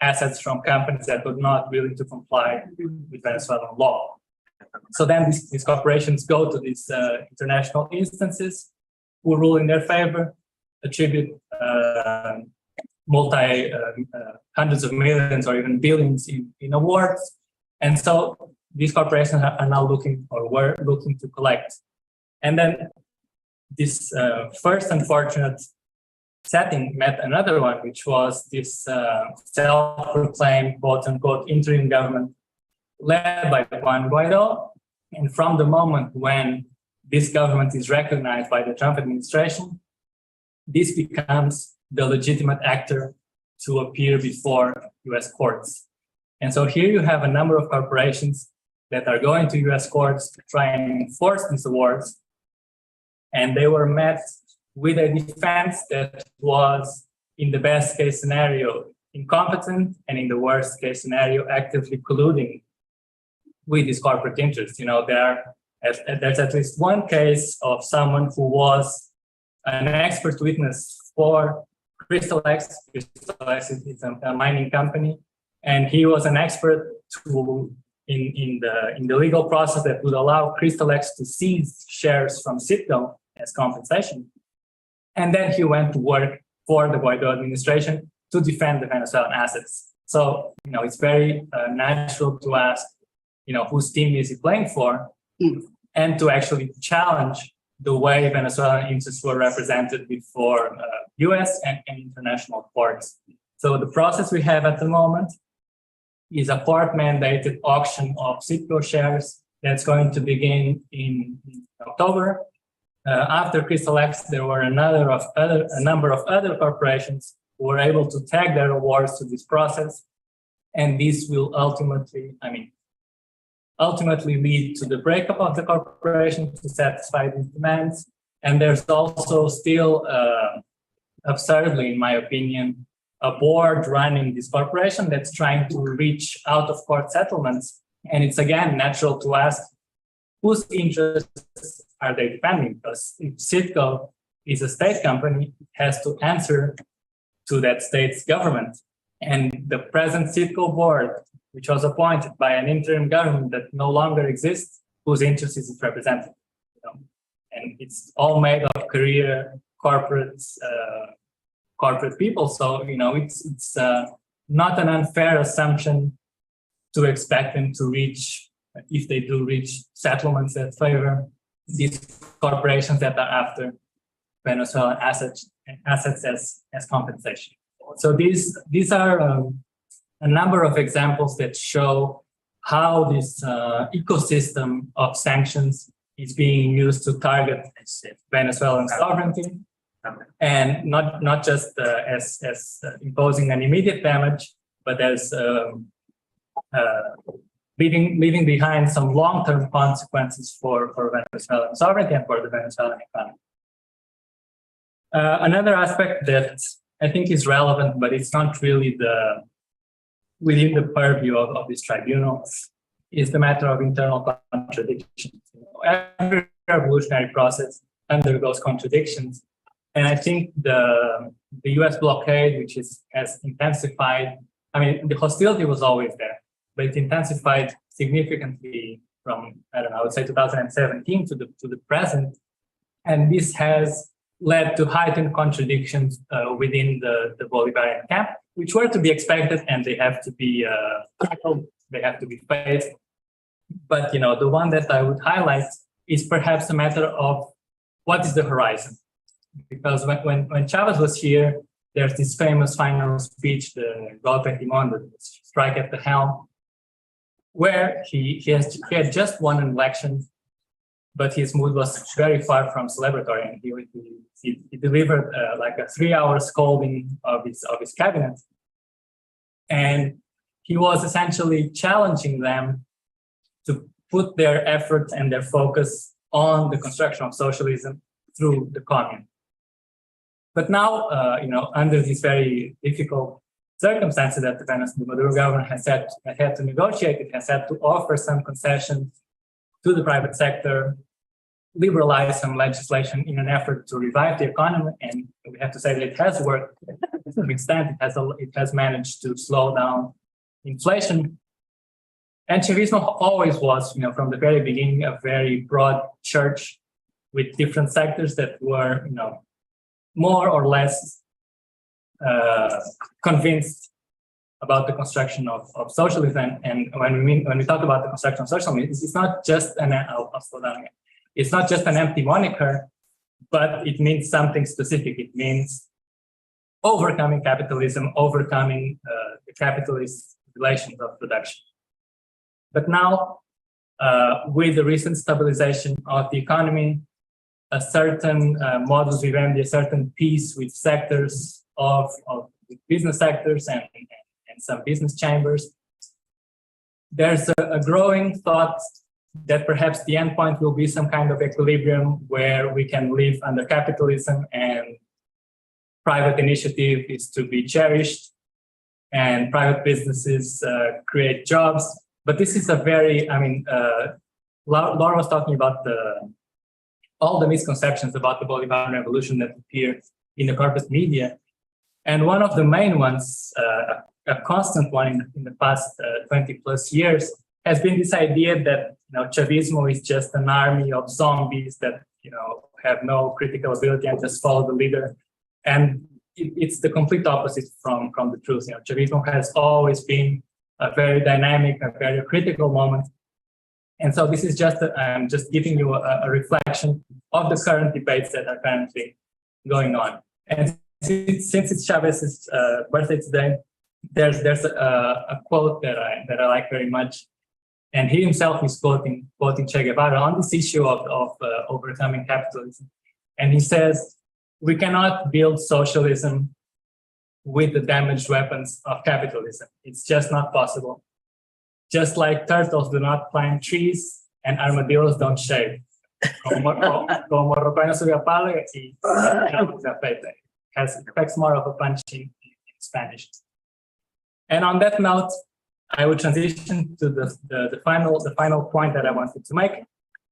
assets from companies that were not willing to comply with Venezuelan law. So then these corporations go to these international instances who rule in their favor, attribute hundreds of millions or even billions in awards. And so these corporations are now were looking to collect. And then this first unfortunate setting met another one, which was this self-proclaimed, quote-unquote, interim government led by Juan Guaido. And from the moment when this government is recognized by the Trump administration, this becomes the legitimate actor to appear before US courts. And so here you have a number of corporations that are going to US courts to try and enforce these awards. And they were met with a defense that was, in the best case scenario, incompetent, and in the worst case scenario, actively colluding with these corporate interests. You know, there's at least one case of someone who was an expert witness for Crystalex. Crystalex is a mining company, and he was an expert in the legal process that would allow Crystalex to seize shares from Citgo as compensation. And then he went to work for the Guaido administration to defend the Venezuelan assets. So, you know, it's very natural to ask, you know, whose team is he playing for, and to actually challenge the way Venezuelan interests were represented before US and international courts. So the process we have at the moment is a court-mandated auction of Citgo shares that's going to begin in October. After Crystalex, there were a number of other corporations who were able to tag their awards to this process, and this will ultimately lead to the breakup of the corporation to satisfy these demands. And there's also still, absurdly, in my opinion, a board running this corporation that's trying to reach out-of-court settlements And it's again natural to ask whose interests are they defending? Because if Citgo is a state company, it has to answer to that state's government. And the present Citgo board, which was appointed by an interim government that no longer exists, whose interest is it representing? And it's all made of career corporate people. So it's not an unfair assumption to expect them to reach, if they do reach settlements that favor these corporations that are after Venezuelan assets as compensation. So these are a number of examples that show how this ecosystem of sanctions is being used to target Venezuelan sovereignty, and not just as imposing an immediate damage, but as leaving behind some long-term consequences for Venezuelan sovereignty and for the Venezuelan economy. Another aspect that I think is relevant, but it's not really within the purview of this tribunal, is the matter of internal contradictions. Every revolutionary process undergoes contradictions. And I think the US blockade, which has intensified, I mean, the hostility was always there, but it intensified significantly from, I would say 2017 to the present. And this has led to heightened contradictions within the Bolivarian camp, which were to be expected, and they have to be tackled, they have to be faced. But the one that I would highlight is perhaps a matter of what is the horizon. Because when Chavez was here, there's this famous final speech, the Golpe Timón, the strike at the helm, where he had just won an election, but his mood was very far from celebratory, and he delivered like a 3-hour scolding of his cabinet, and he was essentially challenging them to put their efforts and their focus on the construction of socialism through the commune. But now, under these very difficult circumstances that the Maduro government has had to negotiate, it has had to offer some concessions to the private sector, liberalize some legislation in an effort to revive the economy, and we have to say that it has worked to some extent. It has managed to slow down inflation. And Chavismo always was, from the very beginning, a very broad church with different sectors that were, more or less convinced about the construction of socialism. And when we talk about the construction of socialism, it's not just it's not just an empty moniker, but it means something specific. It means overcoming capitalism, overcoming the capitalist relations of production. But now, with the recent stabilization of the economy, a certain modus vivendi, a certain peace with sectors of business sectors and some business chambers, there's a growing thought that perhaps the endpoint will be some kind of equilibrium where we can live under capitalism and private initiative is to be cherished and private businesses create jobs. But this is a very, Laura was talking about all the misconceptions about the Bolivarian Revolution that appear in the corporate media. And one of the main ones, a constant one in the past 20 plus years, has been this idea that Chavismo is just an army of zombies that have no critical ability and just follow the leader. And it's the complete opposite from the truth. Chavismo has always been a very dynamic, a very critical moment. And so this is I'm just giving you a reflection of the current debates that are currently going on. And since it's Chavez's birthday today, there's a quote that I like very much. And he himself is quoting Che Guevara on this issue of overcoming capitalism. And he says, we cannot build socialism with the damaged weapons of capitalism. It's just not possible. Just like turtles do not climb trees and armadillos don't shave. Como Ropa no sube a palo y has more of a punch in Spanish. And on that note, I would transition to the final point that I wanted to make,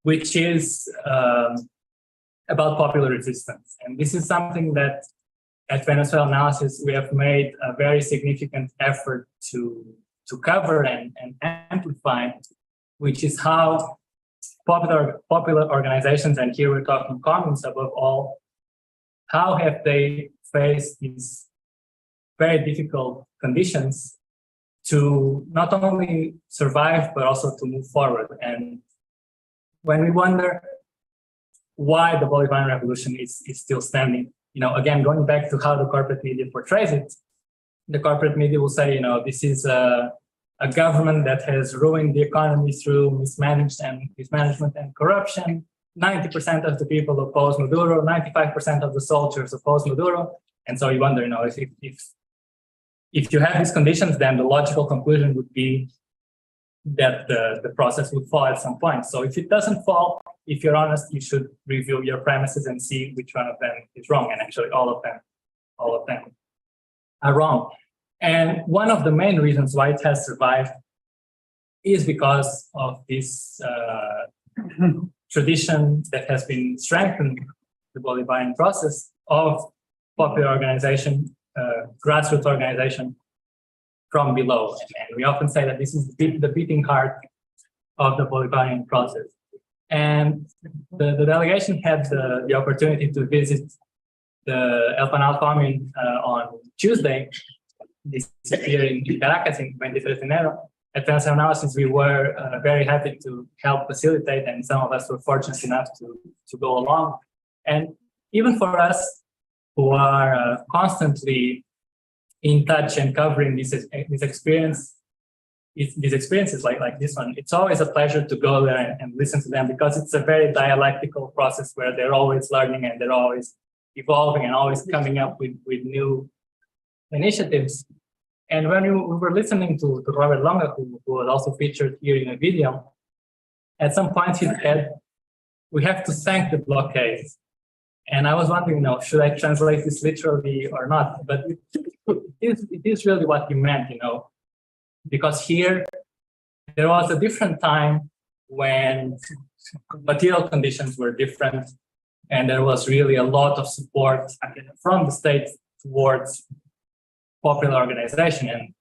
which is about popular resistance. And this is something that at Venezuela Analysis we have made a very significant effort to cover and amplify, which is how popular organizations, and here we're talking communes above all, how have they faced these very difficult conditions to not only survive, but also to move forward. And when we wonder why the Bolivarian Revolution is still standing, again, going back to how the corporate media portrays it, the corporate media will say, this is a government that has ruined the economy through mismanagement and corruption. 90% of the people oppose Maduro, 95% of the soldiers oppose Maduro. And so you wonder, if you have these conditions, then the logical conclusion would be that the process would fall at some point. So if it doesn't fall, if you're honest, you should review your premises and see which one of them is wrong. And actually all of them are wrong. And one of the main reasons why it has survived is because of this tradition that has been strengthened, the Bolivarian process of popular organization, grassroots organization from below. And we often say that this is the beating heart of the Bolivarian process. And the delegation had the opportunity to visit the El Panal commune on Tuesday, this year in Caracas, in 23 de Enero. At Venezuela Analysis, we were very happy to help facilitate, and some of us were fortunate enough to go along. And even for us, who are constantly in touch and covering these experiences like this one, it's always a pleasure to go there and listen to them, because it's a very dialectical process where they're always learning and they're always evolving and always coming up with new initiatives. And when we were listening to Robert Longa, who was also featured here in a video, at some point he said, we have to thank the blockade. And I was wondering, should I translate this literally or not? But it is really what he meant, because here there was a different time when material conditions were different, and there was really a lot of support from the state towards popular organization. And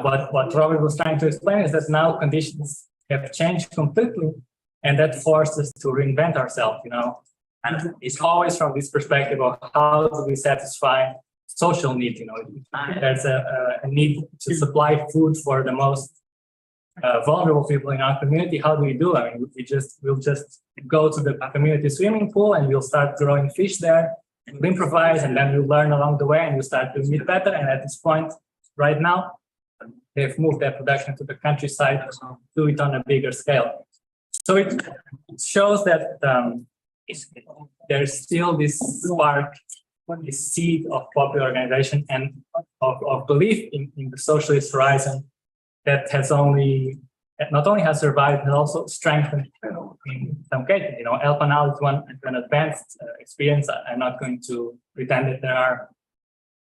what Robert was trying to explain is that now conditions have changed completely, and that forced us to reinvent ourselves, And it's always from this perspective of how do we satisfy social needs, There's a need to supply food for the most vulnerable people in our community. How do we do? I mean, we'll just go to the community swimming pool and we'll start growing fish there. We'll improvise, and then we'll learn along the way, and we'll start doing it better. And at this point, right now, they've moved their production to the countryside to do it on a bigger scale. So it shows that there's still this spark, this seed of popular organization and of belief in the socialist horizon that has not only has survived, but also strengthened in some cases. El Panal is an advanced experience. I'm not going to pretend that there are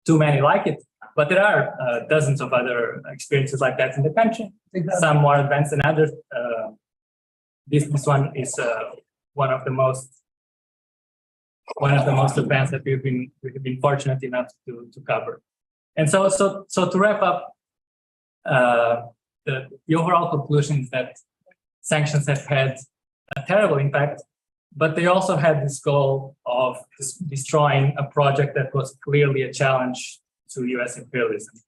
too many like it, but there are dozens of other experiences like that in the country. Some more advanced than others. This one is one of the most advanced that we've been fortunate enough to cover. And so to wrap up, the overall conclusion is that sanctions have had a terrible impact, but they also had this goal of destroying a project that was clearly a challenge to US imperialism.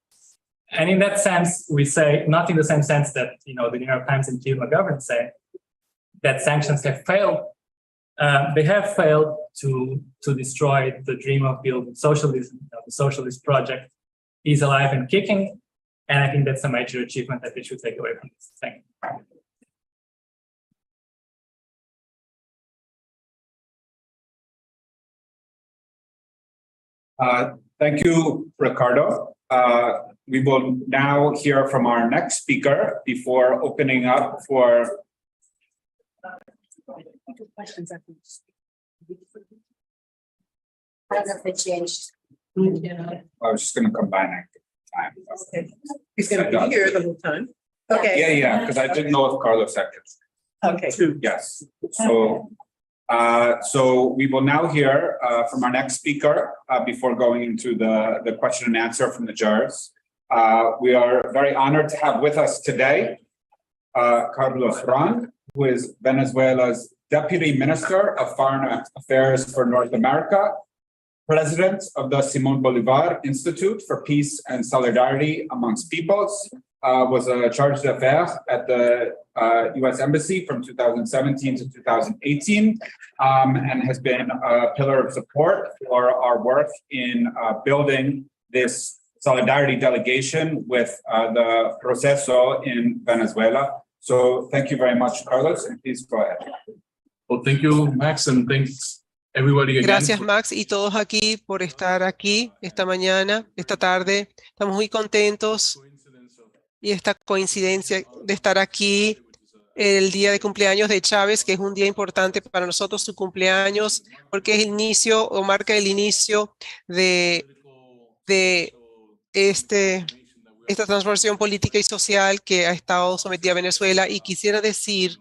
And in that sense, we say, not in the same sense that the New York Times and Jill McGovern say that sanctions have failed. They have failed to destroy the dream of building socialism. The socialist project is alive and kicking, and I think that's a major achievement that we should take away from this. Thank you. Thank you, Ricardo. We will now hear from our next speaker before opening up for questions. I don't know if they changed. I was just going to combine it. time. He's going to be here the whole time. Okay. Yeah, because I didn't know if Carlos had it. Okay. Yes. So we will now hear from our next speaker before going into the question and answer from the jurors. We are very honored to have with us today Carlos Ron, who is Venezuela's Deputy Minister of Foreign Affairs for North America, President of the Simón Bolívar Institute for Peace and Solidarity Amongst Peoples, was a charge d'affaires at the U.S. Embassy from 2017 to 2018, and has been a pillar of support for our work in building this solidarity delegation with the Proceso in Venezuela. So thank you very much, Carlos, and please go ahead. Well, thank you, Max, and thanks everybody again. Gracias, Max, y todos aquí por estar aquí esta mañana, esta tarde. Estamos muy contentos y esta coincidencia de estar aquí el día de cumpleaños de Chávez, que es un día importante para nosotros, su cumpleaños, porque es el inicio o marca el inicio de esta transformación política y social que ha estado sometida a Venezuela. Y quisiera decir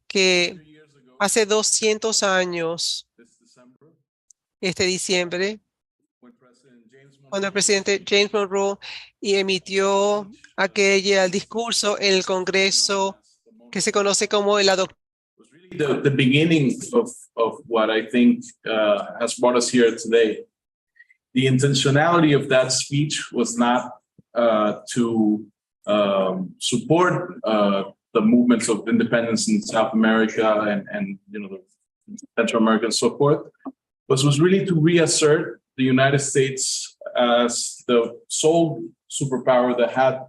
que hace 200 años, este diciembre, cuando el presidente James Monroe emitió el discurso en el Congreso que se conoce como el The beginning of what I think has brought us here today. The intentionality of that speech was not to support the movements of independence in South America and the Central America and so forth, but was really to reassert the United States as the sole superpower that had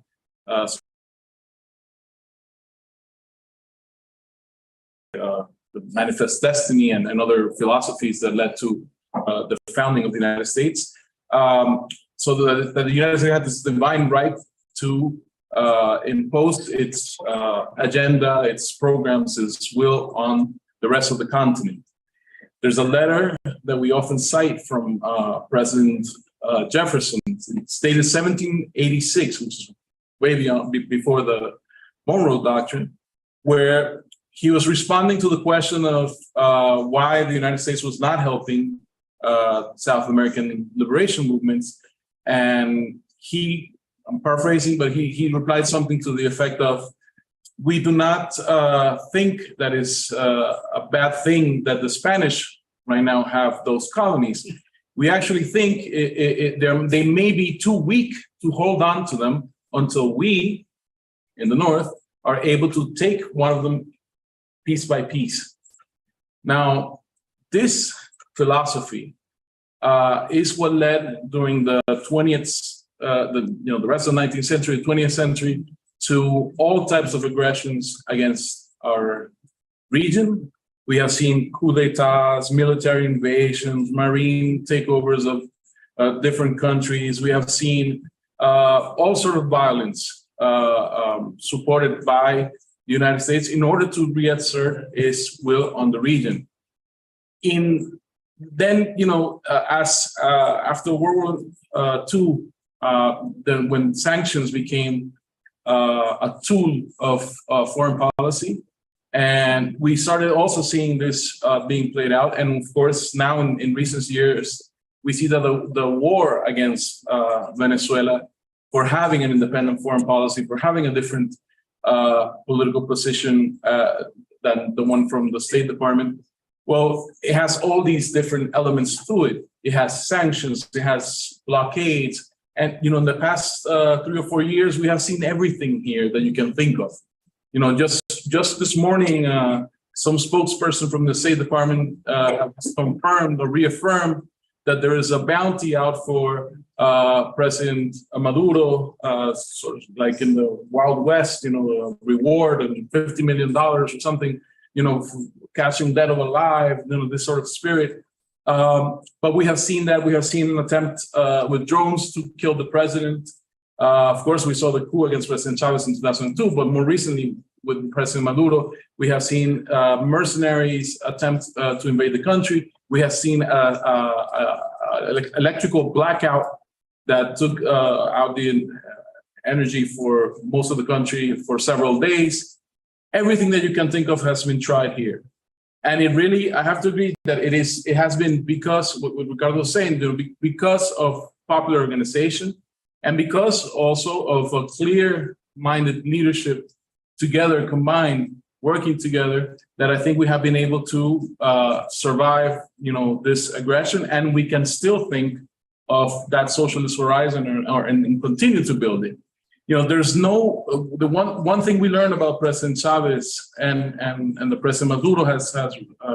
the manifest destiny and other philosophies that led to the founding of the United States. So that the United States had this divine right to impose its agenda, its programs, its will on the rest of the continent. There's a letter that we often cite from President Jefferson. It's dated 1786, which is way beyond before the Monroe Doctrine, where he was responding to the question of why the United States was not helping South American liberation movements. And I'm paraphrasing, but he replied something to the effect of, we do not think that is a bad thing that the Spanish right now have those colonies. We actually think they may be too weak to hold on to them until we, in the North, are able to take one of them piece by piece. Now, this philosophy is what led during the 20th, the rest of the 19th century, 20th century, to all types of aggressions against our region. We have seen coups d'etats, military invasions, marine takeovers of different countries. We have seen all sort of violence supported by the United States in order to reassert its will on the region. As after World War II, then when sanctions became a tool of foreign policy, and we started also seeing this being played out. And of course, now in recent years, we see that the war against Venezuela for having an independent foreign policy, for having a different political position than the one from the State Department, well, it has all these different elements to it. It has sanctions, it has blockades. And, in the past 3 or 4 years, we have seen everything here that you can think of. Just this morning, some spokesperson from the State Department has confirmed or reaffirmed that there is a bounty out for President Maduro, sort of like in the Wild West, a reward and $50 million or something, for catching dead or alive, this sort of spirit. But we have seen that. We have seen an attempt with drones to kill the president. Of course, we saw the coup against President Chavez in 2002, but more recently with President Maduro, we have seen mercenaries attempt to invade the country. We have seen electrical blackout that took out the energy for most of the country for several days. Everything that you can think of has been tried here. And it really, I have to agree that it has been because, what Ricardo was saying, because of popular organization and because also of a clear-minded leadership together, combined, working together, that I think we have been able to survive, this aggression, and we can still think of that socialist horizon and continue to build it. There's no, the one thing we learned about President Chavez and the President Maduro has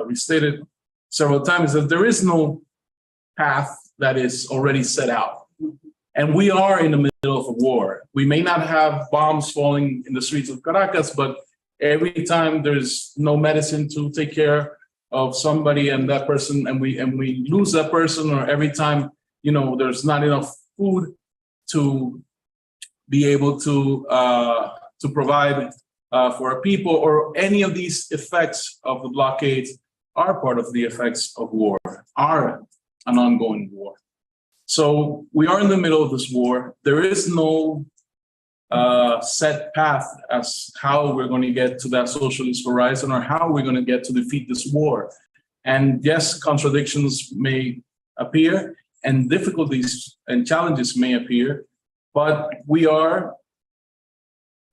restated several times, that there is no path that is already set out. And we are in the middle of a war. We may not have bombs falling in the streets of Caracas, but every time there's no medicine to take care of somebody and that person, and we lose that person, or every time, there's not enough food to be able to provide for our people, or any of these effects of the blockade are part of the effects of war, are an ongoing war. So we are in the middle of this war. There is no set path as how we're going to get to that socialist horizon, or how we're going to get to defeat this war. And yes, contradictions may appear, and difficulties and challenges may appear, but we are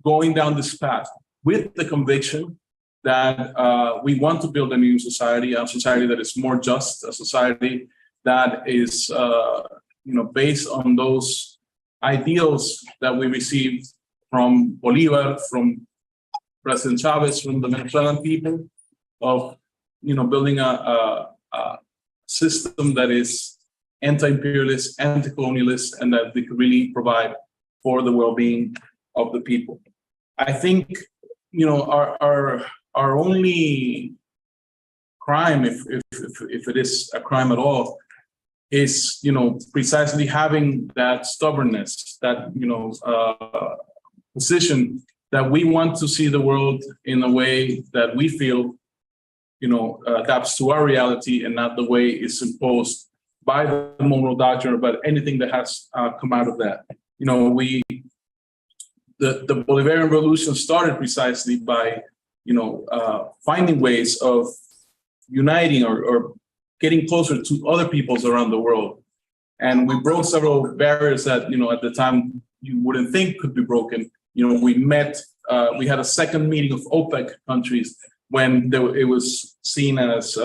going down this path with the conviction that we want to build a new society, a society that is more just, a society that is based on those ideals that we received from Bolivar, from President Chavez, from the Venezuelan people, of building a system that is anti-imperialist, anti-colonialist, and that they could really provide for the well-being of the people. I think our only crime, if it is a crime at all, is precisely having that stubbornness, that position that we want to see the world in a way that we feel adapts to our reality, and not the way it's imposed by the Monroe Doctrine, but anything that has come out of that. The Bolivarian Revolution started precisely by finding ways of uniting or getting closer to other peoples around the world. And we broke several barriers that, at the time you wouldn't think could be broken. We met, we had a second meeting of OPEC countries when it was seen as,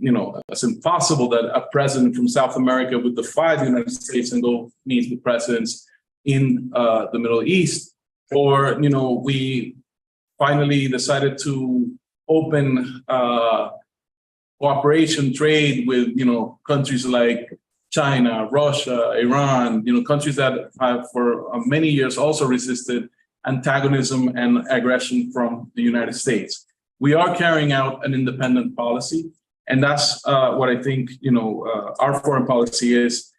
it's impossible that a president from South America would defy the United States and go meet with presidents in the Middle East. Or, we finally decided to open cooperation, trade with, countries like China, Russia, Iran, countries that have for many years also resisted antagonism and aggression from the United States. We are carrying out an independent policy, and that's what I think, our foreign policy is,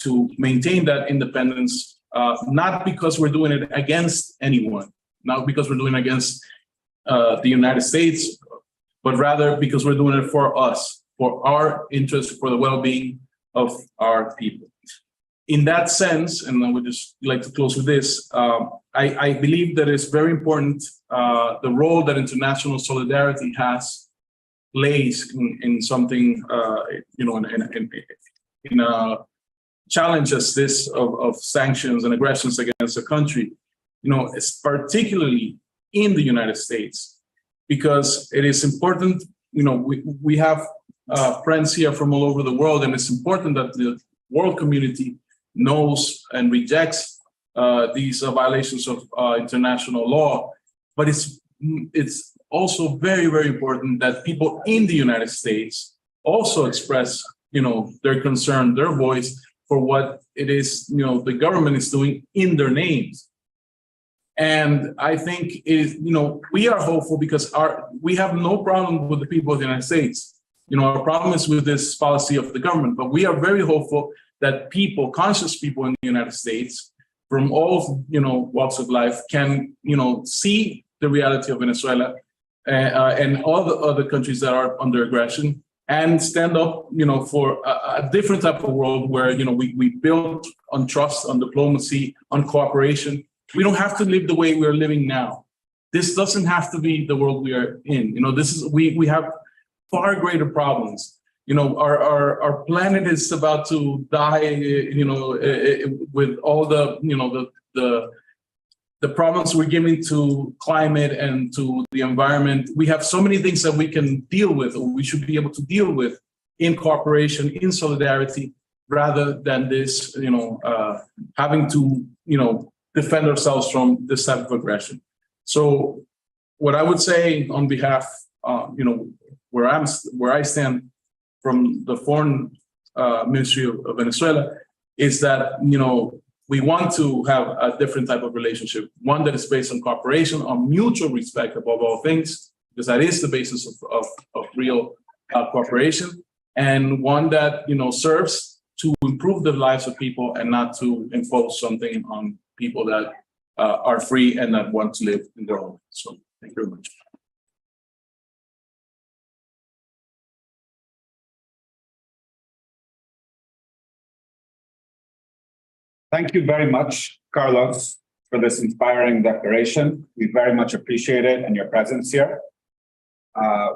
to maintain that independence, not because we're doing it against anyone, not because we're doing it against the United States, but rather because we're doing it for us, for our interest, for the well-being of our people. In that sense, and I would just like to close with this, I believe that it's very important the role that international solidarity plays in something, in a challenge as this of sanctions and aggressions against a country. It's particularly in the United States, because it is important, we have friends here from all over the world, and it's important that the world community knows and rejects these violations of international law. But it's also very, very important that people in the United States also express, their concern, their voice for what it is, the government is doing in their names. And I think we are hopeful because we have no problem with the people of the United States. Our problem is with this policy of the government, but we are very hopeful that people, conscious people in the United States, from all walks of life, can see the reality of Venezuela and all the other countries that are under aggression, and stand up, for a different type of world where, we build on trust, on diplomacy, on cooperation. We don't have to live the way we're living now. This doesn't have to be the world we are in. We have far greater problems. Our planet is about to die, with all the problems we're giving to climate and to the environment. We have so many things that we can deal with, or we should be able to deal with in cooperation, in solidarity, rather than this, having to, defend ourselves from this type of aggression. So what I would say on behalf, where I stand from the Foreign Ministry of Venezuela is that, we want to have a different type of relationship, one that is based on cooperation, on mutual respect above all things, because that is the basis of real cooperation, and one that, serves to improve the lives of people and not to impose something on people that are free and that want to live in their own. So thank you very much. Thank you very much, Carlos, for this inspiring declaration. We very much appreciate it and your presence here.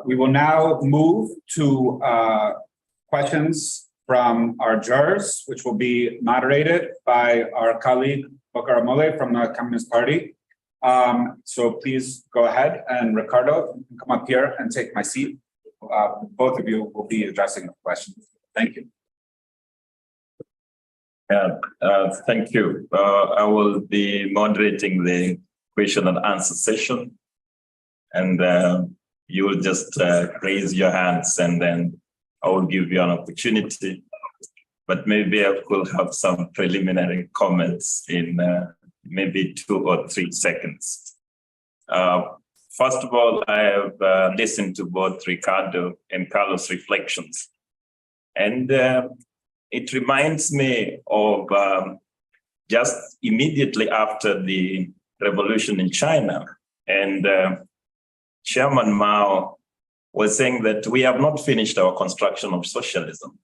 We will now move to questions from our jurors, which will be moderated by our colleague, Bocar Mole from the Communist Party. So please go ahead, and Ricardo, you can come up here and take my seat. Both of you will be addressing the questions. Thank you. Thank you. I will be moderating the question and answer session, and you will just raise your hands, and then I will give you an opportunity. But maybe I could have some preliminary comments in maybe 2 or 3 seconds. First of all, I have listened to both Ricardo and Carlos' reflections, and it reminds me of just immediately after the revolution in China, and Chairman Mao was saying that we have not finished our construction of socialism.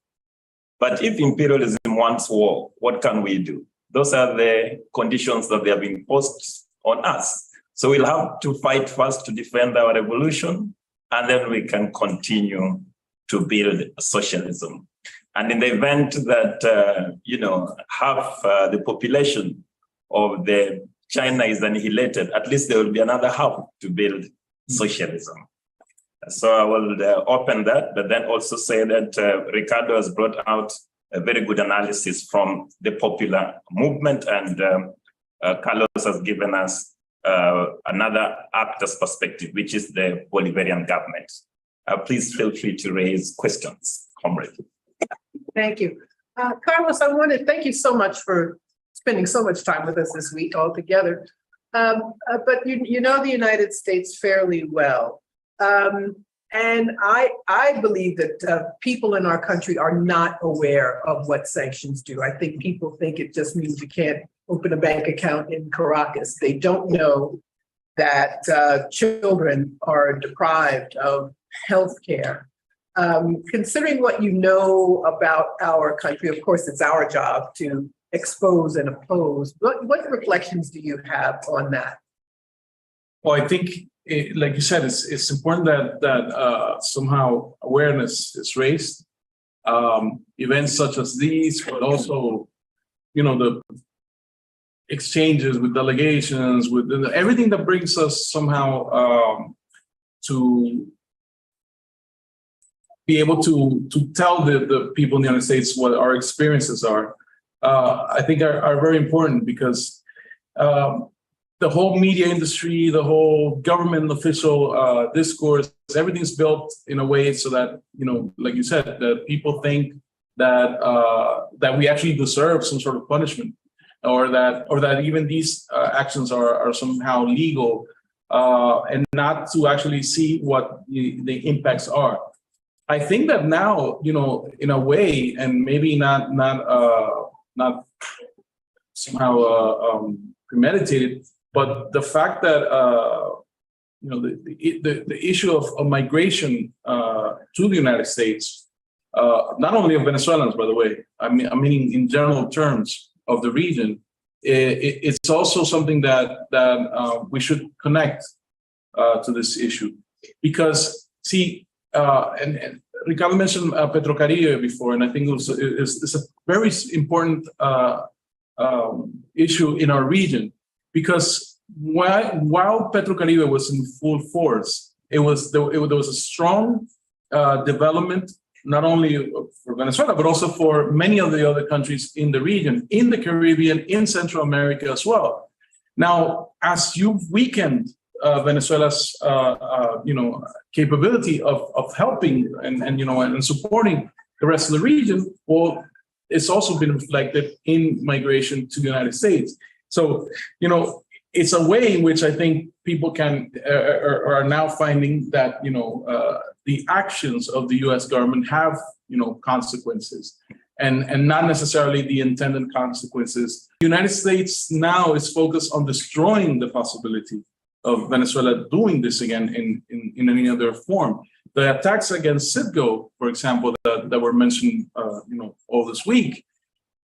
But if imperialism wants war, what can we do? Those are the conditions that they have imposed on us. So we'll have to fight first to defend our revolution, and then we can continue to build socialism. And in the event that, half the population of China is annihilated, at least there will be another half to build socialism. So I will open that, but then also say that Ricardo has brought out a very good analysis from the popular movement, and Carlos has given us another actor's perspective, which is the Bolivarian government. Please feel free to raise questions, comrade. Thank you. Carlos, I want to thank you so much for spending so much time with us this week all together. But you know the United States fairly well. And I believe that people in our country are not aware of what sanctions do. I think people think it just means you can't open a bank account in Caracas. They don't know that children are deprived of health care. Considering what you know about our country, of course, it's our job to expose and oppose. What reflections do you have on that? Well, I think, like you said, it's important that somehow awareness is raised. Events such as these, but also, the exchanges with delegations, with everything that brings us somehow to be able to tell the people in the United States what our experiences are, I think are very important, because the whole media industry, the whole government official discourse, everything's built in a way so that, like you said, that people think that we actually deserve some sort of punishment, or that even these actions are somehow legal, and not to actually see what the impacts are. I think that now, in a way, and maybe not somehow premeditated, but the fact that the issue of migration to the United States, not only of Venezuelans, by the way, I mean in general terms of the region, it's also something that we should connect to this issue. Because, see, and Ricardo mentioned Petrocaribe before, and I think it's a very important issue in our region, because while Petrocaribe was in full force, there was a strong development, not only for Venezuela, but also for many of the other countries in the region, in the Caribbean, in Central America as well. Now, as you've weakened Venezuela's capability of helping and supporting the rest of the region, well, it's also been reflected in migration to the United States. So, it's a way in which I think people are now finding that the actions of the U.S. government have consequences, and not necessarily the intended consequences. The United States now is focused on destroying the possibility of Venezuela doing this again in any other form. The attacks against Citgo, for example, that were mentioned all this week,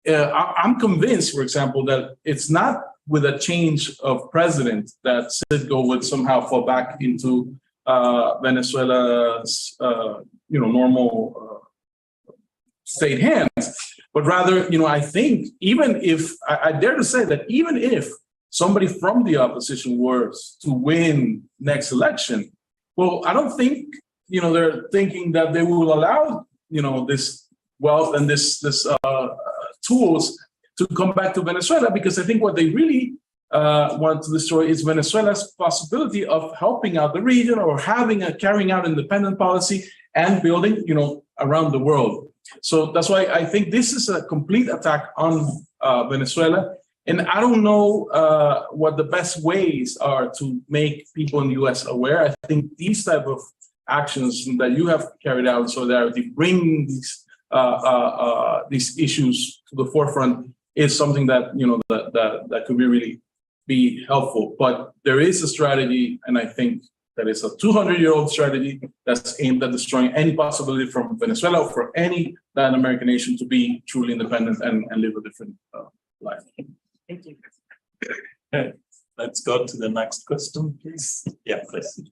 I'm convinced, for example, that it's not with a change of president that Citgo would somehow fall back into Venezuela's normal state hands, but rather, I think even if I dare to say that even if somebody from the opposition were to win next election, well, I don't think they're thinking that they will allow this wealth and this tools to come back to Venezuela, because I think what they really want to destroy is Venezuela's possibility of helping out the region or carrying out independent policy and building around the world. So that's why I think this is a complete attack on Venezuela. And I don't know what the best ways are to make people in the U.S. aware. I think these type of actions that you have carried out in solidarity, bring these issues to the forefront, is something that that could really be helpful. But there is a strategy, and I think that is a 200-year-old strategy that's aimed at destroying any possibility from Venezuela or for any Latin American nation to be truly independent and live a different life. Thank you. Okay, let's go to the next question, please. Yeah, please.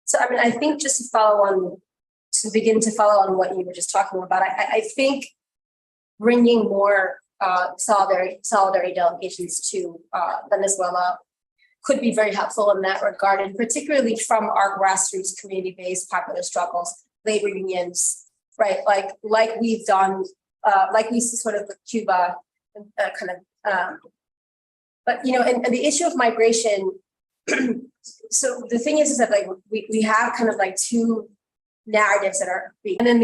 So, I think just to begin to follow on what you were just talking about, I think bringing more solidarity delegations to Venezuela could be very helpful in that regard, and particularly from our grassroots community-based popular struggles, labor unions, right? Like we've done, like we sort of with Cuba, but and the issue of migration. So the thing is that we have kind of two narratives that are being, and then